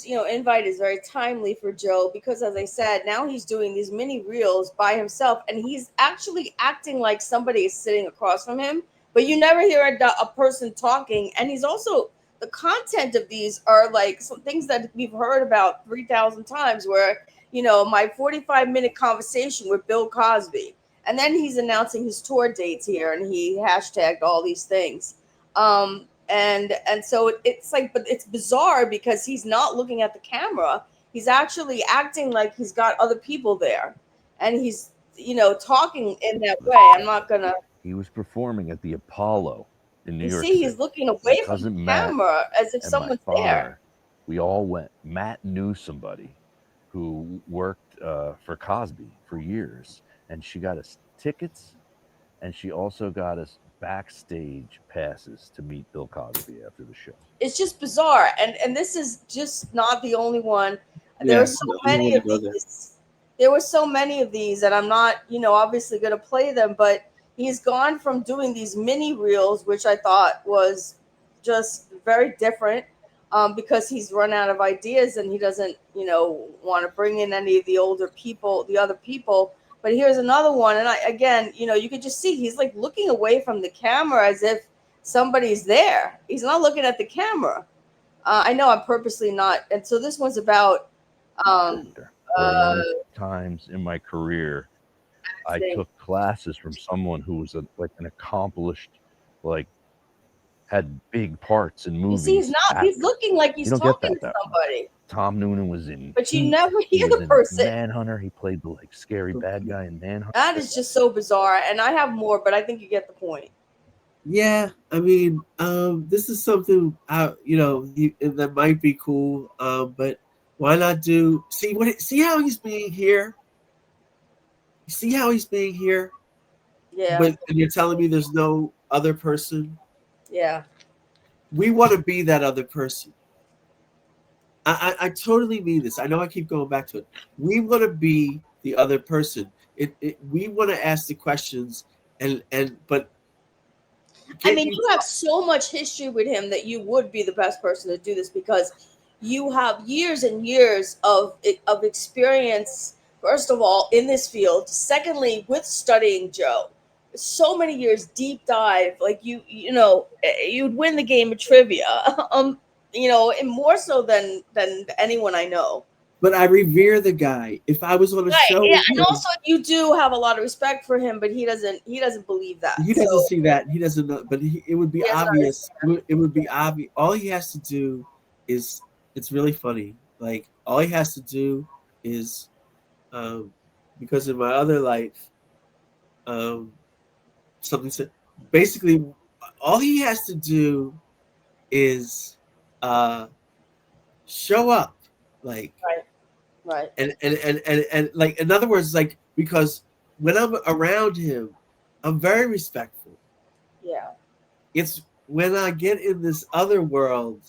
Speaker 2: invite is very timely for Joe because, as I said, now he's doing these mini reels by himself, and he's actually acting like somebody is sitting across from him, but you never hear a person talking. And he's also, the content of these are like some things that we've heard about 3,000 times, where my 45-minute conversation with Bill Cosby, and then he's announcing his tour dates here, and he hashtagged all these things. And so it's like, but it's bizarre because he's not looking at the camera. He's actually acting like he's got other people there, and he's talking in that way. I'm not gonna.
Speaker 5: He was performing at the Apollo in New York.
Speaker 2: See, he's looking away from the camera as if someone's there.
Speaker 5: We all went. Matt knew somebody who worked for Cosby for years, and she got us tickets, and she also got us backstage passes to meet Bill Cosby after the show.
Speaker 2: It's just bizarre, and this is just not the only one. There were so many of these. There were so many of these, and I'm not, obviously going to play them, but he's gone from doing these mini reels, which I thought was just very different, because he's run out of ideas and he doesn't, want to bring in any of the other people. But here's another one, and you could just see he's like looking away from the camera as if somebody's there. He's not looking at the camera. I know I'm purposely not. And so this one's about
Speaker 5: times in my career, I took classes from someone who was an accomplished, had big parts in movies.
Speaker 2: You see, he's looking like he's talking to somebody.
Speaker 5: Tom Noonan was in,
Speaker 2: but you never hear the person.
Speaker 5: Manhunter. He played the scary bad guy in Manhunter.
Speaker 2: That is just so bizarre, and I have more, but I think you get the point.
Speaker 1: Yeah, I mean, this is something that might be cool. But why not do? See how he's being here. See how he's being here.
Speaker 2: Yeah.
Speaker 1: But and you're telling me there's no other person.
Speaker 2: Yeah.
Speaker 1: We want to be that other person. I totally mean this. I know I keep going back to it. We want to be the other person. We want to ask the questions but
Speaker 2: I mean, you have so much history with him that you would be the best person to do this because you have years and years of experience, first of all, in this field. Secondly, with studying Joe. So many years, deep dive, like you'd win the game of trivia, and more so than anyone I know.
Speaker 1: But I revere the guy. If I was on a show,
Speaker 2: and also you do have a lot of respect for him, but he doesn't believe that.
Speaker 1: He doesn't see that. He doesn't know. But it would be obvious. It would be obvious. All he has to do is, it's really funny. Like all he has to do is, because in my other life, something said. Basically, all he has to do is show up. Like
Speaker 2: right,
Speaker 1: and like in other words, like because when I'm around him, I'm very respectful.
Speaker 2: Yeah,
Speaker 1: it's when I get in this other world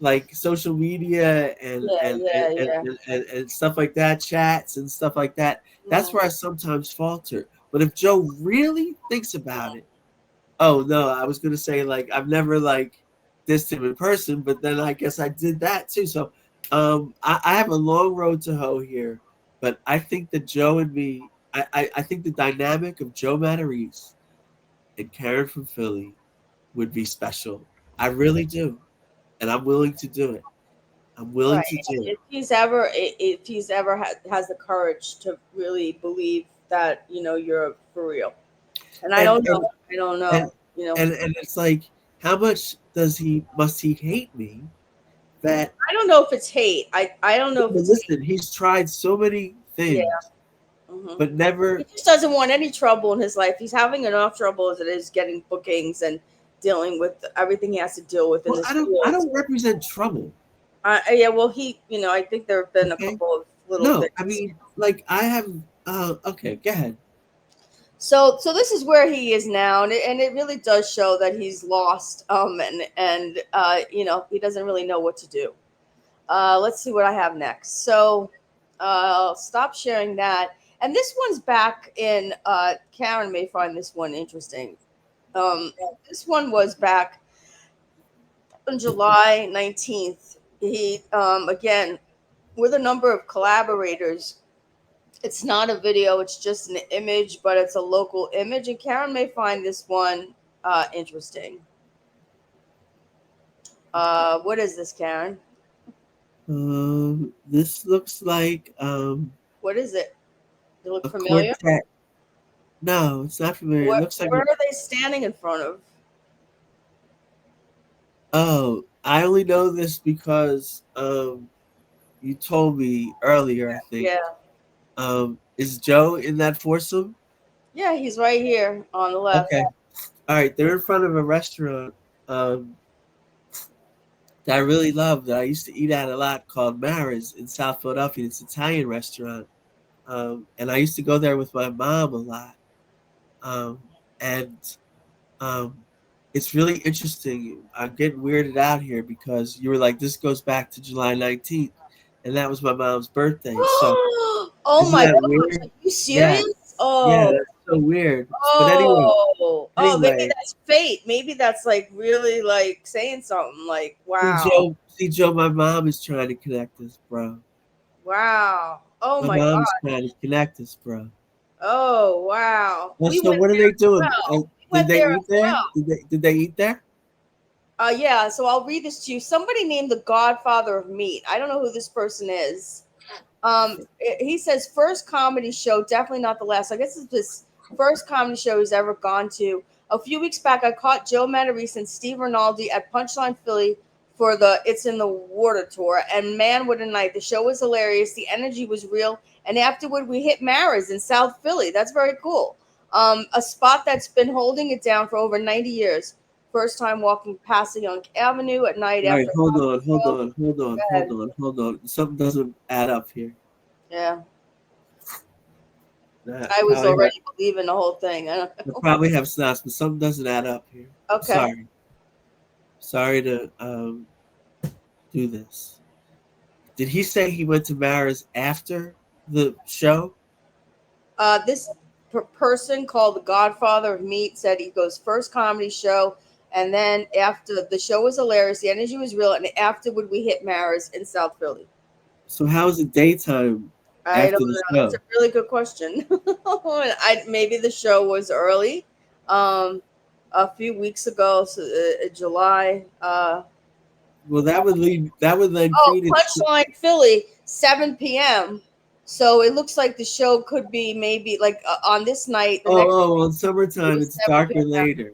Speaker 1: like social media and
Speaker 2: Yeah,
Speaker 1: and
Speaker 2: yeah,
Speaker 1: and,
Speaker 2: yeah.
Speaker 1: and, and, and stuff like that, chats and stuff like that, that's where I sometimes falter. But if Joe really thinks about it, oh no, I was gonna say like I've never like dissed him in person, but then I guess I did that too. So I have a long road to hoe here, but I think that Joe and me, I think the dynamic of Joe Matarese and Karen from Philly would be special. I really do, and I'm willing to do it. I'm willing
Speaker 2: Right.
Speaker 1: to do it.
Speaker 2: If he's ever has the courage to really believe that you're for real, and I
Speaker 1: And
Speaker 2: don't
Speaker 1: and
Speaker 2: know, I don't
Speaker 1: and
Speaker 2: know, you know.
Speaker 1: and it's like, how much must he hate me that?
Speaker 2: I don't know if it's hate. I don't know if
Speaker 1: But
Speaker 2: it's hate.
Speaker 1: listen, he's tried so many
Speaker 2: Yeah.
Speaker 1: things, but
Speaker 2: He
Speaker 1: never.
Speaker 2: just doesn't want any trouble in his life. He's having enough trouble as it is getting bookings and dealing with everything he has to deal with in
Speaker 1: Well,
Speaker 2: this
Speaker 1: I
Speaker 2: field.
Speaker 1: don't represent trouble.
Speaker 2: Yeah, well, I think there have been a
Speaker 1: Okay.
Speaker 2: couple of little
Speaker 1: No,
Speaker 2: things.
Speaker 1: I mean, like I have. Okay, go ahead.
Speaker 2: So this is where he is now, and it really does show that he's lost. And he doesn't really know what to do. Let's see what I have next. So, stop sharing that. And this one's back in. Karen may find this one interesting. This one was back on July 19th. He again with a number of collaborators. It's not a video, it's just an image, but it's a local image. And Karen may find this one interesting. What is this, Karen?
Speaker 1: This looks like
Speaker 2: What is it? Does it look
Speaker 1: a
Speaker 2: familiar?
Speaker 1: quartet. No, it's not familiar. It looks like.
Speaker 2: Where are they standing in front of?
Speaker 1: Oh, I only know this because you told me earlier. I think.
Speaker 2: Yeah.
Speaker 1: Is Joe in that foursome?
Speaker 2: Yeah, he's right here on the left.
Speaker 1: Okay. All right, they're in front of a restaurant that I really love, that I used to eat at a lot, called Mara's in South Philadelphia. It's an Italian restaurant. And I used to go there with my mom a lot. And it's really interesting. I'm getting weirded out here because you were like, this goes back to July 19th. And that was my mom's birthday. So
Speaker 2: Oh
Speaker 1: isn't
Speaker 2: my
Speaker 1: that
Speaker 2: gosh,
Speaker 1: weird?
Speaker 2: are you serious?
Speaker 1: Yeah,
Speaker 2: Oh.
Speaker 1: that's so weird. But anyway,
Speaker 2: Maybe that's fate. Maybe that's like really like saying something like, wow.
Speaker 1: See, Joe, my mom is trying to connect us, bro.
Speaker 2: Wow. Oh
Speaker 1: My
Speaker 2: my
Speaker 1: mom's
Speaker 2: God.
Speaker 1: trying to connect us, bro.
Speaker 2: Oh wow.
Speaker 1: Well,
Speaker 2: We
Speaker 1: so
Speaker 2: went
Speaker 1: what are
Speaker 2: there
Speaker 1: they doing?
Speaker 2: as well. We
Speaker 1: Did
Speaker 2: went
Speaker 1: they
Speaker 2: there
Speaker 1: eat
Speaker 2: as
Speaker 1: there?
Speaker 2: well.
Speaker 1: Did they eat there?
Speaker 2: Yeah, so I'll read this to you. Somebody named the Godfather of Meat. I don't know who this person is. He says first comedy show, definitely not the last. I guess it's his first comedy show he's ever gone to. A few weeks back, I caught Joe Matarese and Steve Rinaldi at Punchline Philly for the It's in the Water tour. And man, what a night. The show was hilarious. The energy was real. And afterward, we hit Mara's in South Philly. That's very cool. A spot that's been holding it down for over 90 years. First time walking Passyunk Avenue at night
Speaker 1: All right,
Speaker 2: after.
Speaker 1: hold on. Something doesn't add up here.
Speaker 2: Yeah.
Speaker 1: That
Speaker 2: I was
Speaker 1: probably
Speaker 2: already believing the whole thing.
Speaker 1: I probably have snaps, but something doesn't add up here.
Speaker 2: Okay.
Speaker 1: Sorry to do this. Did he say he went to Mara's after the show?
Speaker 2: This person called the Godfather of Meat said he goes first comedy show, and then after the show was hilarious, the energy was real, and afterward we hit Mara's in South Philly.
Speaker 1: So how is it daytime
Speaker 2: I
Speaker 1: after
Speaker 2: don't
Speaker 1: the
Speaker 2: know.
Speaker 1: show?
Speaker 2: That's a really good question. Maybe the show was early, a few weeks ago, so, July.
Speaker 1: Well, that would lend credence.
Speaker 2: Punchline Philly, 7 p.m. So it looks like the show could be maybe like on this night.
Speaker 1: On summertime, it's darker later.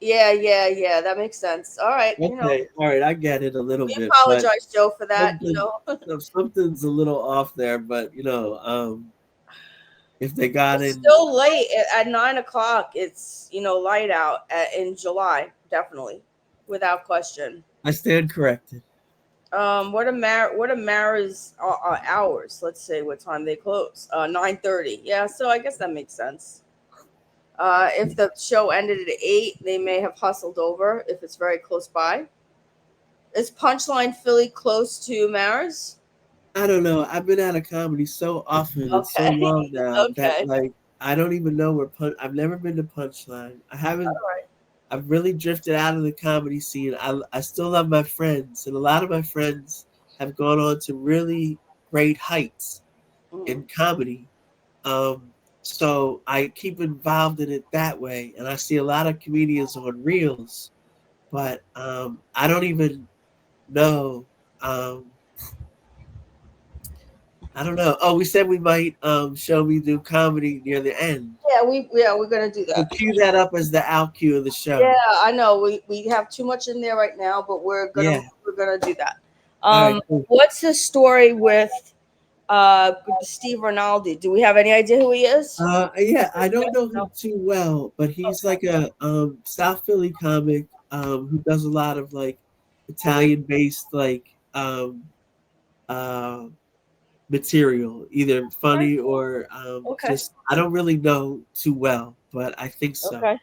Speaker 2: Yeah. That makes sense. All right.
Speaker 1: Okay, all right, I get it a little bit.
Speaker 2: We apologize, Joe, for that.
Speaker 1: Something's a little off there, but if they got
Speaker 2: it's
Speaker 1: in
Speaker 2: still late at 9 o'clock, it's light out in July, definitely, without question.
Speaker 1: I stand corrected.
Speaker 2: What are Mara's hours? Let's say what time they close. 9:30. Yeah, so I guess that makes sense. If the show ended at 8, they may have hustled over if it's very close by. Is Punchline Philly close to Maris?
Speaker 1: I don't know. I've been out of comedy so often and so
Speaker 2: Okay.
Speaker 1: long now that
Speaker 2: Okay.
Speaker 1: like I don't even know where I've never been to Punchline. I haven't.
Speaker 2: All right.
Speaker 1: I've really drifted out of the comedy scene. I still love my friends, and a lot of my friends have gone on to really great heights in comedy. So I keep involved in it that way, and I see a lot of comedians on reels, but I don't even know. I don't know. Oh, we said we might show me do comedy near the end.
Speaker 2: Yeah, we're gonna do
Speaker 1: So
Speaker 2: that.
Speaker 1: cue that up as the out cue of the show.
Speaker 2: Yeah, I know we have too much in there right now, but we're gonna do that.
Speaker 1: All right, cool.
Speaker 2: What's the story with Steve Rinaldi? Do we have any idea who he is?
Speaker 1: Yeah, I don't know him too well, but he's like a South Philly comic who does a lot of like Italian based like material, either funny or just I don't really know too well, but I think so.
Speaker 2: Okay.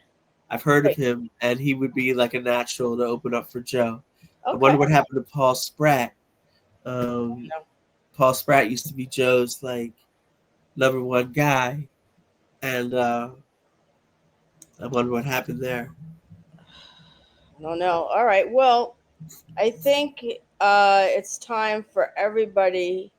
Speaker 1: I've heard of him, and he would be like a natural to open up for Joe. I
Speaker 2: Okay.
Speaker 1: wonder what happened to Paul Spratt. Paul Spratt used to be Joe's like #1 guy, and I wonder what happened there.
Speaker 2: I don't know. All right. Well, I think it's time for everybody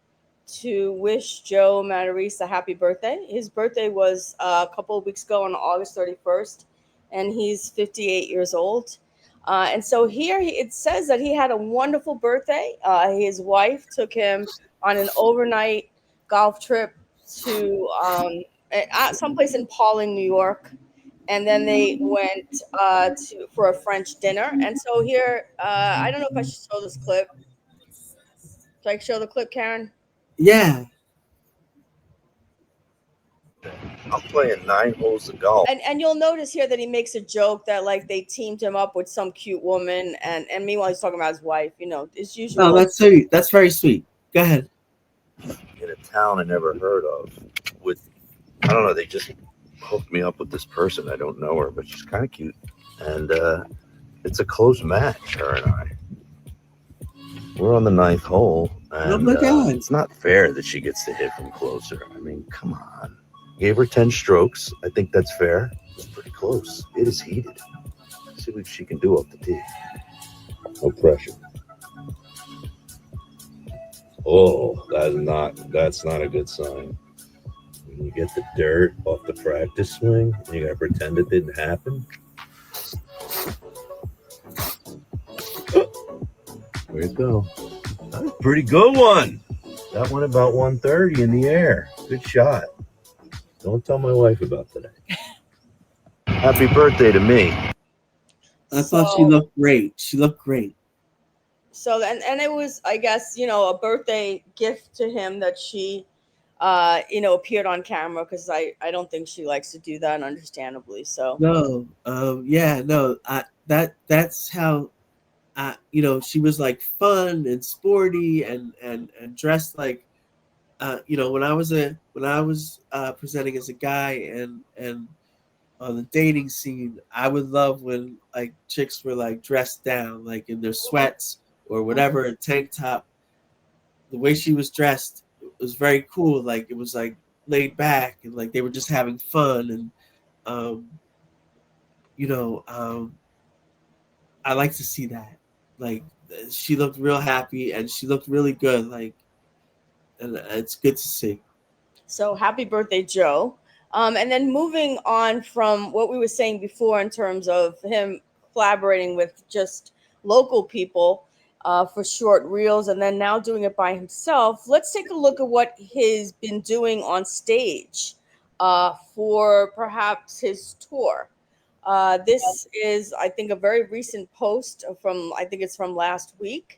Speaker 2: to wish Joe Matarese a happy birthday. His birthday was a couple of weeks ago on August 31st, and he's 58 years old. And so here it says that he had a wonderful birthday. His wife took him on an overnight golf trip to someplace in Pawling, New York. And then they went for a French dinner. And so here, I don't know if I should show this clip. Should I show the clip, Karen?
Speaker 1: Yeah.
Speaker 5: I'm playing 9 holes of golf.
Speaker 2: And you'll notice here that he makes a joke that like they teamed him up with some cute woman, and meanwhile he's talking about his wife. You know, it's usually.
Speaker 1: Oh, that's sweet. That's very sweet. Go ahead.
Speaker 5: In a town I never heard of. I don't know. They just hooked me up with this person. I don't know her, but she's kind of cute, and it's a close match. Her and I. We're on the 9th hole, and
Speaker 1: oh my God.
Speaker 5: It's not fair that she gets to hit from closer. I mean, come on. Gave her 10 strokes. I think that's fair. It's pretty close. It is heated. See what she can do up the tee. No pressure. Oh, that's not a good sign. When you get the dirt off the practice swing, and you gotta pretend it didn't happen. Where'd it go? That's a pretty good one. That went about 130 in the air. Good shot. Don't tell my wife about today. Happy birthday to me.
Speaker 1: I thought she looked great. She looked great.
Speaker 2: So and it was, I guess, a birthday gift to him that she, appeared on camera, because I don't think she likes to do that, understandably. So
Speaker 1: No, that's how, she was like fun and sporty and dressed like. When I was presenting as a guy and on the dating scene, I would love when like chicks were like dressed down, like in their sweats or whatever, a tank top. The way she was dressed was very cool. Like it was like laid back and like they were just having fun. And I like to see that. Like she looked real happy and she looked really good. Like. And it's good to see.
Speaker 2: So happy birthday, Joe. And then moving on from what we were saying before in terms of him collaborating with just local people for short reels, and then now doing it by himself, let's take a look at what he's been doing on stage for perhaps his tour. This is, I think, a very recent post from last week.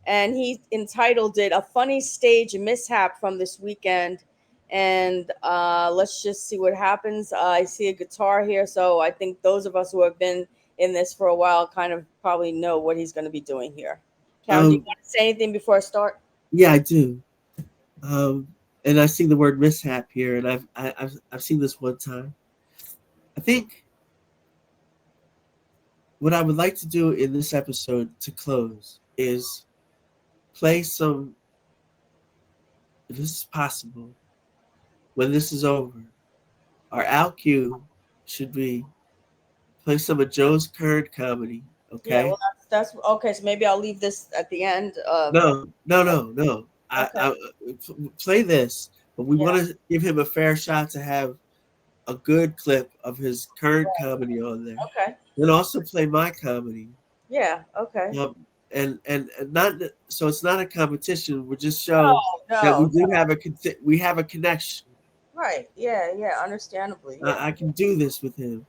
Speaker 2: And he entitled it "A Funny Stage Mishap from This Weekend." And let's just see what happens. I see a guitar here, so I think those of us who have been in this for a while kind of probably know what he's going to be doing here. Karen, do you want to say anything before I start?
Speaker 1: Yeah, I do. And I see the word mishap here, and I've seen this one time. I think what I would like to do in this episode to close is play some. If this is possible, when this is over, our out cue should be play some of Joe's current comedy. Okay.
Speaker 2: Yeah, well, that's okay. So maybe I'll leave this at the end.
Speaker 1: No. I play this, but we want to give him a fair shot to have a good clip of his current comedy on there.
Speaker 2: Okay.
Speaker 1: Then also play my comedy.
Speaker 2: Yeah. Okay.
Speaker 1: And not so it's not a competition. We just show that we do have a connection.
Speaker 2: Right. Yeah. Yeah. Understandably. Yeah.
Speaker 1: I can do this with him.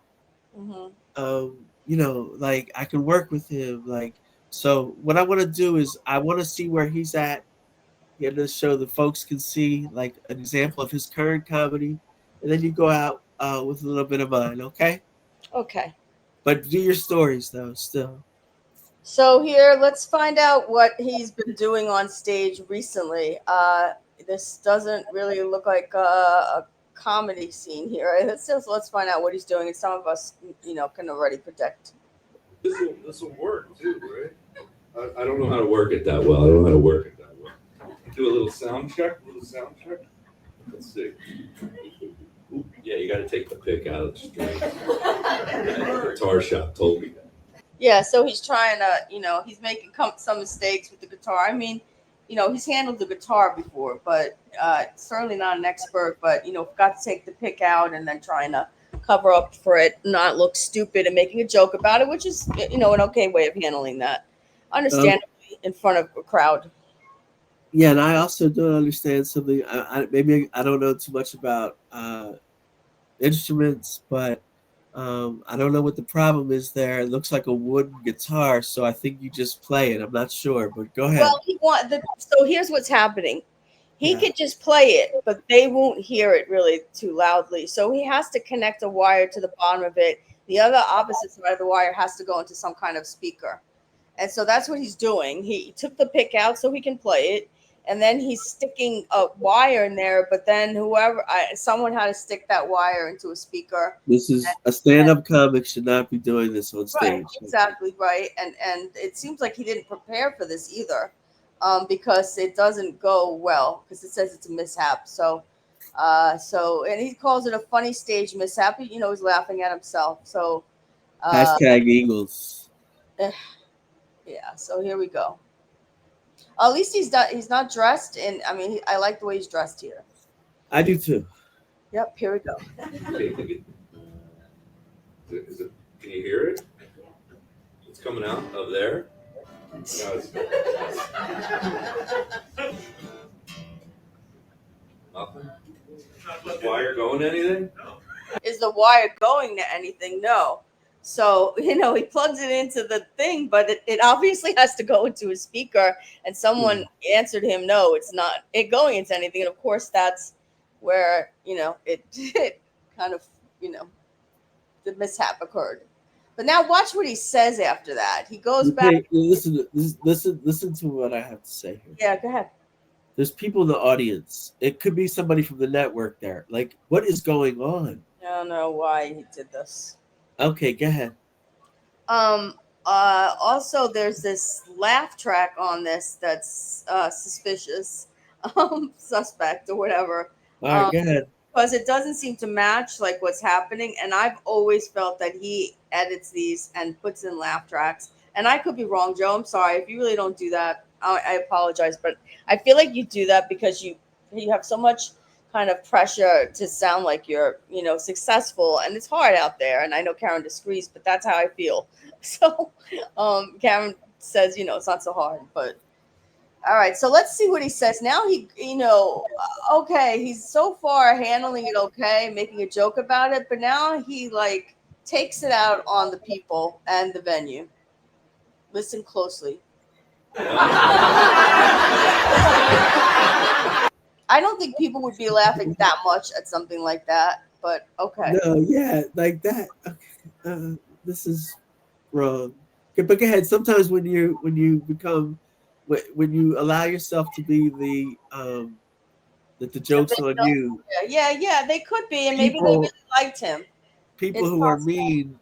Speaker 2: Mm-hmm.
Speaker 1: You know, like I can work with him. Like, so what I want to do is I want to see where he's at in this show that folks can see like an example of his current comedy, and then you go out with a little bit of mine. Okay.
Speaker 2: Okay.
Speaker 1: But do your stories though still.
Speaker 2: So here, let's find out what he's been doing on stage recently. This doesn't really look like a comedy scene here. Let's find out what he's doing, and some of us, can already predict.
Speaker 8: This will work too, right? I don't know how to work it that well. I don't know how to work it that well. Do a little sound check. Let's see. Ooh, yeah, you got to take the pick out of the string. The guitar shop told me that.
Speaker 2: Yeah, so he's trying to, he's making some mistakes with the guitar. I mean, he's handled the guitar before, but certainly not an expert. But got to take the pick out and then trying to cover up for it, not look stupid, and making a joke about it, which is an okay way of handling that, understandably, in front of a crowd.
Speaker 1: Yeah, and I also don't understand something. Maybe I don't know too much about instruments, but I don't know what the problem is there. It looks like a wooden guitar, so I think you just play it. I'm not sure, but go ahead.
Speaker 2: Well, so here's what's happening. He could just play it, but they won't hear it really too loudly. So he has to connect a wire to the bottom of it. The other opposite side of the wire has to go into some kind of speaker. And so that's what he's doing. He took the pick out so he can play it. And then he's sticking a wire in there, but then someone had to stick that wire into a speaker.
Speaker 1: This is a stand-up comic should not be doing this on stage.
Speaker 2: Right, exactly right. And it seems like he didn't prepare for this either, because it doesn't go well because it says it's a mishap. So and he calls it a funny stage mishap. He's laughing at himself. So
Speaker 1: hashtag Eagles.
Speaker 2: Yeah. So here we go. At least he's not dressed in. I mean, I like the way he's dressed here.
Speaker 1: I do too.
Speaker 2: Yep. Here we go.
Speaker 8: Can you hear it? It's coming out of there. No, nothing. Is the wire going to anything?
Speaker 2: Is the wire going to anything? No. So, he plugs it into the thing, but it obviously has to go into a speaker. And someone answered him, no, it's not going into anything. And of course, that's where, it kind of, the mishap occurred. But now watch what he says after that. He goes back.
Speaker 1: Listen to what I have to say here.
Speaker 2: Yeah, go ahead.
Speaker 1: There's people in the audience. It could be somebody from the network there. Like, what is going on?
Speaker 2: I don't know why he did this.
Speaker 1: Okay, go ahead.
Speaker 2: Also, there's this laugh track on this that's suspicious, suspect or whatever.
Speaker 1: All right, go ahead.
Speaker 2: Because it doesn't seem to match like what's happening, and I've always felt that he edits these and puts in laugh tracks. And I could be wrong, Joe. I'm sorry if you really don't do that. I apologize, but I feel like you do that because you have so much kind of pressure to sound like you're, successful, and it's hard out there. And I know Karen disagrees, but that's how I feel. So, Karen says, it's not so hard, but all right. So let's see what he says now. He, okay, he's so far handling it okay, making a joke about it, but now he takes it out on the people and the venue. Listen closely. I don't think people would be laughing that much at something like that, but okay.
Speaker 1: No, yeah, like that. Okay. This is wrong. Okay, but go ahead. Sometimes when you allow yourself to be the joke's on you.
Speaker 2: Yeah, they could be, and maybe they really liked him.
Speaker 1: People who are mean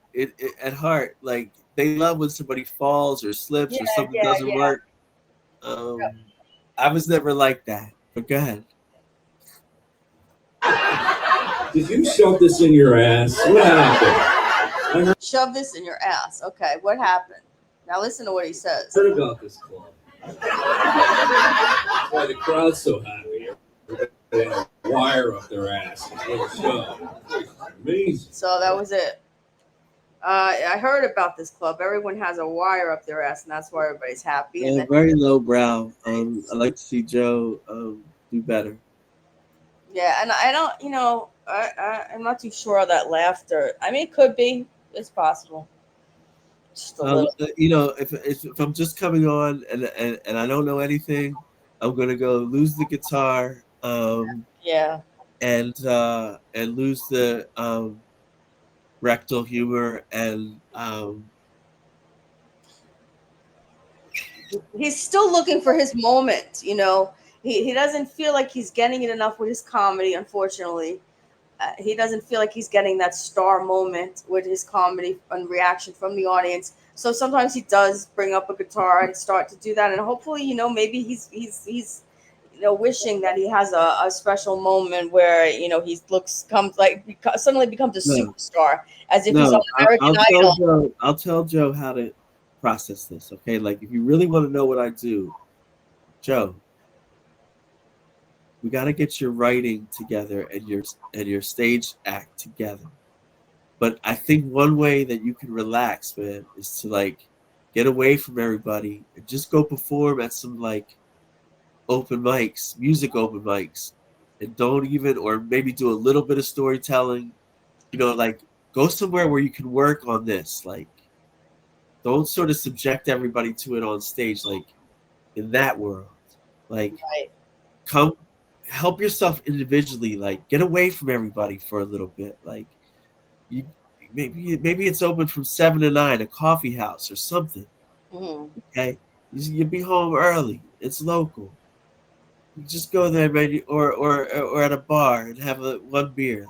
Speaker 1: at heart, like they love when somebody falls or slips or something doesn't work. I was never like that. But go ahead.
Speaker 11: Did you shove this in your ass? What happened?
Speaker 2: Shove this in your ass. Okay, what happened? Now listen to what he says.
Speaker 11: I heard about this club. That's why the crowd's so happy. They had a wire up their ass. Amazing.
Speaker 2: So that was it. I heard about this club. Everyone has a wire up their ass, and that's why everybody's happy. And
Speaker 1: Very lowbrow. I'd like to see Joe do better.
Speaker 2: yeah, and I don't, I'm not too sure of that laughter. I mean, it could be. It's possible. Just a little.
Speaker 1: If I'm just coming on and I don't know anything, I'm gonna go lose the guitar.
Speaker 2: Yeah.
Speaker 1: And lose the rectal humor and
Speaker 2: he's still looking for his moment. He doesn't feel like he's getting it enough with his comedy. Unfortunately, he doesn't feel like he's getting that star moment with his comedy and reaction from the audience. So sometimes he does bring up a guitar and start to do that, and hopefully, maybe he's wishing that he has a special moment where suddenly becomes a superstar, as if he's on American Idol.
Speaker 1: I'll tell Joe how to process this. Okay, like if you really want to know what I do, Joe, we got to get your writing together and your stage act together. But I think one way that you can relax, man, is to get away from everybody and just go perform at some open mics, music open mics, and or maybe do a little bit of storytelling. Go somewhere where you can work on this. Don't sort of subject everybody to it on stage, in that world.
Speaker 2: Right.
Speaker 1: Come help yourself individually. Get away from everybody for a little bit. Maybe it's open from 7 to 9, a coffee house or something.
Speaker 2: Mm-hmm.
Speaker 1: Okay, you'll be home early. It's local. You just go there, maybe, or at a bar and have one beer.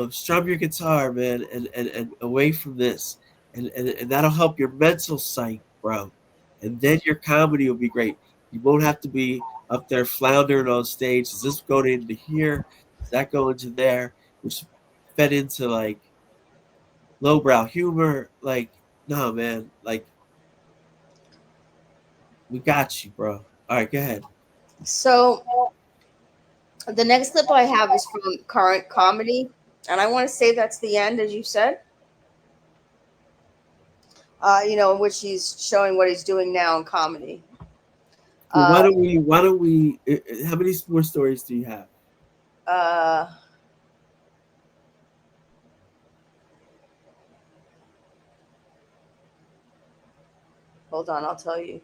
Speaker 1: Strum your guitar, man, and away from this, and that'll help your mental psyche, bro. And then your comedy will be great. You won't have to be up there floundering on stage. Is this going into here? Is that going to there? Which fed into lowbrow humor. No, man. We got you, bro. All right, go ahead.
Speaker 2: So the next clip I have is from current comedy, and I want to save that to the end, as you said. In which he's showing what he's doing now in comedy.
Speaker 1: Well, why don't we? How many more stories do you have?
Speaker 2: Hold on, I'll tell you.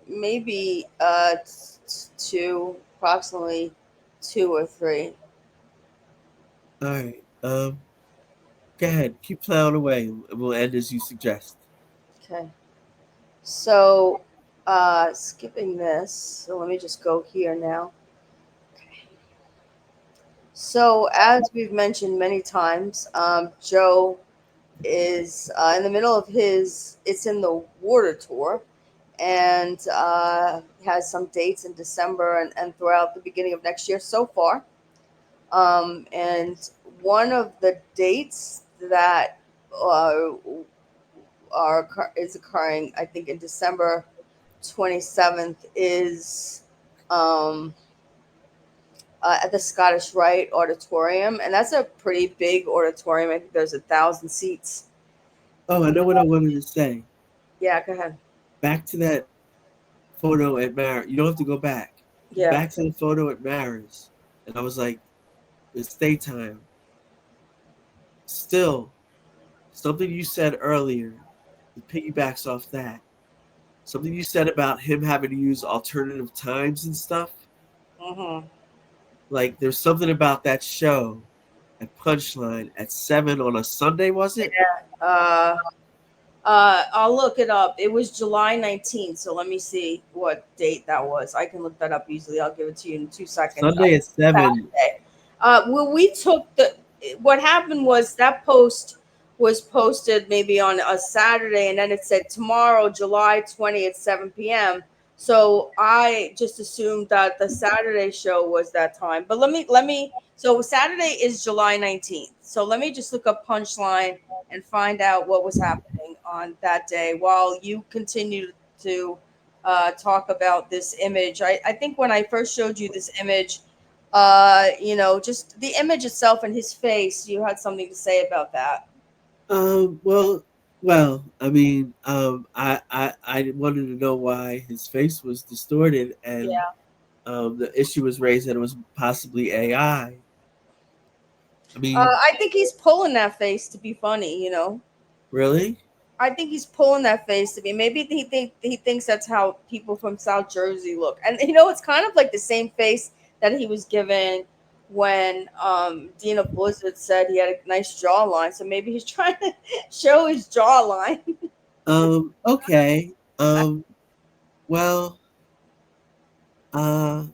Speaker 2: Maybe approximately 2 or 3.
Speaker 1: All right. Go ahead. Keep plowing away, and we'll end as you suggest.
Speaker 2: Okay. So, skipping this. So let me just go here now. Okay. So, as we've mentioned many times, Joe is in the middle of his It's in the Water tour, and has some dates in December and throughout the beginning of next year so far. And one of the dates that is occurring, I think, in December 27th is at the Scottish Rite Auditorium, and that's a pretty big auditorium. I think there's 1,000 seats.
Speaker 1: Oh, I know what I wanted to say.
Speaker 2: Yeah, go ahead.
Speaker 1: Back to that photo at Mar. You don't have to go back.
Speaker 2: Yeah.
Speaker 1: Back to the photo at Maris, and I was like, it's daytime. Still, something you said earlier, it piggybacks off that. Something you said about him having to use alternative times and stuff.
Speaker 2: Mm-hmm.
Speaker 1: There's something about that show at Punchline at 7 on a Sunday, was it?
Speaker 2: Yeah. I'll look it up. It was July 19th, so let me see what date that was. I can look that up easily. I'll give it to you in 2 seconds.
Speaker 1: Sunday at 7.
Speaker 2: Well, we took what happened was that post was posted maybe on a Saturday, and then it said tomorrow, July 20th, 7 p.m. So I just assumed that the Saturday show was that time. But let me. So Saturday is July 19th. So let me just look up Punchline and find out what was happening on that day while you continue to talk about this image. I think when I first showed you this image, just the image itself and his face, you had something to say about that.
Speaker 1: Well, I mean, I wanted to know why his face was distorted, and the issue was raised that it was possibly AI. I mean,
Speaker 2: I think he's pulling that face to be funny,
Speaker 1: really?
Speaker 2: I think he's pulling that face to be. Maybe he thinks that's how people from South Jersey look, and it's kind of like the same face that he was given when Dina Blizzard said he had a nice jawline. So maybe he's trying to show his jawline.
Speaker 1: Okay. Well, uh,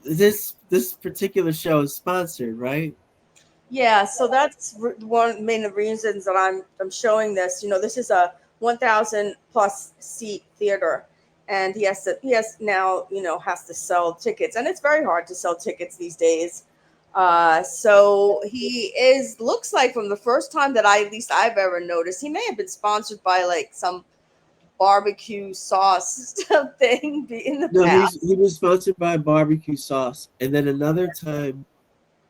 Speaker 1: this particular show is sponsored, right?
Speaker 2: Yeah, so that's one main of the reasons that I'm showing this. This is a 1,000 plus seat theater, and he has now has to sell tickets, and it's very hard to sell tickets these days. So he looks like, from the first time that at least I've ever noticed, he may have been sponsored by like some barbecue sauce thing in the
Speaker 1: No,
Speaker 2: past.
Speaker 1: he was sponsored by barbecue sauce, and then another time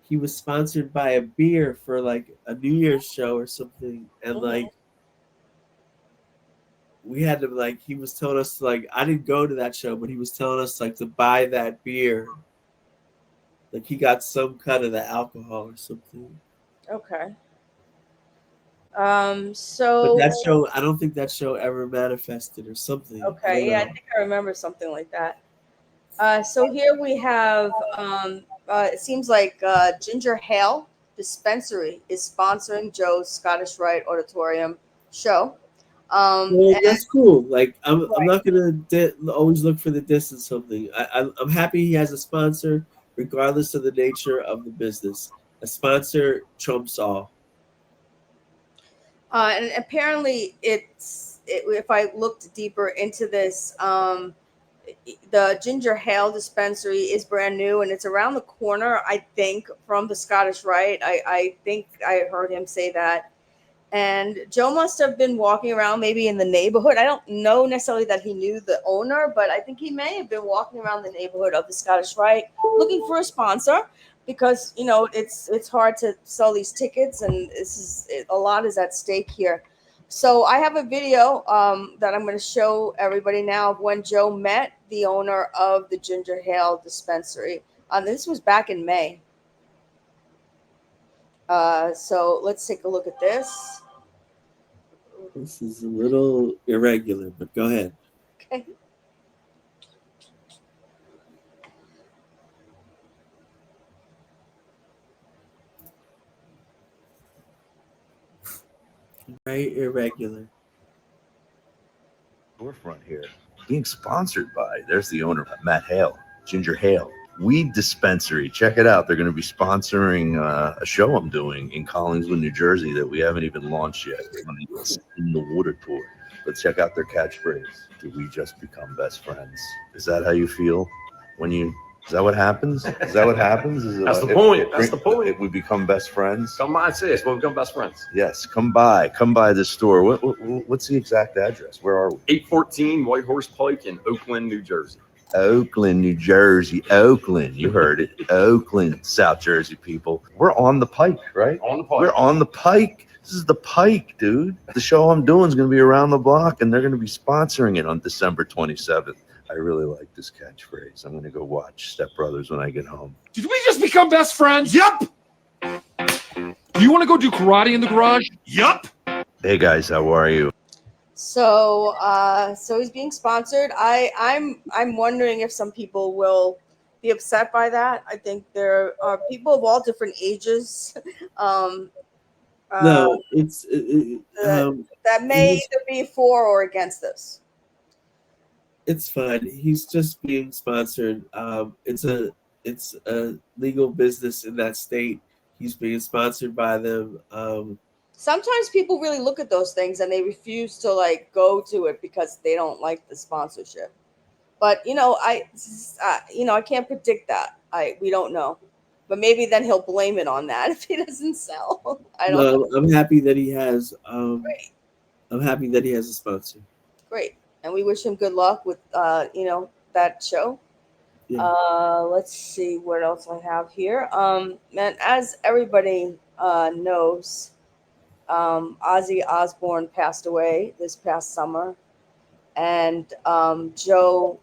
Speaker 1: he was sponsored by a beer for like a New Year's show or something, and like we had to, like, he was telling us, like, I didn't go to that show, but he was telling us like to buy that beer, like he got some cut of the alcohol or something.
Speaker 2: Okay.
Speaker 1: But
Speaker 2: So
Speaker 1: that show, I don't think that show ever manifested or something.
Speaker 2: okay, yeah, I think I remember something like that. So here we have, it seems like Ginger Ale Dispensary is sponsoring Joe's Scottish Rite Auditorium show.
Speaker 1: Well, that's cool. Like, I'm
Speaker 2: Right.
Speaker 1: not gonna always look for the diss in something. I'm happy he has a sponsor, regardless of the nature of the business. A sponsor trumps all.
Speaker 2: And apparently if I looked deeper into this, the Ginger Ale Dispensary is brand new, and it's around the corner, I think, from the Scottish Rite. I think I heard him say that. And Joe must have been walking around maybe in the neighborhood. I don't know necessarily that he knew the owner, but I think he may have been walking around the neighborhood of the Scottish Rite looking for a sponsor, because it's hard to sell these tickets, and a lot is at stake here. So I have a video that I'm going to show everybody now of when Joe met the owner of the Ginger Ale Dispensary. This was back in May. So let's take a look at this.
Speaker 1: This is a little irregular, but go ahead.
Speaker 2: Okay.
Speaker 1: Very irregular.
Speaker 5: Storefront here, being sponsored by, there's the owner, Matt Hale, Ginger Ale Weed Dispensary. Check it out. They're going to be sponsoring a show I'm doing in Collingswood, New Jersey that we haven't even launched yet. In the water tour. But check out their catchphrase. Do we just become best friends? Is that how you feel when you? Is that what happens? Is that what happens?
Speaker 12: That's the point. That's the point.
Speaker 5: If we become best friends.
Speaker 12: Come by and see us. We'll become best friends.
Speaker 5: Yes, come by this store. What's the exact address? Where are we?
Speaker 12: 814 White Horse Pike in Oakland, New Jersey.
Speaker 5: Oakland, New Jersey. Oakland, you heard it. Oakland, South Jersey people. We're on the Pike, right?
Speaker 12: On the Pike.
Speaker 5: We're on the Pike. This is the Pike, dude. The show I'm doing is going to be around the block, and they're going to be sponsoring it on December 27th. I really like this catchphrase. I'm going to go watch Step Brothers when I get home.
Speaker 13: Did we just become best friends? Yup. Do you want to go do karate in the garage? Yup.
Speaker 5: Hey guys, how are you?
Speaker 2: So he's being sponsored. I'm wondering if some people will be upset by that. I think there are people of all different ages.
Speaker 1: No, it's
Speaker 2: that may either be for or against this.
Speaker 1: It's fine. He's just being sponsored. It's a it's a legal business in that state. He's being sponsored by them.
Speaker 2: Sometimes people really look at those things and they refuse to like go to it because they don't like the sponsorship. But I can't predict that. We don't know. But maybe then he'll blame it on that if he doesn't sell. I don't know.
Speaker 1: No, I'm happy that he has.
Speaker 2: Great.
Speaker 1: I'm happy that he has a sponsor.
Speaker 2: Great. And we wish him good luck with that show.
Speaker 1: Yeah.
Speaker 2: Let's see what else I have here. And as everybody knows, Ozzy Osbourne passed away this past summer, and Joe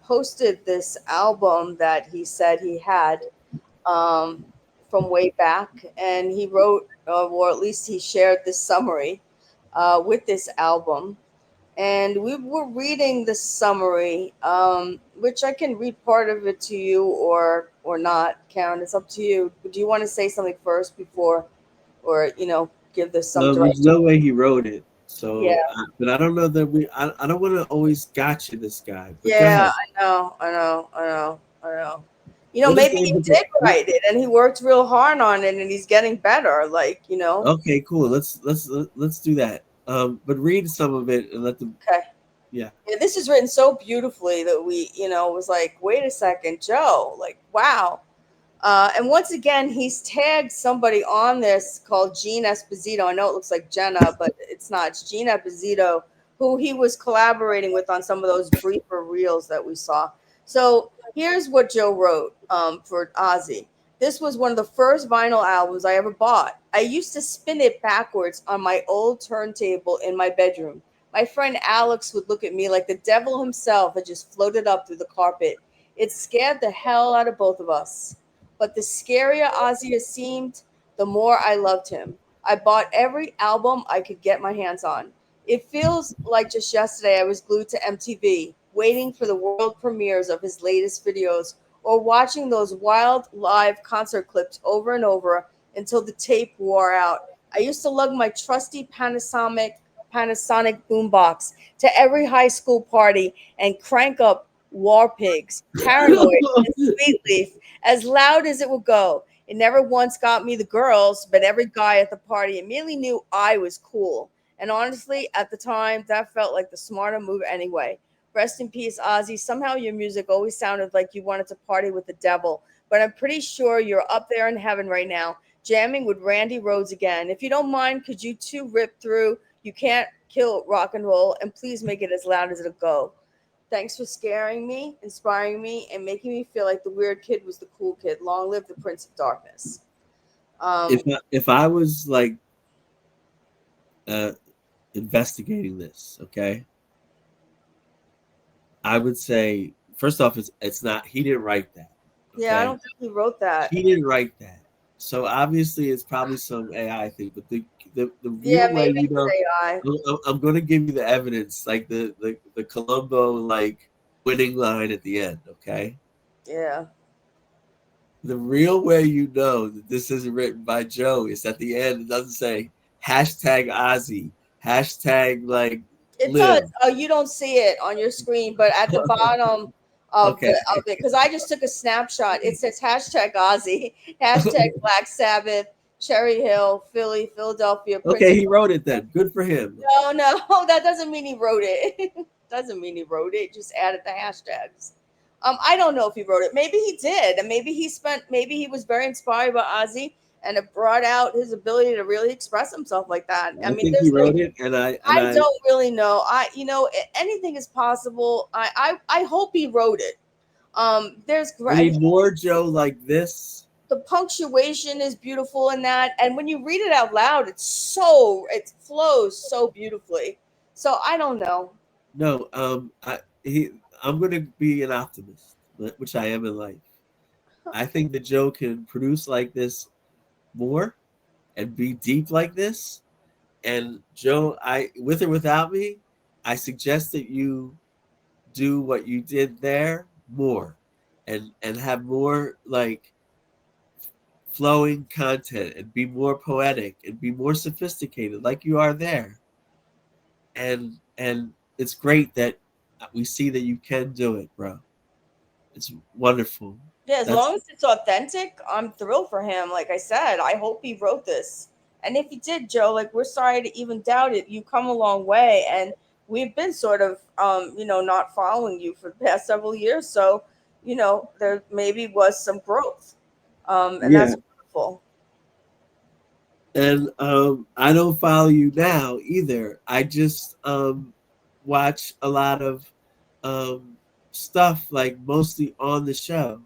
Speaker 2: posted this album that he said he had from way back, and he wrote, or at least he shared this summary with this album. And we were reading the summary, which I can read part of it to you or not. Karen, it's up to you. Do you want to say something first before, or give this some
Speaker 1: There's
Speaker 2: direction?
Speaker 1: no way he wrote it. So,
Speaker 2: Yeah.
Speaker 1: But I don't know that I don't want to always gotcha this guy. But go
Speaker 2: Yeah,
Speaker 1: ahead.
Speaker 2: I know.
Speaker 1: What is
Speaker 2: Maybe
Speaker 1: the
Speaker 2: he
Speaker 1: name of
Speaker 2: did write it, and he worked real hard on it, and he's getting better.
Speaker 1: Okay, cool. Let's do that. But read some of it and let them.
Speaker 2: Okay.
Speaker 1: Yeah.
Speaker 2: Yeah, this is written so beautifully that we, was like, wait a second, Joe, like, wow. And once again, he's tagged somebody on this called Gene Esposito. I know it looks like Jenna, but it's not. It's Gene Esposito, who he was collaborating with on some of those briefer reels that we saw. So here's what Joe wrote for Ozzy. This was one of the first vinyl albums I ever bought. I used to spin it backwards on my old turntable in my bedroom. My friend Alex would look at me like the devil himself had just floated up through the carpet. It scared the hell out of both of us. But the scarier Ozzy seemed, the more I loved him. I bought every album I could get my hands on. It feels like just yesterday I was glued to MTV, waiting for the world premieres of his latest videos or watching those wild live concert clips over and over until the tape wore out. I used to lug my trusty Panasonic boombox to every high school party and crank up War Pigs, Paranoid, and Sweet Leaf as loud as it would go. It never once got me the girls, but every guy at the party immediately knew I was cool. And honestly, at the time, that felt like the smarter move anyway. Rest in peace, Ozzy. Somehow your music always sounded like you wanted to party with the devil, but I'm pretty sure you're up there in heaven right now, jamming with Randy Rhoads again. If you don't mind, could you two rip through You Can't Kill Rock and Roll, and please make it as loud as it'll go. Thanks for scaring me, inspiring me, and making me feel like the weird kid was the cool kid. Long live the Prince of Darkness.
Speaker 1: If I was like investigating this, okay, I would say first off, it's not. He didn't write that. Okay?
Speaker 2: Yeah, I don't think he wrote that.
Speaker 1: He didn't write that. So obviously, it's probably some AI thing. But the real
Speaker 2: Yeah,
Speaker 1: way,
Speaker 2: maybe it's AI.
Speaker 1: I'm going to give you the evidence, like the Columbo like winning line at the end. Okay.
Speaker 2: Yeah.
Speaker 1: The real way you know that this isn't written by Joe is at the end. It doesn't say hashtag Ozzy, hashtag like.
Speaker 2: It
Speaker 1: live.
Speaker 2: does. Oh, you don't see it on your screen, but at the bottom of
Speaker 1: Okay.
Speaker 2: it, because I just took a snapshot. It says hashtag Ozzy, hashtag Black Sabbath, Cherry Hill, Philly, Philadelphia.
Speaker 1: Okay, he wrote it then. Good for him.
Speaker 2: No, that doesn't mean he wrote it. Doesn't mean he wrote it. Just added the hashtags. I don't know if he wrote it. Maybe he did, and maybe he was very inspired by Ozzy, and it brought out his ability to really express himself like that.
Speaker 1: I think he wrote it, and I
Speaker 2: don't really know. Anything is possible. I hope he wrote it. There's
Speaker 1: I need more Joe like this.
Speaker 2: The punctuation is beautiful in that, and when you read it out loud, it flows so beautifully. So I don't know.
Speaker 1: No, I'm going to be an optimist, which I am in life. I think that Joe can produce like this more and be deep like this. And Joe, with or without me, I suggest that you do what you did there more and have more like flowing content and be more poetic and be more sophisticated like you are there. And it's great that we see that you can do it, bro. It's wonderful.
Speaker 2: Yeah, as
Speaker 1: That's-
Speaker 2: long as it's authentic, I'm thrilled for him. Like I said, I hope he wrote this. And if he did, Joe, like we're sorry to even doubt it. You come a long way, and we've been sort of, not following you for the past several years. So, there maybe was some growth, and
Speaker 1: Yeah.
Speaker 2: that's wonderful.
Speaker 1: And I don't follow you now either. I just watch a lot of stuff like mostly on the show.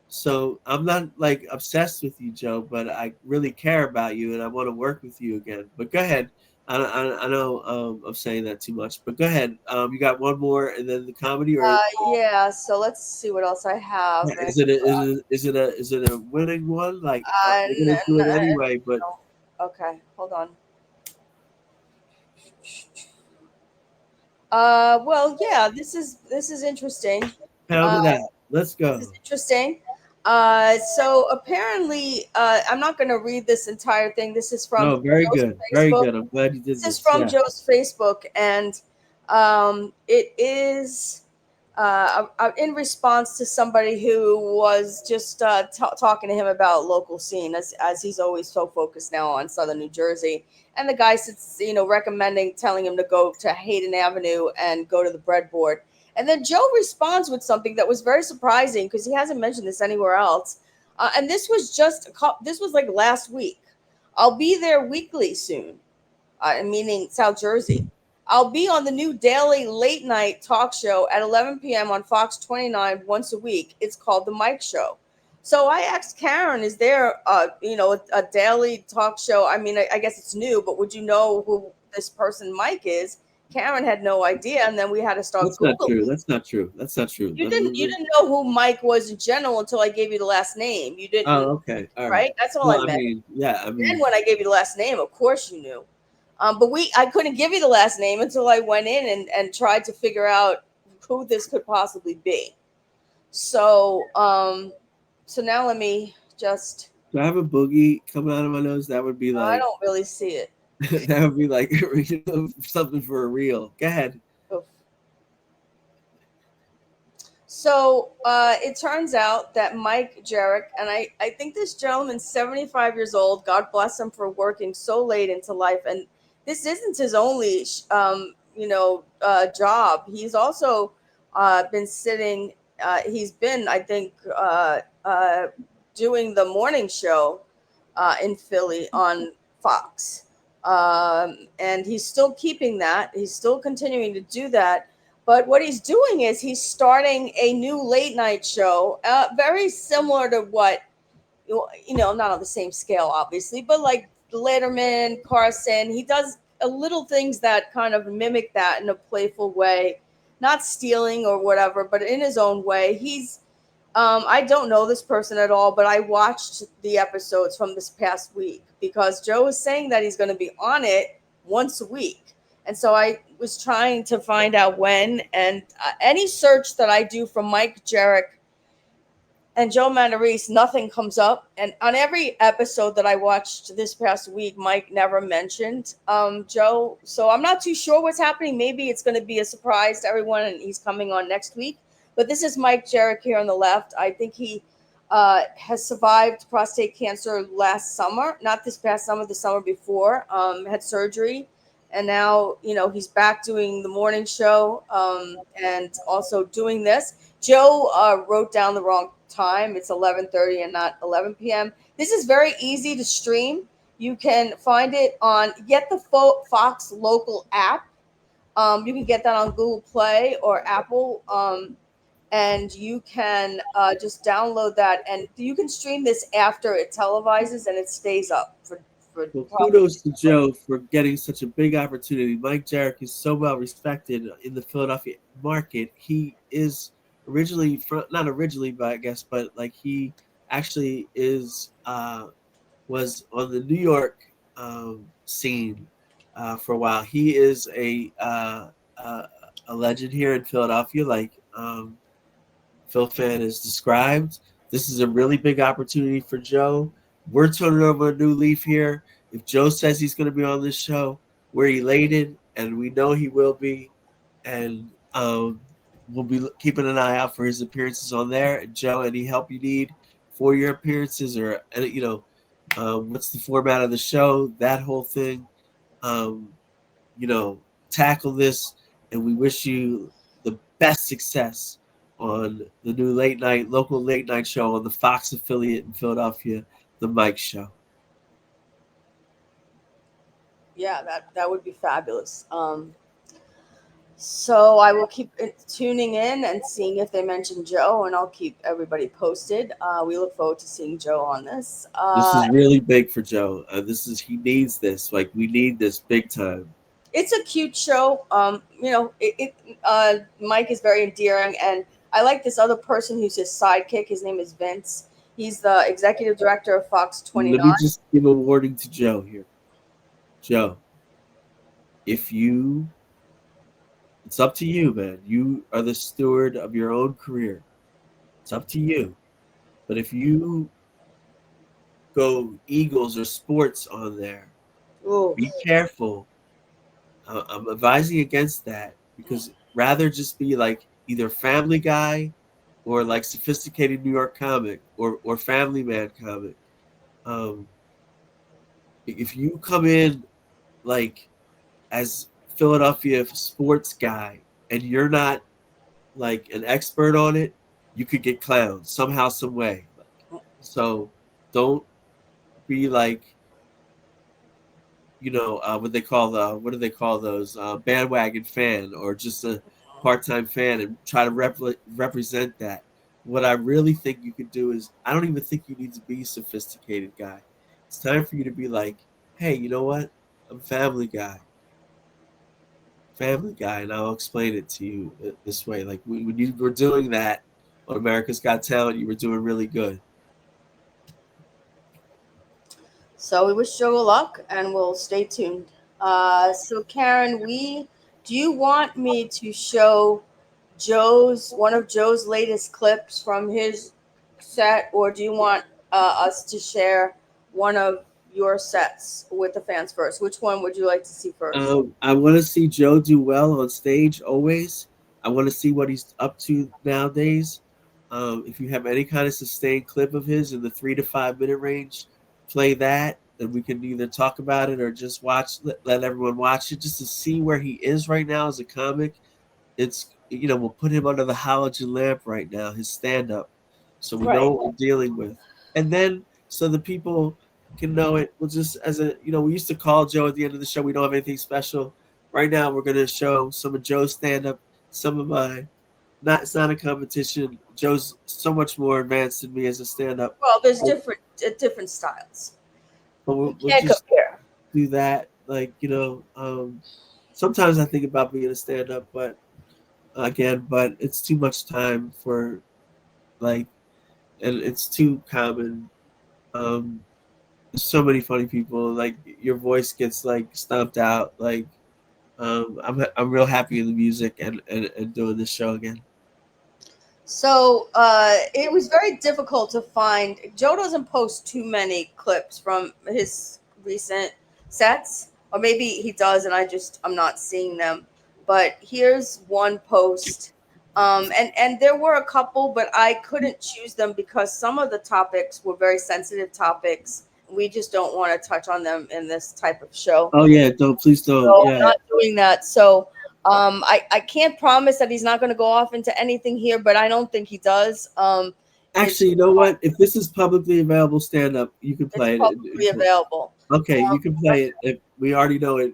Speaker 1: So I'm not like obsessed with you, Joe, but I really care about you and I want to work with you again. But go ahead. I know I'm saying that too much, but go ahead. You got one more and then the comedy, or
Speaker 2: Yeah. So let's see what else I have.
Speaker 1: is it a winning one? Like we're gonna do it anyway, but
Speaker 2: Okay, hold on. Well, yeah, this is interesting.
Speaker 1: pound it out. Let's go.
Speaker 2: This is interesting. So apparently, I'm not going to read this entire thing. This is from
Speaker 1: No, very
Speaker 2: Joe's
Speaker 1: good, very
Speaker 2: Facebook.
Speaker 1: good. I'm glad you did
Speaker 2: This
Speaker 1: this.
Speaker 2: is from
Speaker 1: Yeah.
Speaker 2: Joe's Facebook, and it is in response to somebody who was just talking to him about local scene, as he's always so focused now on Southern New Jersey. And the guy sits, telling him to go to Hayden Avenue and go to the breadboard. And then Joe responds with something that was very surprising because he hasn't mentioned this anywhere else. And this was this was like last week. I'll be there weekly soon, meaning South Jersey. I'll be on the new daily late night talk show at 11 p.m. on Fox 29 once a week. It's called The Mike Show. So I asked Karen, is there, a daily talk show? I mean, I guess it's new, but would you know who this person Mike is? Karen had no idea, and then we had to start
Speaker 1: That's
Speaker 2: Googling.
Speaker 1: not true. That's not true. That's not true.
Speaker 2: You didn't know who Mike was in general until I gave you the last name. You didn't.
Speaker 1: Oh, okay. All
Speaker 2: right. That's all
Speaker 1: Well,
Speaker 2: I meant.
Speaker 1: I mean,
Speaker 2: Then when I gave you the last name, of course you knew. But I couldn't give you the last name until I went in and tried to figure out who this could possibly be. So now let me just.
Speaker 1: do I have a boogie coming out of my nose? That would be
Speaker 2: I
Speaker 1: like
Speaker 2: don't really see it.
Speaker 1: that would be like something for a reel. Go ahead.
Speaker 2: So it turns out that Mike Jarek, and I think this gentleman's 75 years old. God bless him for working so late into life. And this isn't his only, job. He's also been sitting. He's been, I think, doing the morning show in Philly on Fox. And he's still keeping that. He's still continuing to do that. But what he's doing is he's starting a new late night show, very similar to what, not on the same scale, obviously, but like Letterman, Carson. He does little things that kind of mimic that in a playful way, not stealing or whatever, but in his own way. He's, I don't know this person at all, but I watched the episodes from this past week because Joe was saying that he's going to be on it once a week. And so I was trying to find out when, and any search that I do for Mike Jarek and Joe Matarese, nothing comes up. And on every episode that I watched this past week, Mike never mentioned Joe. So I'm not too sure what's happening. Maybe it's going to be a surprise to everyone and he's coming on next week. But this is Mike Jarek here on the left. I think he has survived prostate cancer last summer, not this past summer, the summer before, had surgery. And now, he's back doing the morning show and also doing this. Joe wrote down the wrong time. It's 11:30 and not 11 p.m. This is very easy to stream. You can find it on the Fox local app. You can get that on Google Play or Apple. And you can just download that. And you can stream this after it televises and it stays up for
Speaker 1: well, kudos to Joe for getting such a big opportunity. Mike Jarek is so well respected in the Philadelphia market. He is not originally, but I guess, but like he actually is was on the New York scene for a while. He is a legend here in Philadelphia, like Phil Fan has described. This is a really big opportunity for Joe. We're turning over a new leaf here. If Joe says he's going to be on this show, we're elated, and we know he will be. And we'll be keeping an eye out for his appearances on there. And Joe, any help you need for your appearances, or what's the format of the show? That whole thing. Tackle this, and we wish you the best success on the new local late night show on the Fox affiliate in Philadelphia, The Mike Show.
Speaker 2: Yeah, that would be fabulous. So I will keep tuning in and seeing if they mention Joe, and I'll keep everybody posted. We look forward to seing Joe on this.
Speaker 1: This is really big for Joe. He needs this. Like, we need this big time.
Speaker 2: It's a cute show. Mike is very endearing, and I like this other person who's his sidekick. His name is Vince. He's the executive director of Fox 29.
Speaker 1: Let me just give a warning to Joe here. Joe, it's up to you, man. You are the steward of your own career. It's up to you. But if you go Eagles or sports on there, be careful. I'm advising against that, because rather just be like either Family Guy or like Sophisticated New York Comic or Family Man Comic. If you come in like as Philadelphia sports guy and you're not like an expert on it, you could get clowned somehow, some way. So don't be like, what do they call those bandwagon fan, or just a part-time fan, and try to represent that. What I really think you could do is, I don't even think you need to be a sophisticated guy. It's time for you to be like, hey, you know what? I'm Family Guy, and I'll explain it to you this way. Like, when you were doing that on America's Got Talent, you were doing really good.
Speaker 2: So we wish Joe luck, and we'll stay tuned. So Karen, do you want me to show one of Joe's latest clips from his set, or do you want us to share one of your sets with the fans first? Which one would you like to see first?
Speaker 1: I want to see Joe do well on stage always. I want to see what he's up to nowadays. If you have any kind of sustained clip of his in the 3 to 5 minute range, play that, and we can either talk about it or just let everyone watch it, just to see where he is right now as a comic. It's, we'll put him under the halogen lamp right now, his stand-up, so we know what we're dealing with. And then, so the people can know it, we'll just, we used to call Joe at the end of the show, we don't have anything special. Right now, we're going to show some of Joe's stand-up, some of mine. It's not a competition. Joe's so much more advanced than me as a stand-up.
Speaker 2: Well, there's different styles.
Speaker 1: But we'll just compare. Do that. Like, sometimes I think about being a stand-up, but it's too much time for, like, and it's too common. There's so many funny people. Like, your voice gets like stomped out. Like, I'm real happy in the music and doing this show again.
Speaker 2: So it was very difficult to find. Joe doesn't post too many clips from his recent sets, or maybe he does and I'm not seeing them. But here's one post. And there were a couple, but I couldn't choose them because some of the topics were very sensitive topics. We just don't want to touch on them in this type of show.
Speaker 1: Oh yeah, please don't.
Speaker 2: So I'm not doing that. So I can't promise that he's not going to go off into anything here, but I don't think he does.
Speaker 1: Actually, you know what? If this is publicly available stand-up, you can play it.
Speaker 2: Publicly available.
Speaker 1: Okay, you can play it. If we already know it.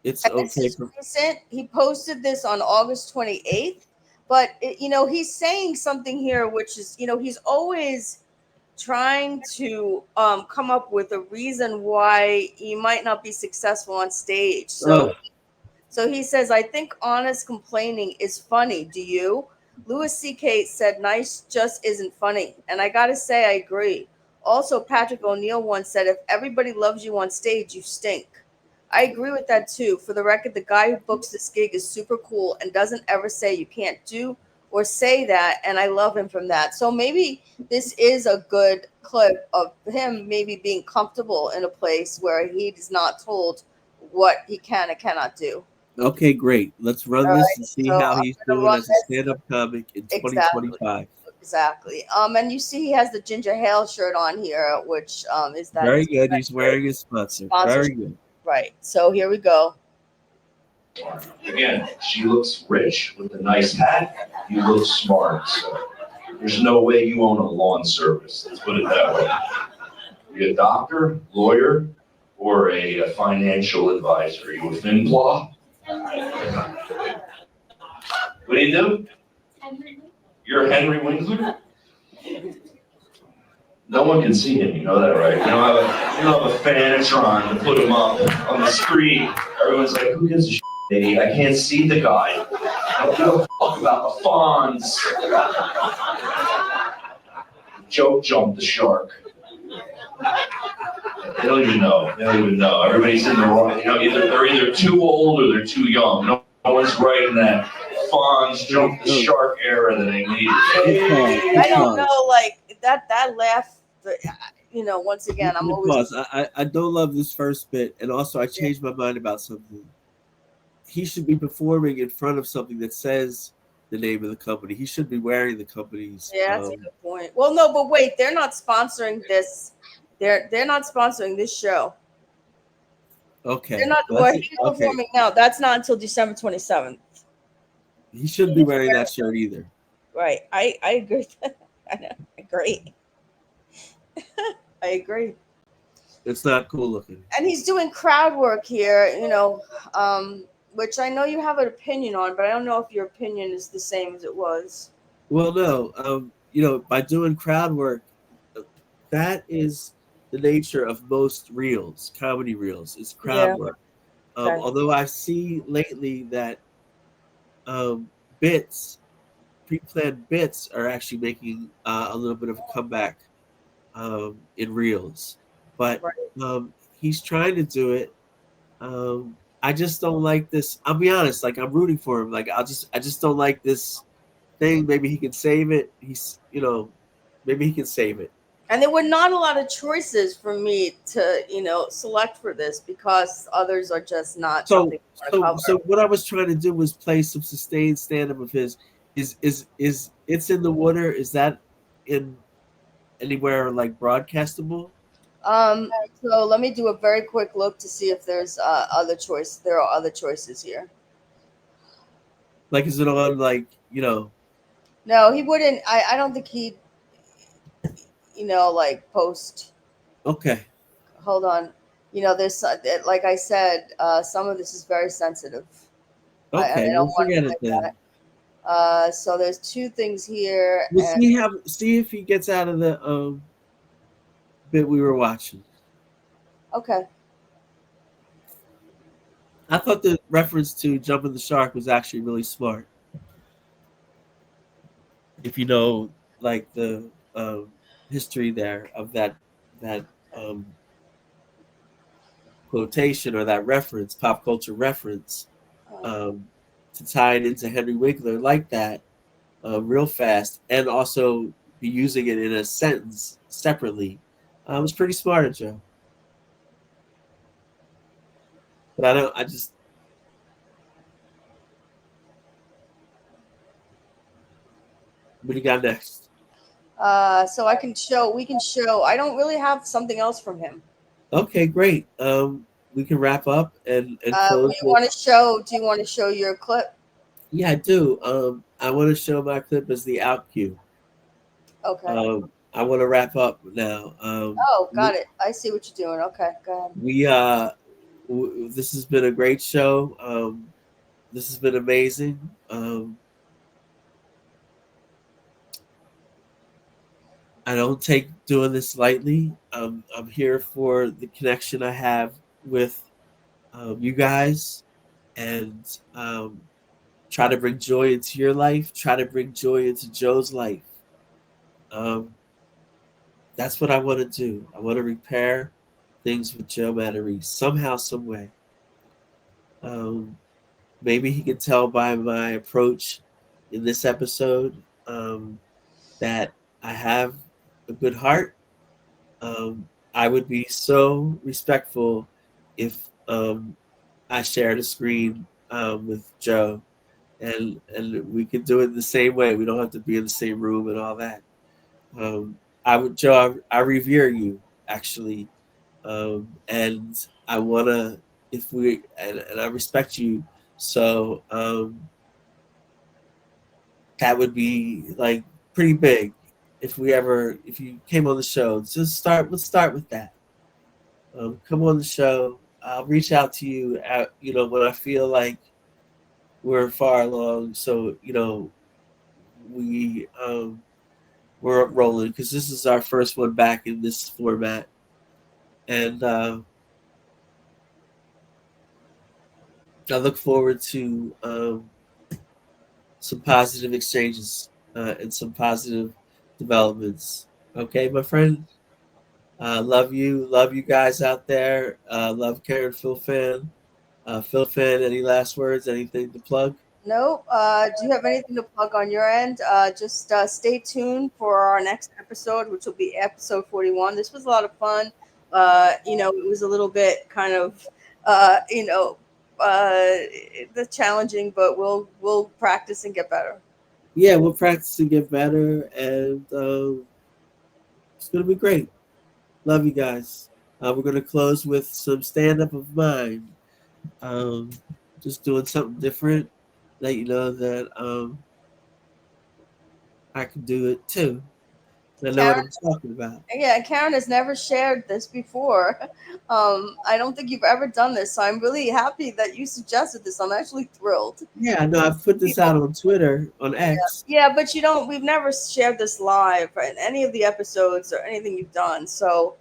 Speaker 1: It's okay.
Speaker 2: Recent. He posted this on August 28th, but he's saying something here, which is, he's always trying to come up with a reason why he might not be successful on stage. So he says, I think honest complaining is funny. Do you? Louis C.K. said, nice just isn't funny. And I got to say, I agree. Also, Patrick O'Neill once said, if everybody loves you on stage, you stink. I agree with that too. For the record, the guy who books this gig is super cool and doesn't ever say you can't do or say that, and I love him from that. So maybe this is a good clip of him maybe being comfortable in a place where he is not told what he can and cannot do.
Speaker 1: Okay, great. Let's run
Speaker 2: All
Speaker 1: this
Speaker 2: right,
Speaker 1: and see
Speaker 2: so
Speaker 1: how
Speaker 2: I'm
Speaker 1: he's
Speaker 2: gonna
Speaker 1: doing
Speaker 2: run
Speaker 1: as a
Speaker 2: this.
Speaker 1: stand-up comic in
Speaker 2: Exactly.
Speaker 1: 2025.
Speaker 2: Exactly. And you see he has the Ginger Hale shirt on here, which is that
Speaker 1: Very good. He's wearing his sponsor. Very good.
Speaker 2: Right. So here we go.
Speaker 14: Again, she looks rich with a nice hat. You look smart. So there's no way you own a lawn service. Let's put it that way. You're a doctor, lawyer, or a financial advisor. Are you a FinPlaw? What do you do? You're Henry Winkler? No one can see him, you know that, right? You don't have a Fanatron to put him up on the screen. Everyone's like, who gives a shit, baby? I can't see the guy. I don't give a fuck about the fawns. Joke jumped the shark. They don't even know. They don't even know. Everybody's in the wrong. You know, they're either too old or they're too young. No one's right in that fawns jump the shark era that they need.
Speaker 2: I don't know, like that laugh. You know, once again, I'm always.
Speaker 1: Pause. I don't love this first bit, and also I changed my mind about something. He should be performing in front of something that says the name of the company. He should be wearing the company's.
Speaker 2: Yeah, that's a good point. Well, no, but wait, they're not sponsoring this. They're not sponsoring this show.
Speaker 1: Okay.
Speaker 2: They're not.
Speaker 1: Well,
Speaker 2: Where he's performing now. That's not until December 27th.
Speaker 1: He shouldn't be wearing that shirt either.
Speaker 2: Right. I agree. I know. I agree. I agree.
Speaker 1: It's not cool looking.
Speaker 2: And he's doing crowd work here, you know, which I know you have an opinion on, but I don't know if your opinion is the same as it was.
Speaker 1: Well, no. You know, by doing crowd work, that is the nature of most reels, comedy reels, is crowd work.
Speaker 2: Okay.
Speaker 1: Although I see lately that bits, pre-planned bits, are actually making a little bit of a comeback in reels, but he's trying to do it. I just don't like this. I'll be honest, like I'm rooting for him. Like I just don't like this thing. Maybe he can save it. Maybe he can save it.
Speaker 2: And there were not a lot of choices for me to, you know, select for this because others are just not.
Speaker 1: So what I was trying to do was play some sustained stand-up of his. Is It's in the Water? Is that in anywhere like broadcastable?
Speaker 2: So let me do a very quick look to see if there's other choice. There are other choices here.
Speaker 1: Like, is it on like, you know?
Speaker 2: No, he wouldn't. I don't think he'd, you know, like post.
Speaker 1: Okay.
Speaker 2: Hold on. You know, there's like I said, some of this is very sensitive.
Speaker 1: Okay,
Speaker 2: I don't
Speaker 1: we'll forget it then.
Speaker 2: That. So there's two things here.
Speaker 1: We'll see if he gets out of the bit we were watching.
Speaker 2: Okay.
Speaker 1: I thought the reference to jumping the shark was actually really smart. If you know, like the history there of that quotation or that reference, pop culture reference, to tie it into Henry Winkler like that, real fast, and also be using it in a sentence separately, was pretty smart of Joe. But what do you got next?
Speaker 2: So we can show. I don't really have something else from him.
Speaker 1: Okay, great. We can wrap up and close.
Speaker 2: Do you want to show your clip?
Speaker 1: Yeah, I do. I want to show my clip as the out cue.
Speaker 2: Okay.
Speaker 1: I want to wrap up now.
Speaker 2: Got it. I see what you're doing. Okay, go ahead.
Speaker 1: This has been a great show. This has been amazing. I don't take doing this lightly. I'm here for the connection I have with you guys, and try to bring joy into your life. Try to bring joy into Joe's life. That's what I want to do. I want to repair things with Joe Matarese somehow, some way. Maybe he can tell by my approach in this episode that I have a good heart. I would be so respectful if I shared a screen with Joe, and we could do it the same way. We don't have to be in the same room and all that. Joe, I revere you actually, and I wanna if we and I respect you. So that would be like pretty big if you came on the show. Let's start with that. Come on the show. I'll reach out to you when I feel like we're far along. So we're rolling because this is our first one back in this format, and I look forward to some positive exchanges and some positive developments. Okay, my friend. Love you guys out there. Love Karen Phil Fan. Phil Fan, any last words? Anything to plug?
Speaker 2: No. Do you have anything to plug on your end? Just stay tuned for our next episode, which will be episode 41. This was a lot of fun. It was a little bit kind of, the challenging, but we'll practice and get better.
Speaker 1: Yeah, we'll practice and get better, and it's gonna be great. Love you guys. We're gonna close with some stand up of mine. Just doing something different. Let you know that I can do it too. I know what I'm talking about.
Speaker 2: Yeah, Karen has never shared this before. I don't think you've ever done this, so I'm really happy that you suggested this. I'm actually thrilled.
Speaker 1: Yeah, I know. I've put this out on Twitter, on X.
Speaker 2: Yeah, but we've never shared this live in any of the episodes or anything you've done. So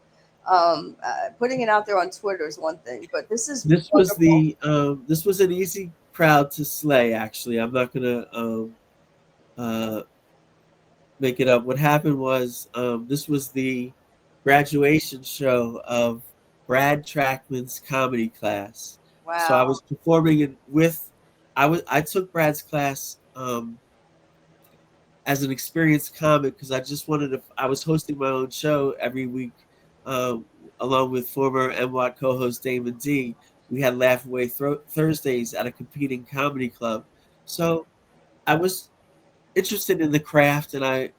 Speaker 2: putting it out there on Twitter is one thing, but this was
Speaker 1: an easy crowd to slay. Actually, I'm not gonna make it up. What happened was this was the graduation show of Brad Trackman's comedy class.
Speaker 2: Wow.
Speaker 1: So I was performing I took Brad's class as an experienced comic because I was hosting my own show every week along with former MWOT co-host Damon D. We had Laugh Away Thursdays at a competing comedy club. So I was interested in the craft, and I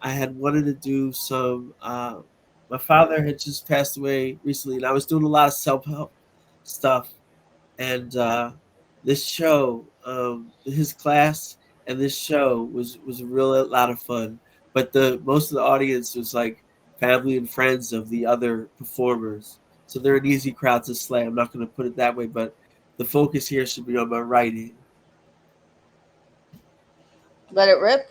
Speaker 1: had wanted to do some. My father had just passed away recently, and I was doing a lot of self-help stuff. And this show, his class, and this show was a real lot of fun. But most of the audience was like family and friends of the other performers, so they're an easy crowd to slay. I'm not going to put it that way, but the focus here should be on my writing.
Speaker 2: Let it rip.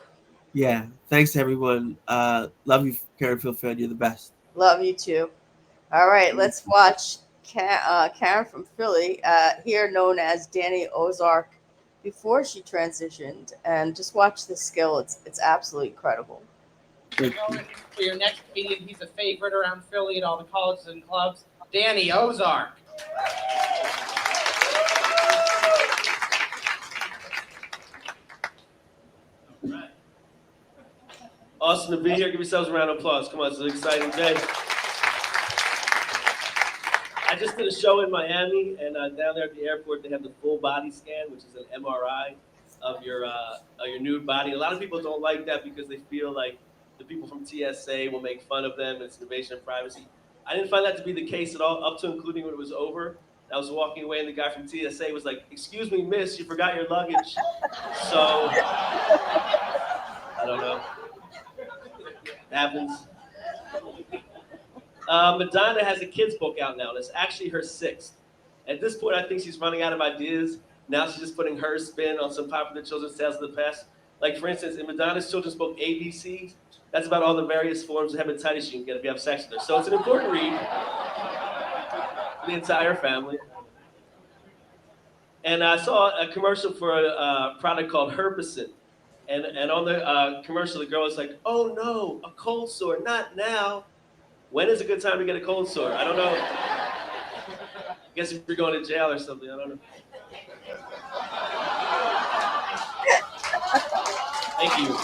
Speaker 1: Yeah. Thanks, everyone. Love you, Karen Philfan. You're the best.
Speaker 2: Love you too. All right, let's watch Karen from Philly, here known as Danny Ozark, before she transitioned, and just watch the skill. It's absolutely incredible.
Speaker 15: For your next comedian, he's a favorite around Philly at all the colleges and clubs. Danny Ozark.
Speaker 16: Awesome to be here. Give yourselves a round of applause. Come on, it's an exciting day. I just did a show in Miami, and down there at the airport, they have the full body scan, which is an MRI of your nude body. A lot of people don't like that because they feel like the people from TSA will make fun of them. It's an invasion of privacy. I didn't find that to be the case at all, up to including when it was over. I was walking away, and the guy from TSA was like, "Excuse me, miss, you forgot your luggage." So, I don't know. Happens. Madonna has a kid's book out now, and it's actually her 6th. At this point, I think she's running out of ideas. Now she's just putting her spin on some popular children's tales of the past. Like, for instance, in Madonna's children's book, ABC, that's about all the various forms of hepatitis you can get if you have sex with her. So it's an important read for the entire family. And I saw a commercial for a product called Herpecin. And on the commercial, the girl was like, "Oh no, a cold sore, not now." When is a good time to get a cold sore? I don't know. I guess if you're going to jail or something, I don't know. Thank you.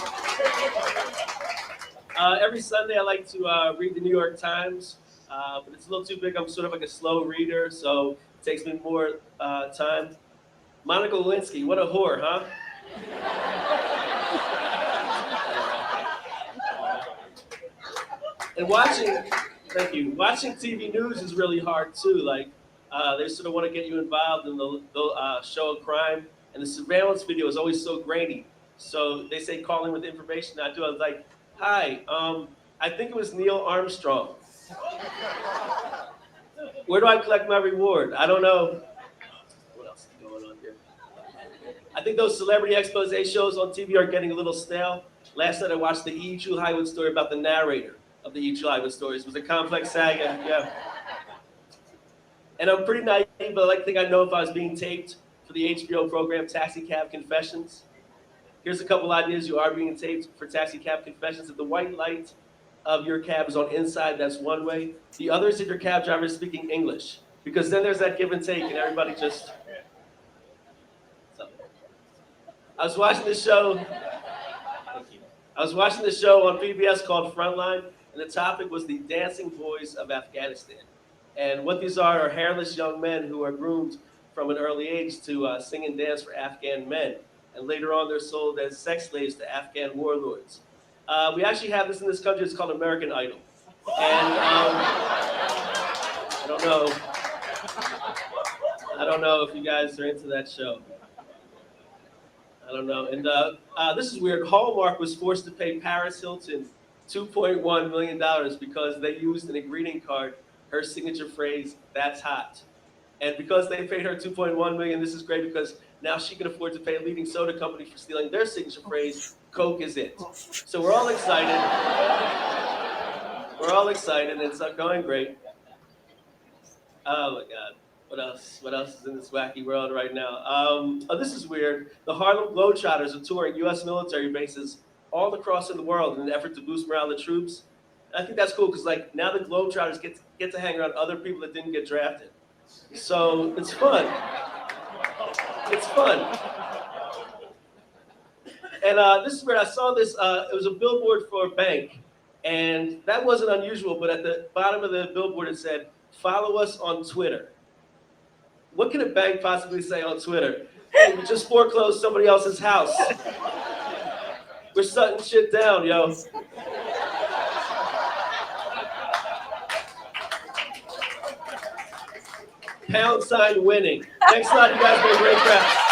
Speaker 16: Every Sunday I like to read the New York Times, but it's a little too big. I'm sort of like a slow reader, so it takes me more time. Monica Lewinsky, what a whore, huh? And thank you, watching TV news is really hard too. Like, they sort of want to get you involved in the show of crime, and the surveillance video is always so grainy. So they say calling with information. I was like, hi, I think it was Neil Armstrong. Where do I collect my reward? I don't know. What else is going on here? I think those celebrity expose shows on TV are getting a little stale. Last night I watched the E. True Hollywood story about the narrator of the E. True Hollywood stories. It was a complex saga, yeah. And I'm pretty naive, but I like to think I know if I was being taped for the HBO program Taxi Cab Confessions. Here's a couple ideas you are being taped for Taxi Cab Confessions. If the white light of your cab is on inside, that's one way. The other is if your cab driver is speaking English, because then there's that give and take and everybody just... So, I was watching this show on PBS called Frontline, and the topic was the dancing boys of Afghanistan. And what these are hairless young men who are groomed from an early age to sing and dance for Afghan men. And later on, they're sold as sex slaves to Afghan warlords. We actually have this in this country. It's called American Idol. And I don't know if you guys are into that show. I don't know. And this is weird. Hallmark was forced to pay Paris Hilton $2.1 million because they used in a greeting card her signature phrase, "That's hot." And because they paid her $2.1 million, this is great because now she can afford to pay a leading soda company for stealing their signature phrase, "Coke is it." So we're all excited. We're all excited. It's going great. Oh my God. What else? What else is in this wacky world right now? Oh, this is weird. The Harlem Globetrotters are touring U.S. military bases all across the world in an effort to boost morale of the troops. I think that's cool because like now the Globetrotters get to hang around other people that didn't get drafted. So it's fun. It's fun. And this is where I saw this. It was a billboard for a bank, and that wasn't unusual. But at the bottom of the billboard it said, "Follow us on Twitter." What can a bank possibly say on Twitter? Hey, we just foreclosed somebody else's house. We're shutting shit down, yo. # winning. Thanks a lot, you guys. Been a great crowd.